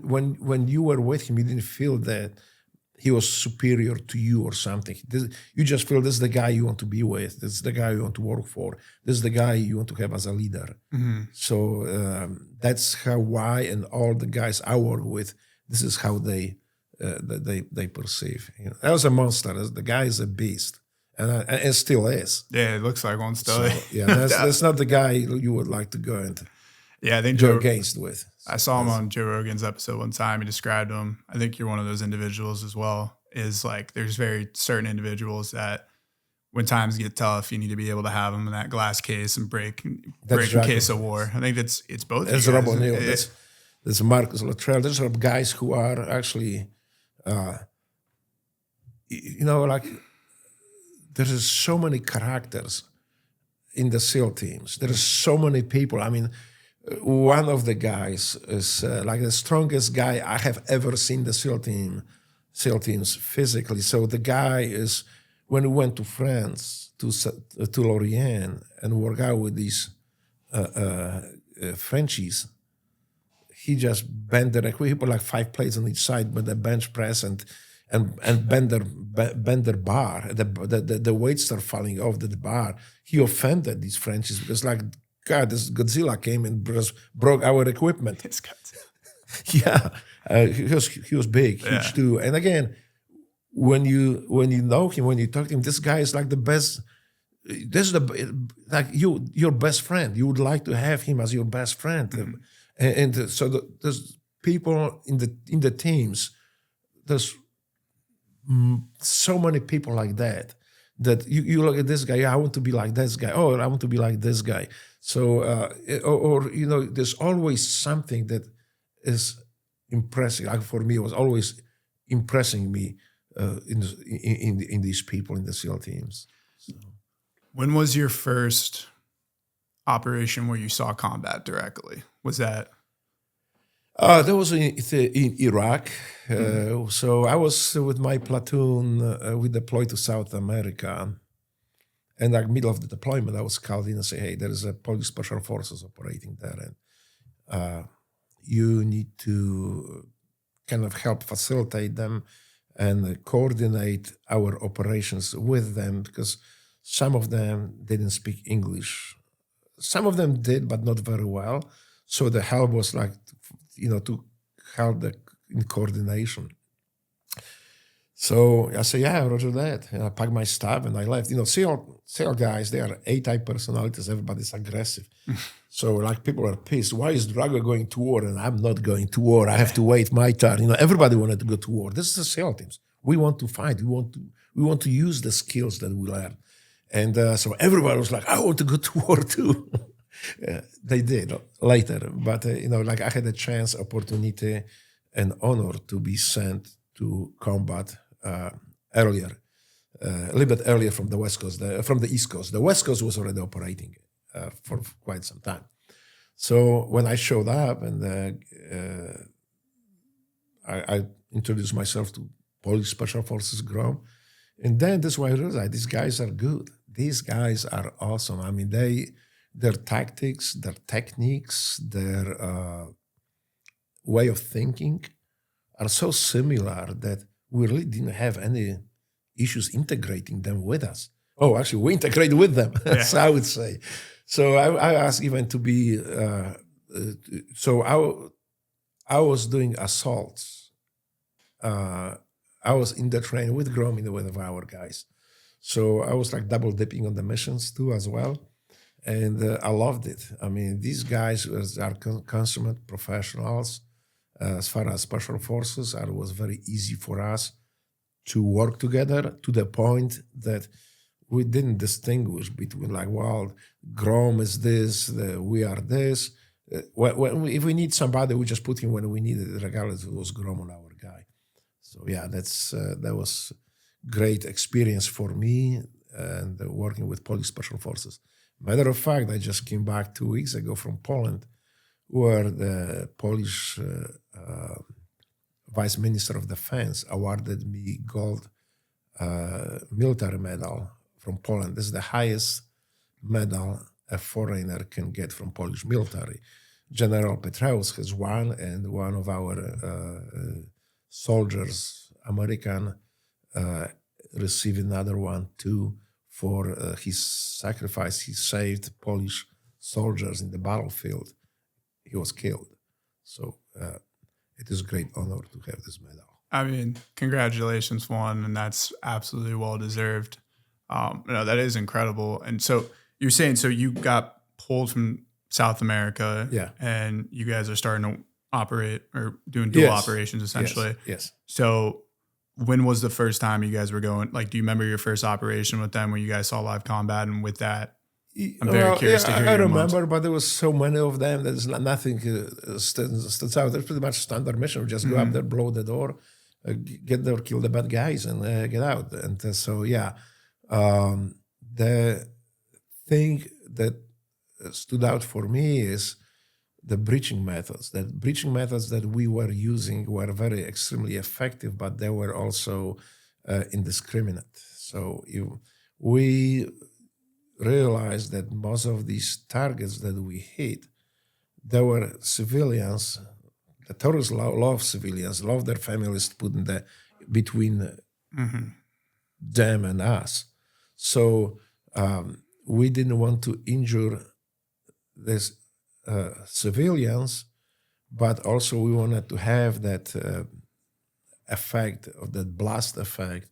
when you were with him, you didn't feel that he was superior to you or something. You just feel this is the guy you want to be with. This is the guy you want to work for. This is the guy you want to have as a leader. Mm-hmm. So that's why, and all the guys I work with, this is how they perceive. That was a monster. The guy is a beast, and still is. Yeah, it looks like one still. So, yeah, that's not the guy you would like to go and I think go against with. I saw him on Joe Rogan's episode one time. He described him. I think you're one of those individuals as well. Is like there's very certain individuals that when times get tough, you need to be able to have them in that glass case and break in case of war. I think it's both. That's Rob O'Neill. There's Marcus Luttrell. There's guys who are actually, like there's so many characters in the SEAL teams. There's so many people. I mean, one of the guys is like the strongest guy I have ever seen the SEAL teams physically. So the guy is, when we went to France, to Lorient, and work out with these Frenchies, he just bent the equipment. He put like 5 plates on each side, but the bench press and bend their bar. The weights start falling off the bar. He offended these Frenchies because, like, God, this Godzilla came and just broke our equipment. It's Godzilla. Yeah, he was big, huge too. And again, when you know him, when you talk to him, this guy is like the best. This is your best friend. You would like to have him as your best friend. Mm-hmm. And so there's people in the teams. There's so many people like that. That you look at this guy. I want to be like this guy. Oh, I want to be like this guy. So, or you know, there's always something that is impressing. Like for me, it was always impressing me in these people in the SEAL teams. So. When was your first operation where you saw combat directly? Was that? That was in Iraq. So I was with my platoon. We deployed to South America. And like middle of the deployment, I was called in and say, hey, there is a Polish Special Forces operating there. And you need to kind of help facilitate them and coordinate our operations with them, because some of them didn't speak English. Some of them did, but not very well. So the help was like, you know, to help in coordination. So I said, yeah, roger that. And I packed my stuff and I left. You know, SEAL guys, they are A-type personalities. Everybody's aggressive. So like people are pissed. Why is Drago going to war and I'm not going to war? I have to wait my turn. You know, everybody wanted to go to war. This is the SEAL teams. We want to fight. We want to use the skills that we learn. And so everybody was like, I want to go to war too. They did later. But, you know, like I had a chance, opportunity, and honor to be sent to combat earlier, a little bit earlier from the West Coast, from the East Coast. The West Coast was already operating for quite some time. So when I showed up and I introduced myself to Polish Special Forces GROM, and then that's why I realized these guys are good. These guys are awesome. I mean, their tactics, their techniques, their way of thinking are so similar that we really didn't have any issues integrating them with us. Oh, actually, we integrate with them, Yeah. so I would say. So I asked even to be, I was doing assaults. I was in the train with GROM, with our guys. So I was like double dipping on the missions too as well. And I loved it. I mean, these guys are consummate professionals. As far as special forces, it was very easy for us to work together to the point that we didn't distinguish between like, well, GROM is this, we are this. If we need somebody, we just put him when we need it, regardless if it was GROM or our guy. So yeah, that was great experience for me and working with Polish Special Forces. Matter of fact, I just came back 2 weeks ago from Poland, where the Polish Vice Minister of Defense awarded me gold military medal from Poland. This is the highest medal a foreigner can get from Polish military. General Petraeus has one, and one of our soldiers, American, received another one too for his sacrifice. He saved Polish soldiers in the battlefield. He was killed. So it is a great honor to have this medal. I mean, congratulations, one, and that's absolutely well-deserved. That is incredible. And so you're saying, so you got pulled from South America, Yeah. and you guys are starting to operate or doing dual operations essentially. Yes. So when was the first time you guys were going, like, do you remember your first operation with them when you guys saw live combat? And with that, I'm very curious to hear I your remember, most. but there was so many of them. There's nothing stands out. There's pretty much standard mission. We just go up there, blow the door, get there, kill the bad guys, and get out. And so, yeah, the thing that stood out for me is the breaching methods. The breaching methods that we were using were very extremely effective, but they were also indiscriminate. So we realized that most of these targets that we hit, they were civilians. The terrorists love civilians, love their families put in between them and us. So we didn't want to injure these civilians, but also we wanted to have that effect of that blast effect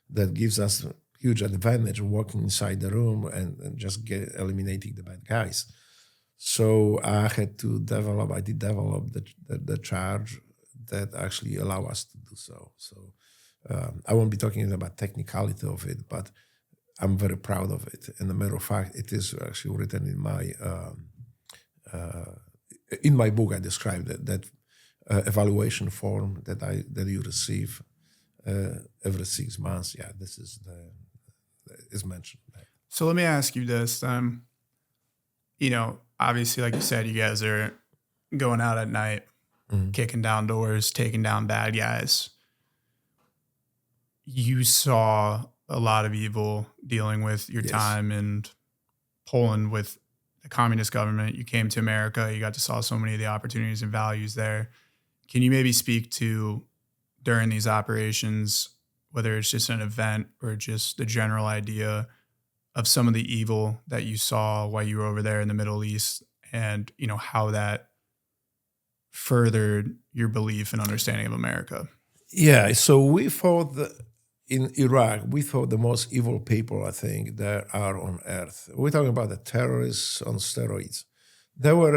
that gives us huge advantage walking inside the room and just eliminating the bad guys. So I did develop the charge that actually allow us to do so. So I won't be talking about technicality of it, but I'm very proud of it. And a matter of fact, it is actually written in my book. I described that evaluation form that you receive every 6 months. Yeah, this is is mentioned. So let me ask you this. Obviously, like you said, you guys are going out at night, kicking down doors, taking down bad guys. You saw a lot of evil dealing with your time in Poland with the communist government. You came to America. You got to saw so many of the opportunities and values there. Can you maybe speak to, during these operations, whether it's just an event or just the general idea of some of the evil that you saw while you were over there in the Middle East, and how that furthered your belief and understanding of America? Yeah, so we fought in Iraq. We fought the most evil people, I think, that are on earth. We're talking about the terrorists on steroids. They were,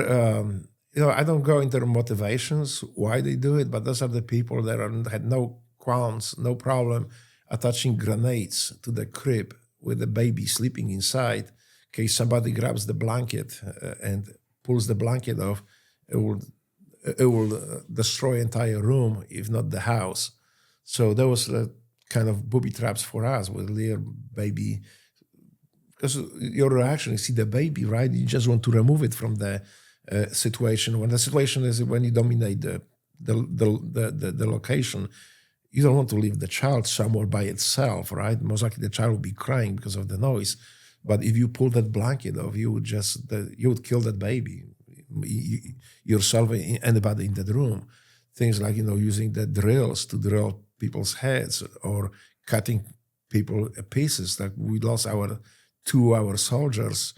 I don't go into their motivations, why they do it, but those are the people that had no qualms, no problem attaching grenades to the crib with the baby sleeping inside. In case somebody grabs the blanket and pulls the blanket off, it will destroy entire room, if not the house. So that was kind of booby traps for us with little baby. Because your reaction, you see the baby, right? You just want to remove it from the situation. When the situation is when you dominate the location, you don't want to leave the child somewhere by itself, right? Most likely the child will be crying because of the noise. But if you pull that blanket off, you would kill that baby, yourself, anybody in that room. Things like, using the drills to drill people's heads or cutting people pieces. Like we lost our soldiers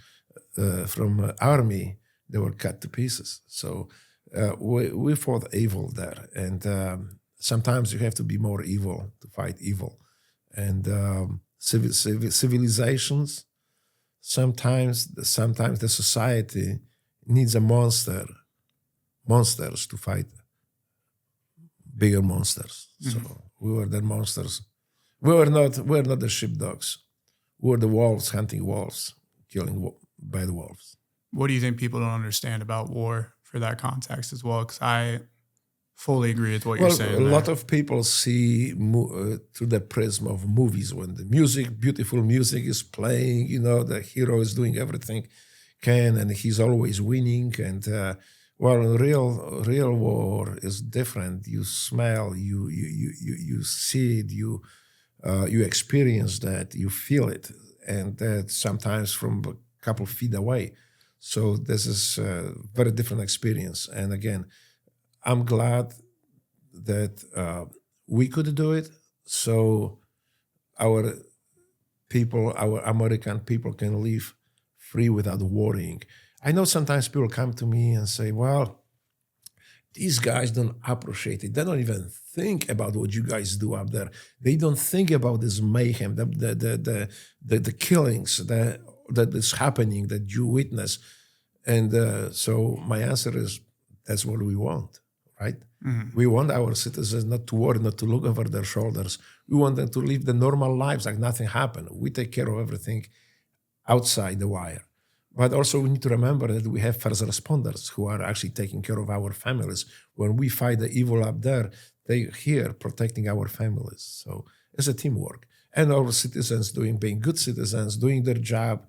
from army. They were cut to pieces. So we fought evil there. And sometimes you have to be more evil to fight evil. And civilizations, sometimes the society needs a monsters to fight bigger monsters. So we were the monsters. We're not the sheepdogs. We're the wolves hunting wolves, killing bad wolves. What do you think people don't understand about war for that context as well? Because I fully agree with what you're saying. A lot of people see through the prism of movies when the beautiful music is playing, the hero is doing everything can and he's always winning. And real war is different. You smell, you see it, you experience that, you feel it, and that sometimes from a couple feet away. So this is a very different experience. And again, I'm glad that we could do it, so our people, our American people, can live free without worrying. I know sometimes people come to me and say, well, these guys don't appreciate it. They don't even think about what you guys do up there. They don't think about this mayhem, the killings that is happening, that you witness. And so my answer is, that's what we want, right? Mm-hmm. We want our citizens not to worry, not to look over their shoulders. We want them to live the normal lives like nothing happened. We take care of everything outside the wire. But also we need to remember that we have first responders who are actually taking care of our families. When we fight the evil up there, they're here protecting our families. So it's a teamwork. And our citizens being good citizens, doing their job,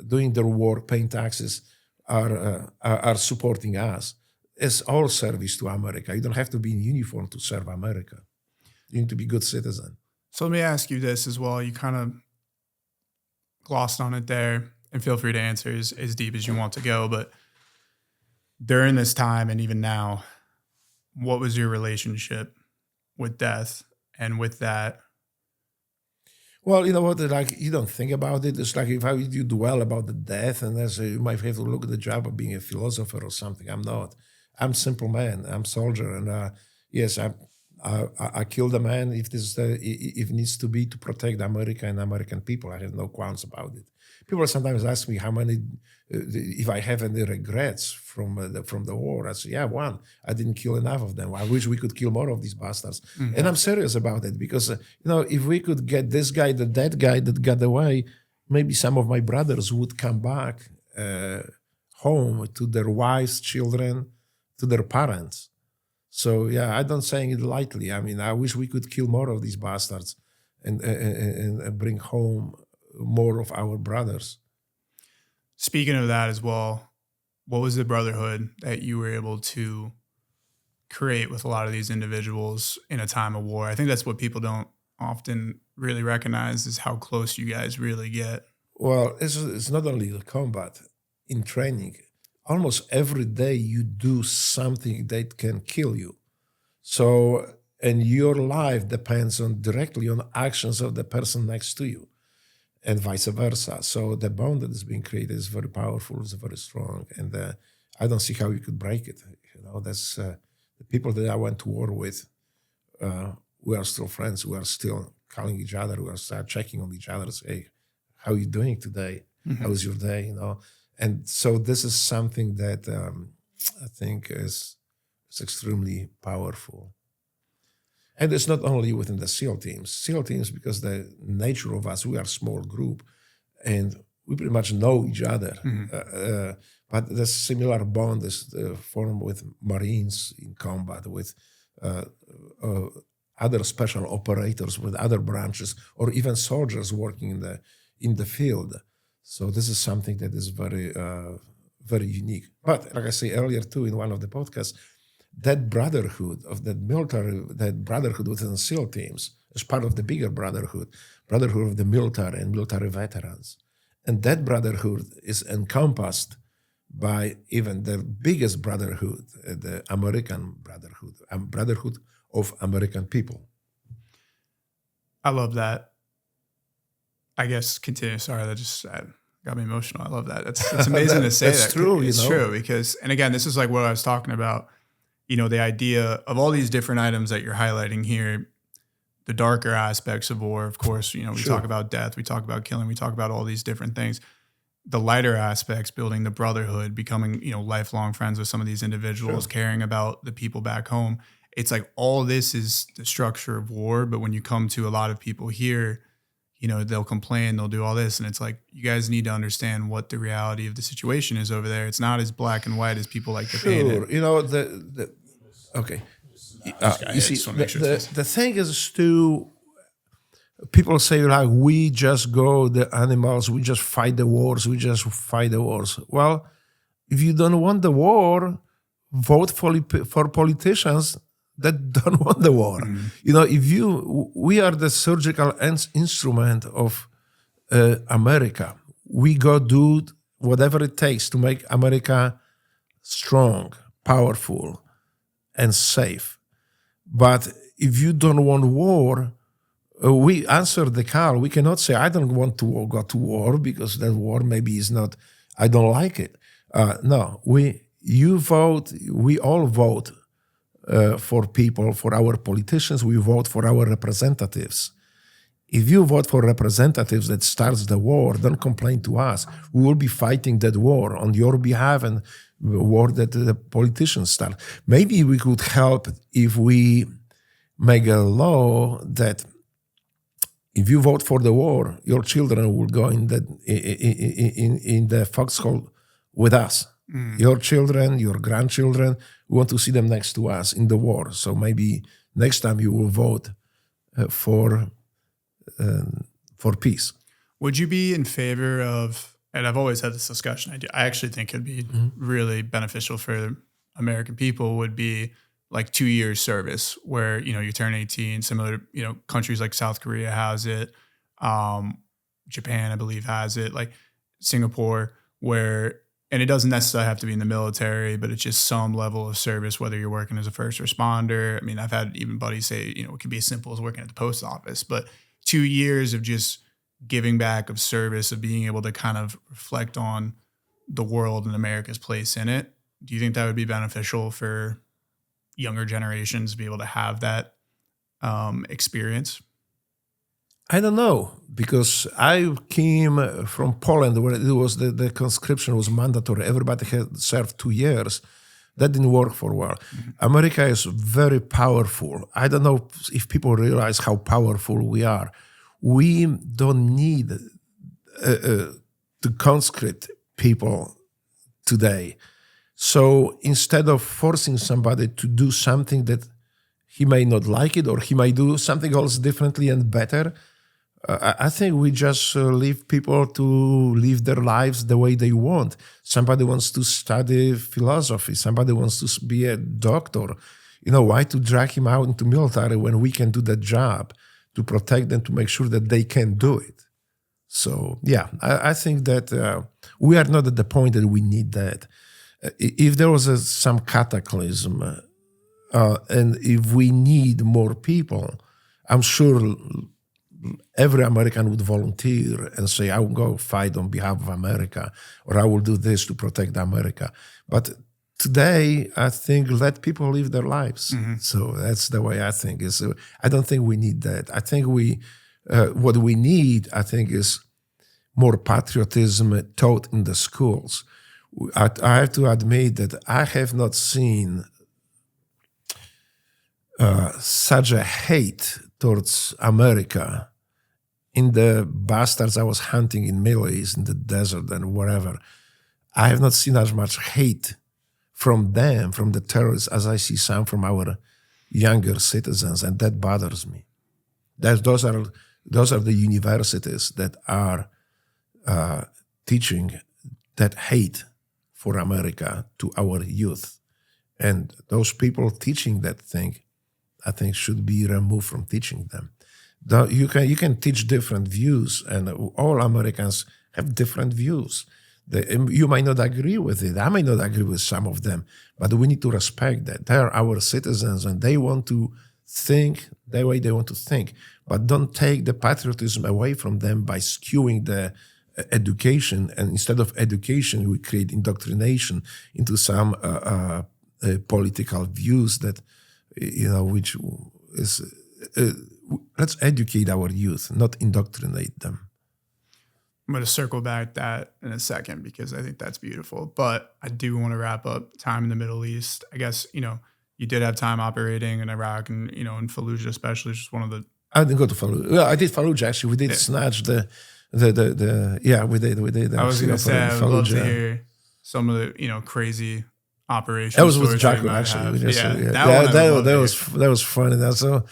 doing their work, paying taxes, are supporting us. It's all service to America. You don't have to be in uniform to serve America. You need to be a good citizen. So let me ask you this as well. You kind of glossed on it there, and feel free to answer as deep as you want to go. But during this time and even now, what was your relationship with death and with that? Well, you know what? Like, you don't think about it. It's like if you dwell about the death, and you might have to look at the job of being a philosopher or something. I'm not. I'm a simple man. I'm a soldier, and yes, I killed a man if it needs to be to protect America and American people. I have no qualms about it. People sometimes ask me how many, if I have any regrets from the war. I say, yeah, one. I didn't kill enough of them. I wish we could kill more of these bastards. Mm-hmm. And I'm serious about it because if we could get this guy, that guy that got away, maybe some of my brothers would come back home to their wives, children, to their parents. So yeah, I don't saying it lightly. I mean, I wish we could kill more of these bastards and bring home more of our brothers. Speaking of that as well, what was the brotherhood that you were able to create with a lot of these individuals in a time of war? I think that's what people don't often really recognize, is how close you guys really get. Well, it's not only the combat. In training, almost every day you do something that can kill you. So, and your life depends on directly on actions of the person next to you, and vice versa. So the bond that is being created is very powerful, is very strong, and I don't see how you could break it. You know, that's the people that I went to war with. We are still friends. We are still calling each other. We are still checking on each other. Say, hey, how are you doing today? Mm-hmm. How was your day? You know. And so this is something that I think is extremely powerful. And it's not only within the SEAL teams. SEAL teams, because the nature of us, we are a small group, and we pretty much know each other. Mm-hmm. But the similar bond is formed with Marines in combat, with other special operators, with other branches, or even soldiers working in the field. So this is something that is very, very unique. But like I say earlier too, in one of the podcasts, that brotherhood of that military, that brotherhood within SEAL teams is part of the bigger brotherhood of the military and military veterans. And that brotherhood is encompassed by even the biggest brotherhood, the American brotherhood of American people. I love that. I guess continue. Sorry, that just got me emotional. I love that. It's amazing to say that's true. It's true because, and again, this is like what I was talking about. You know, the idea of all these different items that you're highlighting here, the darker aspects of war. Of course, you know, we talk about death, we talk about killing, we talk about all these different things. The lighter aspects, building the brotherhood, becoming, you know, lifelong friends with some of these individuals, caring about the people back home. It's like all this is the structure of war. But when you come to a lot of people here, you know, they'll complain, they'll do all this. And it's like, you guys need to understand what the reality of the situation is over there. It's not as black and white as people like to paint it. You know, okay. You see, the thing is to, people say like, we just go the animals, we just fight the wars, Well, if you don't want the war, vote for politicians that don't want the war. Mm-hmm. You know, we are the surgical instrument of America. We go do whatever it takes to make America strong, powerful, and safe. But if you don't want war, we answer the call. We cannot say, I don't want to go to war because that war maybe is not, I don't like it. No, you vote, we all vote for people, for our politicians, we vote for our representatives. If you vote for representatives that starts the war, don't complain to us. We will be fighting that war on your behalf and the war that the politicians start. Maybe we could help if we make a law that if you vote for the war, your children will go in the foxhole with us. Mm. Your children, your grandchildren, we want to see them next to us in the war. So maybe next time you will vote for peace. Would you be in favor of, and I've always had this discussion, I actually think it'd be really beneficial for American people, would be like 2 years service where, you know, you turn 18, similar to, you know, countries like South Korea has it. Japan, I believe, has it, like Singapore, where, and it doesn't necessarily have to be in the military, but it's just some level of service, whether you're working as a first responder. I mean, I've had even buddies say, you know, it could be as simple as working at the post office, but 2 years of just giving back, of service, of being able to kind of reflect on the world and America's place in it. Do you think that would be beneficial for younger generations to be able to have that experience? I don't know, because I came from Poland where it was the conscription was mandatory. Everybody had served 2 years. That didn't work for a while. Mm-hmm. America is very powerful. I don't know if people realize how powerful we are. We don't need to conscript people today. So instead of forcing somebody to do something that he may not like it, or he might do something else differently and better, I think we just leave people to live their lives the way they want. Somebody wants to study philosophy. Somebody wants to be a doctor. Why to drag him out into military when we can do that job to protect them, to make sure that they can do it? So, yeah, I think that we are not at the point that we need that. If there was some cataclysm and if we need more people, I'm sure every American would volunteer and say, I will go fight on behalf of America, or I will do this to protect America. But today, I think let people live their lives. Mm-hmm. So that's the way I think. I don't think we need that. I think what we need, I think, is more patriotism taught in the schools. I have to admit that I have not seen such a hate towards America in the bastards I was hunting in Middle East, in the desert and wherever. I have not seen as much hate from them, from the terrorists, as I see some from our younger citizens, and that bothers me. Those are the universities that are teaching that hate for America to our youth. And those people teaching that thing, I think, should be removed from teaching them. You can teach different views, and all Americans have different views. You might not agree with it. I may not agree with some of them, but we need to respect that. They are our citizens, and they want to think the way they want to think. But don't take the patriotism away from them by skewing the education. And instead of education, we create indoctrination into some political views that, which is... let's educate our youth, not indoctrinate them. I'm going to circle back that in a second because I think that's beautiful. But I do want to wrap up time in the Middle East. I guess, you did have time operating in Iraq and, in Fallujah especially, just one of the... I didn't go to Fallujah. Well, I did Fallujah, actually. We did snatch the we did. I was going to say, I would love to hear some of the, crazy operations. That was with Jocko, actually. That was funny. That's so...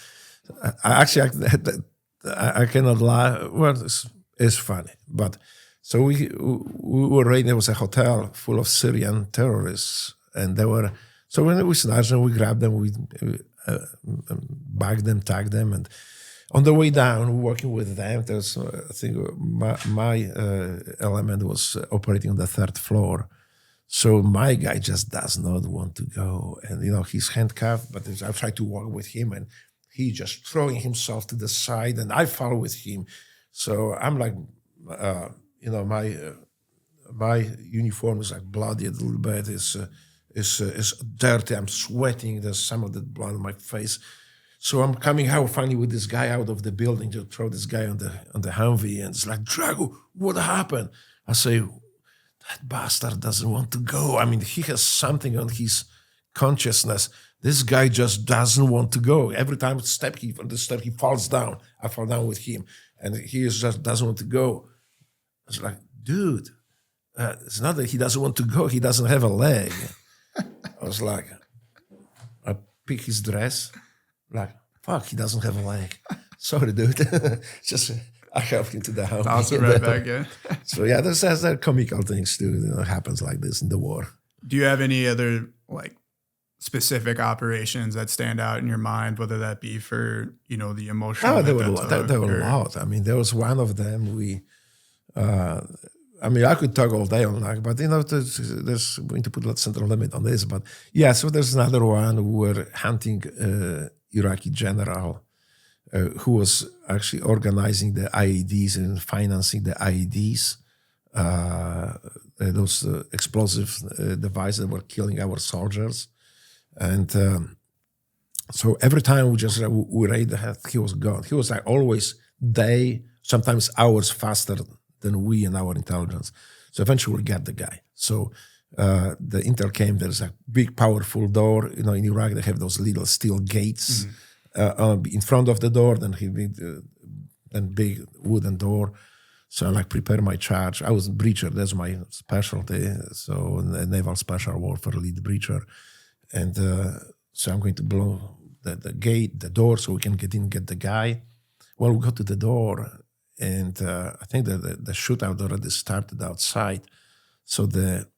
I cannot lie. Well, it's funny, but so we were raiding. There was a hotel full of Syrian terrorists, and so when we snatched them, we grabbed them, we bagged them, tagged them, and on the way down, working with them. There's I think my element was operating on the third floor. So my guy just does not want to go, and he's handcuffed. But I try to walk with him, and he just throwing himself to the side, and I follow with him. So I'm like, my uniform is like bloody a little bit. It's dirty. I'm sweating. There's some of the blood on my face. So I'm coming out finally with this guy out of the building to throw this guy on the Humvee, and it's like, Drago, what happened? I say, that bastard doesn't want to go. I mean, he has something on his consciousness. This guy just doesn't want to go. Every time he falls down. I fall down with him, and he just doesn't want to go. It's like, dude, it's not that he doesn't want to go. He doesn't have a leg. I was like, I pick his dress, like, fuck, he doesn't have a leg. Sorry, dude. Just I helped him to the house. Also right back in. So yeah, there's comical things too. Happens like this in the war. Do you have any other specific operations that stand out in your mind, whether that be for the emotional? Oh, there were a lot. I mean, there was one of them. I could talk all day on that, but there's going to put a central limit on this. But yeah, so there's another one. We were hunting Iraqi general who was actually organizing the IEDs and financing the IEDs. Those explosive devices that were killing our soldiers. And so every time we raided, he was gone. He was always sometimes hours faster than we and our intelligence. So eventually we got the guy. So the intel came, there's a big, powerful door. In Iraq, they have those little steel gates in front of the door, then he made a big wooden door. So I like prepare my charge. I was breacher, that's my specialty. So Naval Special Warfare Lead Breacher. And so I'm going to blow the gate, the door, so we can get in, get the guy. Well, we go to the door, and I think that the shootout already started outside. So the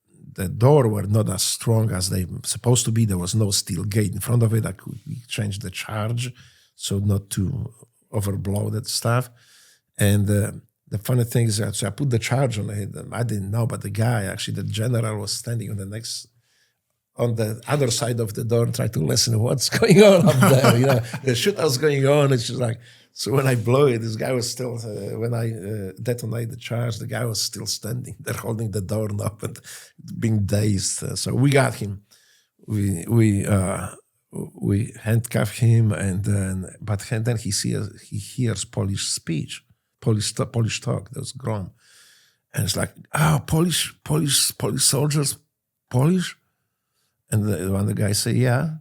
door were not as strong as they supposed to be. There was no steel gate in front of it. I could change the charge, so not to overblow that stuff. And the funny thing is that so I put the charge on it. I didn't know, but the guy, actually, the general, was standing on the other side of the door and trying to listen to what's going on up there. The shootout's going on. It's just like, so when I blow it, this guy was still, when I detonate the charge, the guy was still standing there holding the door knob and being dazed. So we got him. We handcuffed him, and then he hears Polish speech, Polish talk. That was Grom, and it's like, Polish soldiers, Polish. And one of the guys say, yeah.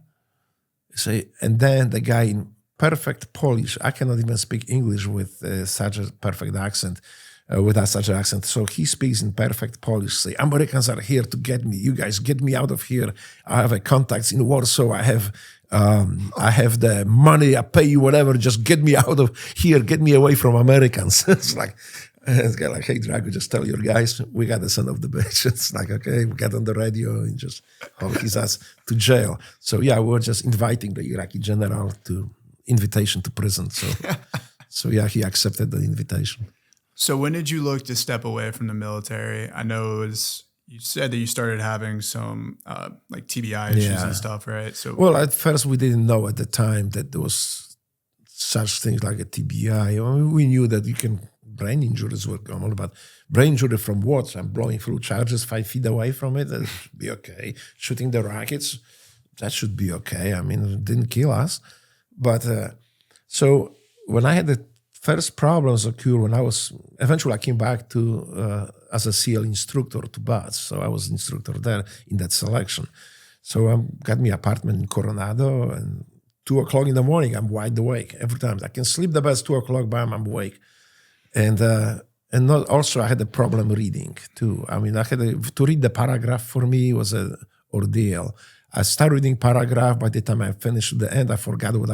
And then the guy in perfect Polish, I cannot even speak English with such a perfect accent, without such an accent. So he speaks in perfect Polish, say, Americans are here to get me. You guys get me out of here. I have contacts in Warsaw. I have the money. I pay you whatever. Just get me out of here. Get me away from Americans. It's like, it's like, hey, Drago, just tell your guys, we got the son of the bitch. It's like, okay, we got on the radio and just haul his ass to jail. So yeah, we were just inviting the Iraqi general to invitation to prison. So yeah, he accepted the invitation. So when did you look to step away from the military? I know you said that you started having some like TBI issues and stuff, right? So well, at first we didn't know at the time that there was such things like a TBI. I mean, we knew that brain injuries were common, but brain injury from what? I'm blowing through charges 5 feet away from it. That should be okay. Shooting the rockets, that should be okay. I mean, it didn't kill us. But so when I had the first problems occur, eventually I came back to as a CL instructor to BATS. So I was instructor there in that selection. So got me apartment in Coronado, and 2 o'clock in the morning, I'm wide awake every time. I can sleep the best 2 o'clock, bam, I'm awake. And also I had a problem reading too. I mean, to read the paragraph for me was an ordeal. I started reading paragraph. By the time I finished the end, I forgot what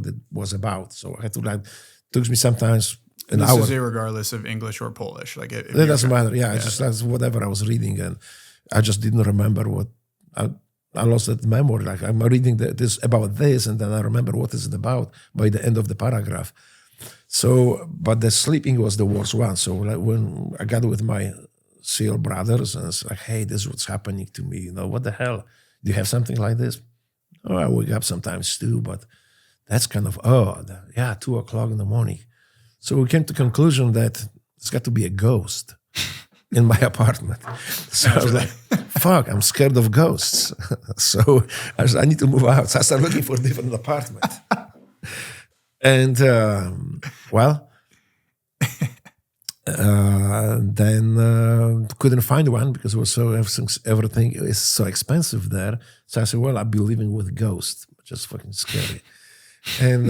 it was about. So I had to took me sometimes an hour. This is regardless of English or Polish. Like it doesn't matter. Yeah, that's whatever I was reading, and I just didn't remember what I lost that memory. Like I'm reading this about this, and then I remember what is it about by the end of the paragraph. So, but the sleeping was the worst one. So when I got with my SEAL brothers, and it's like, hey, this is what's happening to me. What the hell? Do you have something like this? Oh, I wake up sometimes too, but that's kind of odd. Yeah, 2 o'clock in the morning. So we came to the conclusion that it's got to be a ghost in my apartment. So I was like, fuck, I'm scared of ghosts. So I said, I need to move out. So I started looking for a different apartment. And, then couldn't find one because it was everything is so expensive there. So I said, well, I'll be living with ghosts. Just fucking scary. And,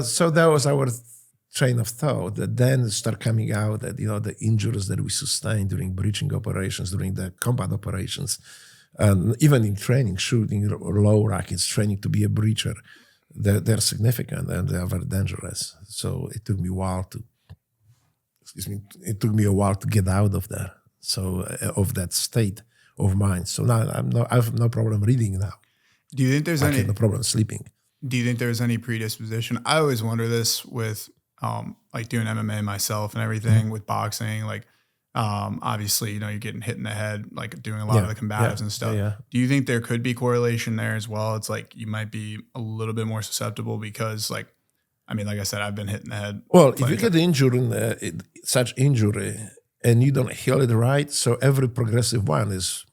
so that was our train of thought. That then start coming out that, the injuries that we sustained during breaching operations, during the combat operations, and even in training, shooting low rockets, training to be a breacher, they're significant and they are very dangerous. So it took me a while to get out of there. So of that state of mind. So now I have no problem reading now. Do you think there's no problem sleeping? Do you think there's any predisposition? I always wonder this with like doing MMA myself and everything with boxing. Like obviously, you're getting hit in the head, like doing a lot of the combatives and stuff. Yeah. Do you think there could be correlation there as well? It's like you might be a little bit more susceptible because like I said, I've been hit in the head. Well, if you get injured, such injury, and you don't heal it right, so every progressive one is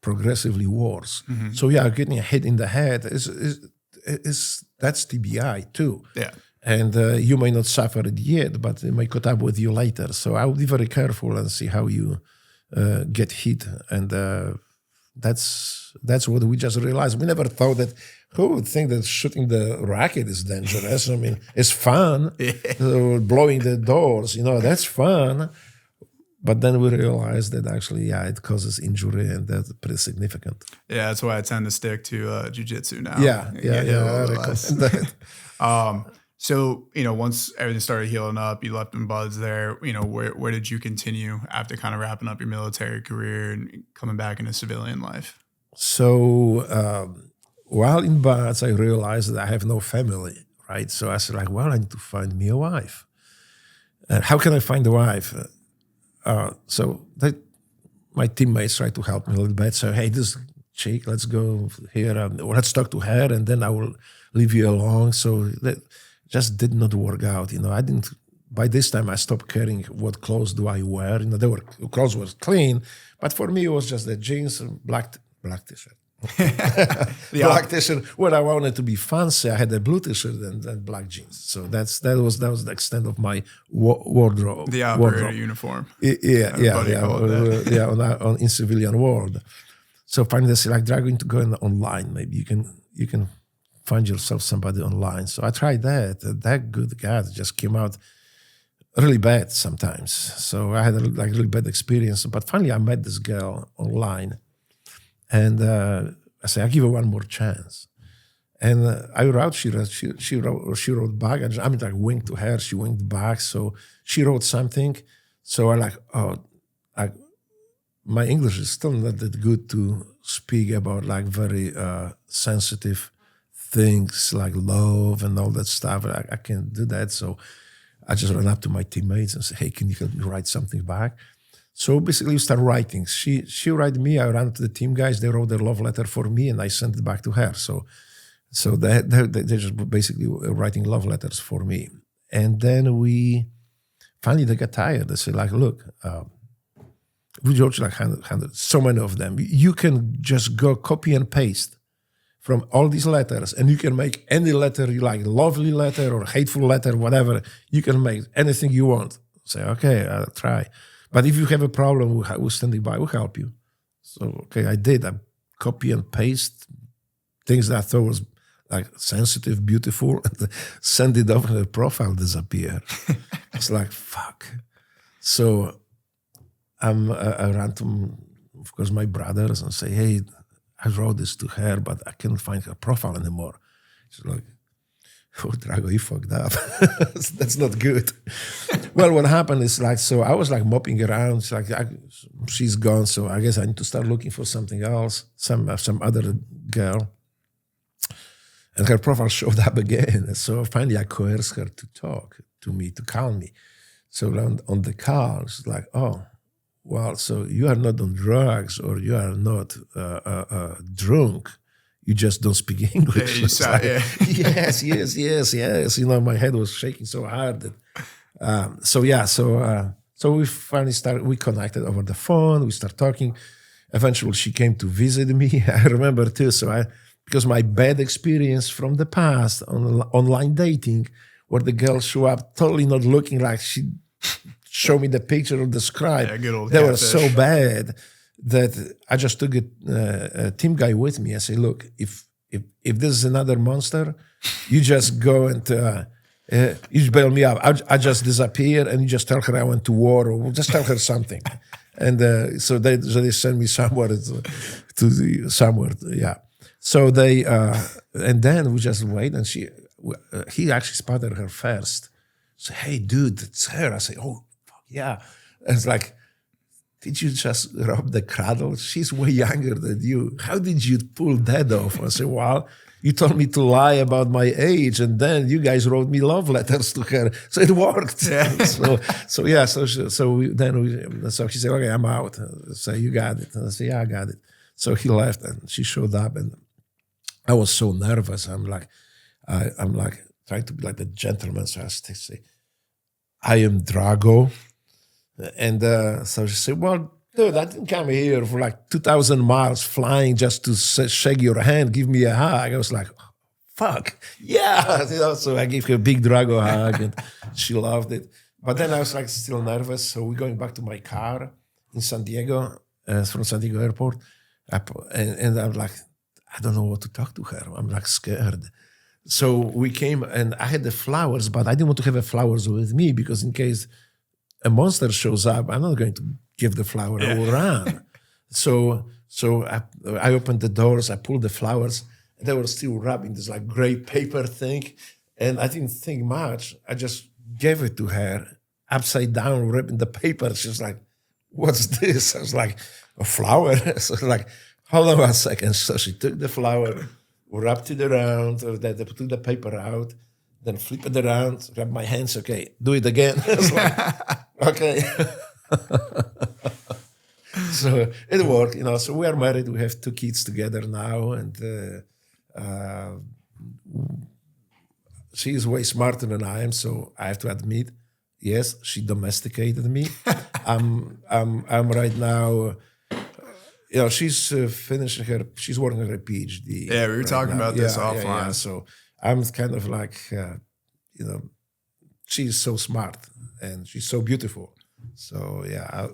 progressively worse. Mm-hmm. So yeah, getting a hit in the head that's TBI too. Yeah. And you may not suffer it yet, but it may caught up with you later. So I would be very careful and see how you get hit. And that's what we just realized. We never thought that, who would think that shooting the rocket is dangerous? I mean, it's fun. So blowing the doors, that's fun. But then we realized that actually, it causes injury, and that's pretty significant. Yeah, that's why I tend to stick to jiu-jitsu now. Yeah. I recommend that. So, once everything started healing up, you left in Buds there, where did you continue after kind of wrapping up your military career and coming back into civilian life? So while in Buds, I realized that I have no family, right? So I said, like, well, I need to find me a wife. And how can I find a wife? So my teammates tried to help me a little bit. So, hey, this chick, let's go here. Let's talk to her, and then I will leave you alone. So that just did not work out. I didn't. By this time, I stopped caring what clothes do I wear. Clothes were clean, but for me, it was just the jeans, and black t-shirt. Black t-shirt. Where I wanted to be fancy, I had a blue t-shirt and black jeans. So that was the extent of my wardrobe. The operator uniform. Yeah. In civilian world. So finally, I said, like, Drago, to go online. Maybe you can find yourself somebody online. So I tried that. That good guy just came out really bad sometimes. So I had a really bad experience. But finally, I met this girl online. And I said, I'll give her one more chance. And I wrote, she wrote back. I winked to her, she winked back. So she wrote something. So my English is still not that good to speak about like very sensitive things like love and all that stuff. I can't do that. So I just ran up to my teammates and said, hey, can you help me write something back? So basically, you start writing. She write me. I ran to the team guys. They wrote their love letter for me, and I sent it back to her. So they just basically writing love letters for me. And then they got tired. They said, like, look, we wrote like 100, so many of them. You can just go copy and paste from all these letters, and you can make any letter you like, lovely letter or hateful letter, whatever. You can make anything you want. Say, okay, I'll try. But if you have a problem, we're standing by, we'll help you. So, okay, I did. I copy and paste things that I thought was like sensitive, beautiful, and send it over, and the profile disappeared. It's like, fuck. So I ran to, of course, my brothers and say, hey, I wrote this to her, but I can't find her profile anymore. She's like, oh, Drago, you fucked up. That's not good. Well, what happened is like, so I was like mopping around. It's like, she's gone, so I guess I need to start looking for something else, some other girl. And her profile showed up again. So finally I coerced her to talk to me, to call me. So on the call, it's like, oh, well, so you are not on drugs or you are not drunk. You just don't speak English. Yes. My head was shaking so hard that, so we finally we connected over the phone. We started talking. Eventually, she came to visit me. I remember too. Because my bad experience from the past on online dating, where the girl show up totally not looking like she showed me the picture of the scribe. Yeah, good old they catfish. were so bad that I just took a team guy with me. I say, look, if this is another monster, you just go and you bail me up. I just disappear, and you just tell her I went to war, or just tell her something. And so they send me somewhere somewhere. Yeah. So they and then we just wait, and he actually spotted her first. So, hey, dude, it's her. I say, oh, fuck yeah. And it's like, did you just rob the cradle? She's way younger than you. How did you pull that off? I say, well, you told me to lie about my age, and then you guys wrote me love letters to her. So it worked. Yeah. So she said, okay, I'm out. So you got it. And I said, yeah, I got it. So he left, and she showed up, and I was so nervous. I'm like trying to be like the gentleman. So I say, I am Drago. And so she said, well, dude, I didn't come here for like 2,000 miles flying just to shake your hand, give me a hug. I was like, oh, fuck, yeah. So I gave her a big Drago hug, and she loved it. But then I was like still nervous. So we're going back to my car in San Diego, from San Diego airport. And I'm like, I don't know what to talk to her. I'm like scared. So we came, and I had the flowers, but I didn't want to have the flowers with me because in case a monster shows up, I'm not going to give the flower. I will run. So I opened the doors. I pulled the flowers. And they were still wrapped in this like gray paper thing, and I didn't think much. I just gave it to her upside down, wrapped in the paper. She was like, "What's this?" I was like, "A flower." So I was like, "Hold on 1 second." So she took the flower, wrapped it around, they took the paper out, then flip it around, grab my hands. Okay, do it again. I was like, okay. So it worked, So we are married. We have 2 kids together now, and she is way smarter than I am. So I have to admit, yes, she domesticated me. I'm right now. She's finishing she's working on her PhD. Yeah, we were talking about this offline. Yeah. So I'm kind of like, she's so smart and she's so beautiful. So yeah,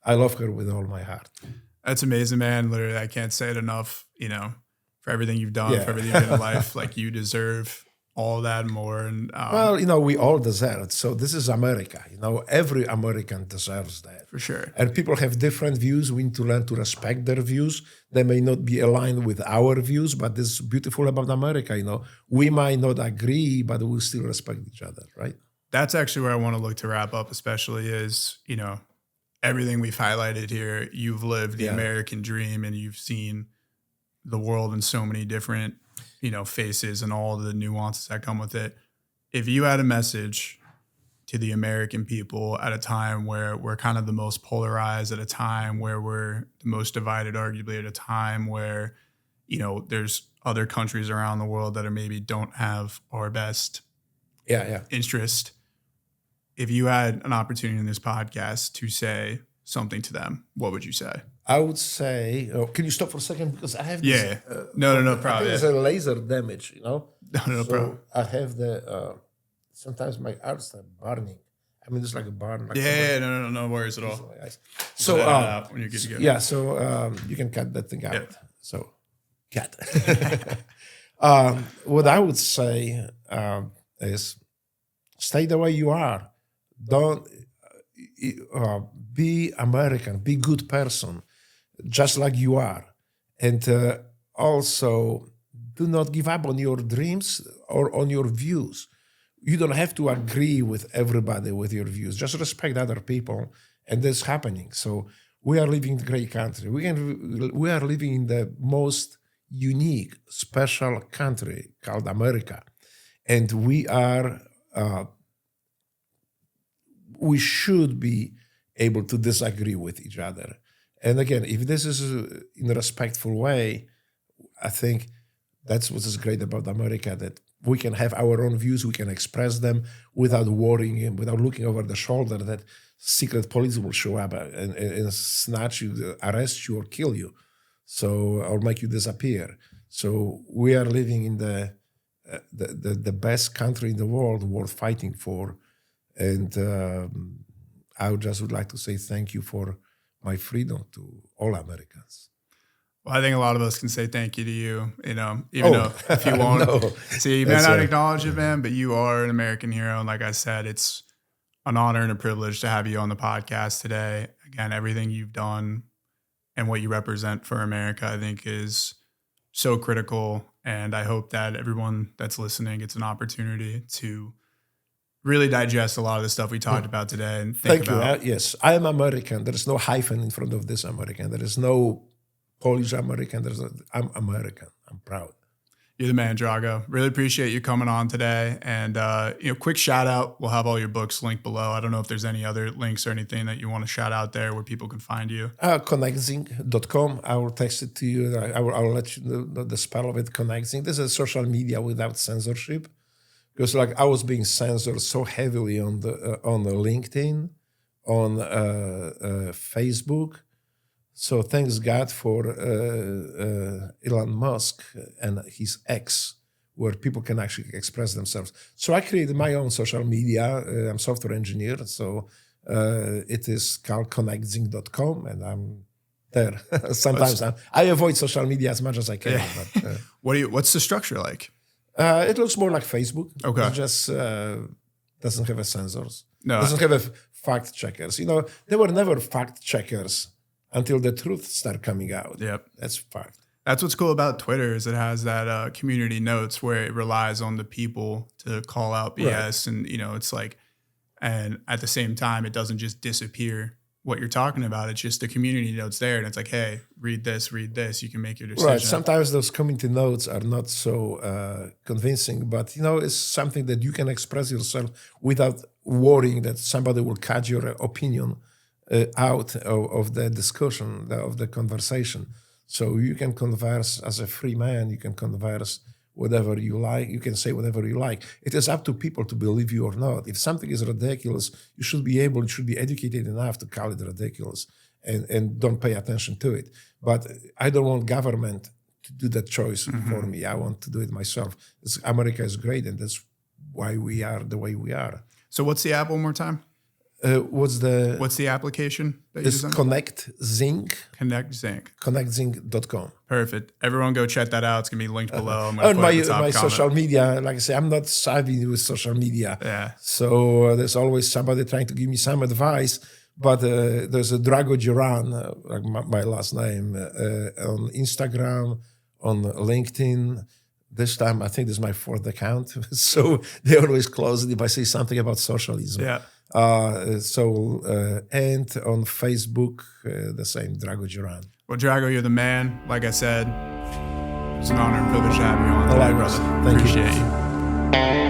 I love her with all my heart. That's amazing, man. Literally, I can't say it enough, for everything you've done, for everything you've done in life. Like, you deserve all that and more. And well, we all deserve it. So this is America. Every American deserves that. For sure. And people have different views. We need to learn to respect their views. They may not be aligned with our views, but this is beautiful about America. We might not agree, but we'll still respect each other, right? That's actually where I want to look to wrap up, especially is, everything we've highlighted here. You've lived the American dream, and you've seen the world in so many different, faces and all the nuances that come with it. If you had a message to the American people at a time where we're kind of the most polarized, at a time where we're the most divided, arguably at a time where, there's other countries around the world that are maybe don't have our best interest. If you had an opportunity in this podcast to say something to them, what would you say? I would say, can you stop for a second? Because I have this. No problem. There's a laser damage, No so problem. I have sometimes my arms are burning. I mean, it's like a burn. Like No worries at all. So, when you get to go. Yeah, so you can cut that thing out. Yep. So, cut. What I would say is stay the way you are. Don't be American, be good person, just like you are. And also, do not give up on your dreams or on your views. You don't have to agree with everybody with your views. Just respect other people, and that's happening. So we are living in a great country. We are living in the most unique, special country called America. And we should be able to disagree with each other. And again, if this is in a respectful way, I think that's what is great about America, that we can have our own views, we can express them without worrying and without looking over the shoulder that secret police will show up and snatch you, arrest you, or kill you, or make you disappear. So we are living in the best country in the world worth fighting for. And I would like to say thank you for my freedom to all Americans. Well, I think a lot of us can say thank you to you, even though if you won't. No. See, you may not acknowledge it, man, but you are an American hero. And like I said, it's an honor and a privilege to have you on the podcast today. Again, everything you've done and what you represent for America, I think, is so critical. And I hope that everyone that's listening gets an opportunity to really digest a lot of the stuff we talked about today and think about. Yes, I am American. There is no hyphen in front of this American. There is no Polish American. I'm American. I'm proud. You're the man, Drago. Really appreciate you coming on today. And quick shout out. We'll have all your books linked below. I don't know if there's any other links or anything that you want to shout out there where people can find you. Connecting.com. I will text it to you. I will let you know the spell of it. Connecting. This is social media without censorship. Because I was being censored so heavily on the LinkedIn, on Facebook. So thanks God for Elon Musk and his X, where people can actually express themselves. So I created my own social media. I'm a software engineer, so it is called connecting.com, and I'm there. Sometimes I avoid social media as much as I can. Yeah. But, what's the structure like? It looks more like Facebook. Okay. It just doesn't have a censors. No. Doesn't have a fact checkers. They were never fact checkers until the truth started coming out. Yep. That's fact. That's what's cool about Twitter is it has that community notes where it relies on the people to call out BS. Right. And, it's like, and at the same time, it doesn't just disappear what you're talking about. It's just the community notes there. And it's like, hey, read this. You can make your decision. Right. Sometimes those community notes are not so convincing, but, it's something that you can express yourself without worrying that somebody will cut your opinion out of the discussion, of the conversation. So you can converse as a free man. You can converse whatever you like. You can say whatever you like. It is up to people to believe you or not. If something is ridiculous, you should be educated enough to call it ridiculous and don't pay attention to it. But I don't want government to do that choice for me. I want to do it myself. America is great, and that's why we are the way we are. So what's the app one more time? What's the application that you designed? ConnectZync. ConnectZync. ConnectZync.com. Perfect. Everyone go check that out. It's going to be linked below. I'm on my social media, like I say, I'm not savvy with social media. Yeah. So there's always somebody trying to give me some advice. But there's a Drago Dzieran, like my last name, on Instagram, on LinkedIn. This time, I think this is my 4th account. So they always close it if I say something about socialism. Yeah. And on Facebook, the same, Drago Dzieran. Well, Drago, you're the man. Like I said, it's an honor and privilege to have you on today, brother. Thank Appreciate you.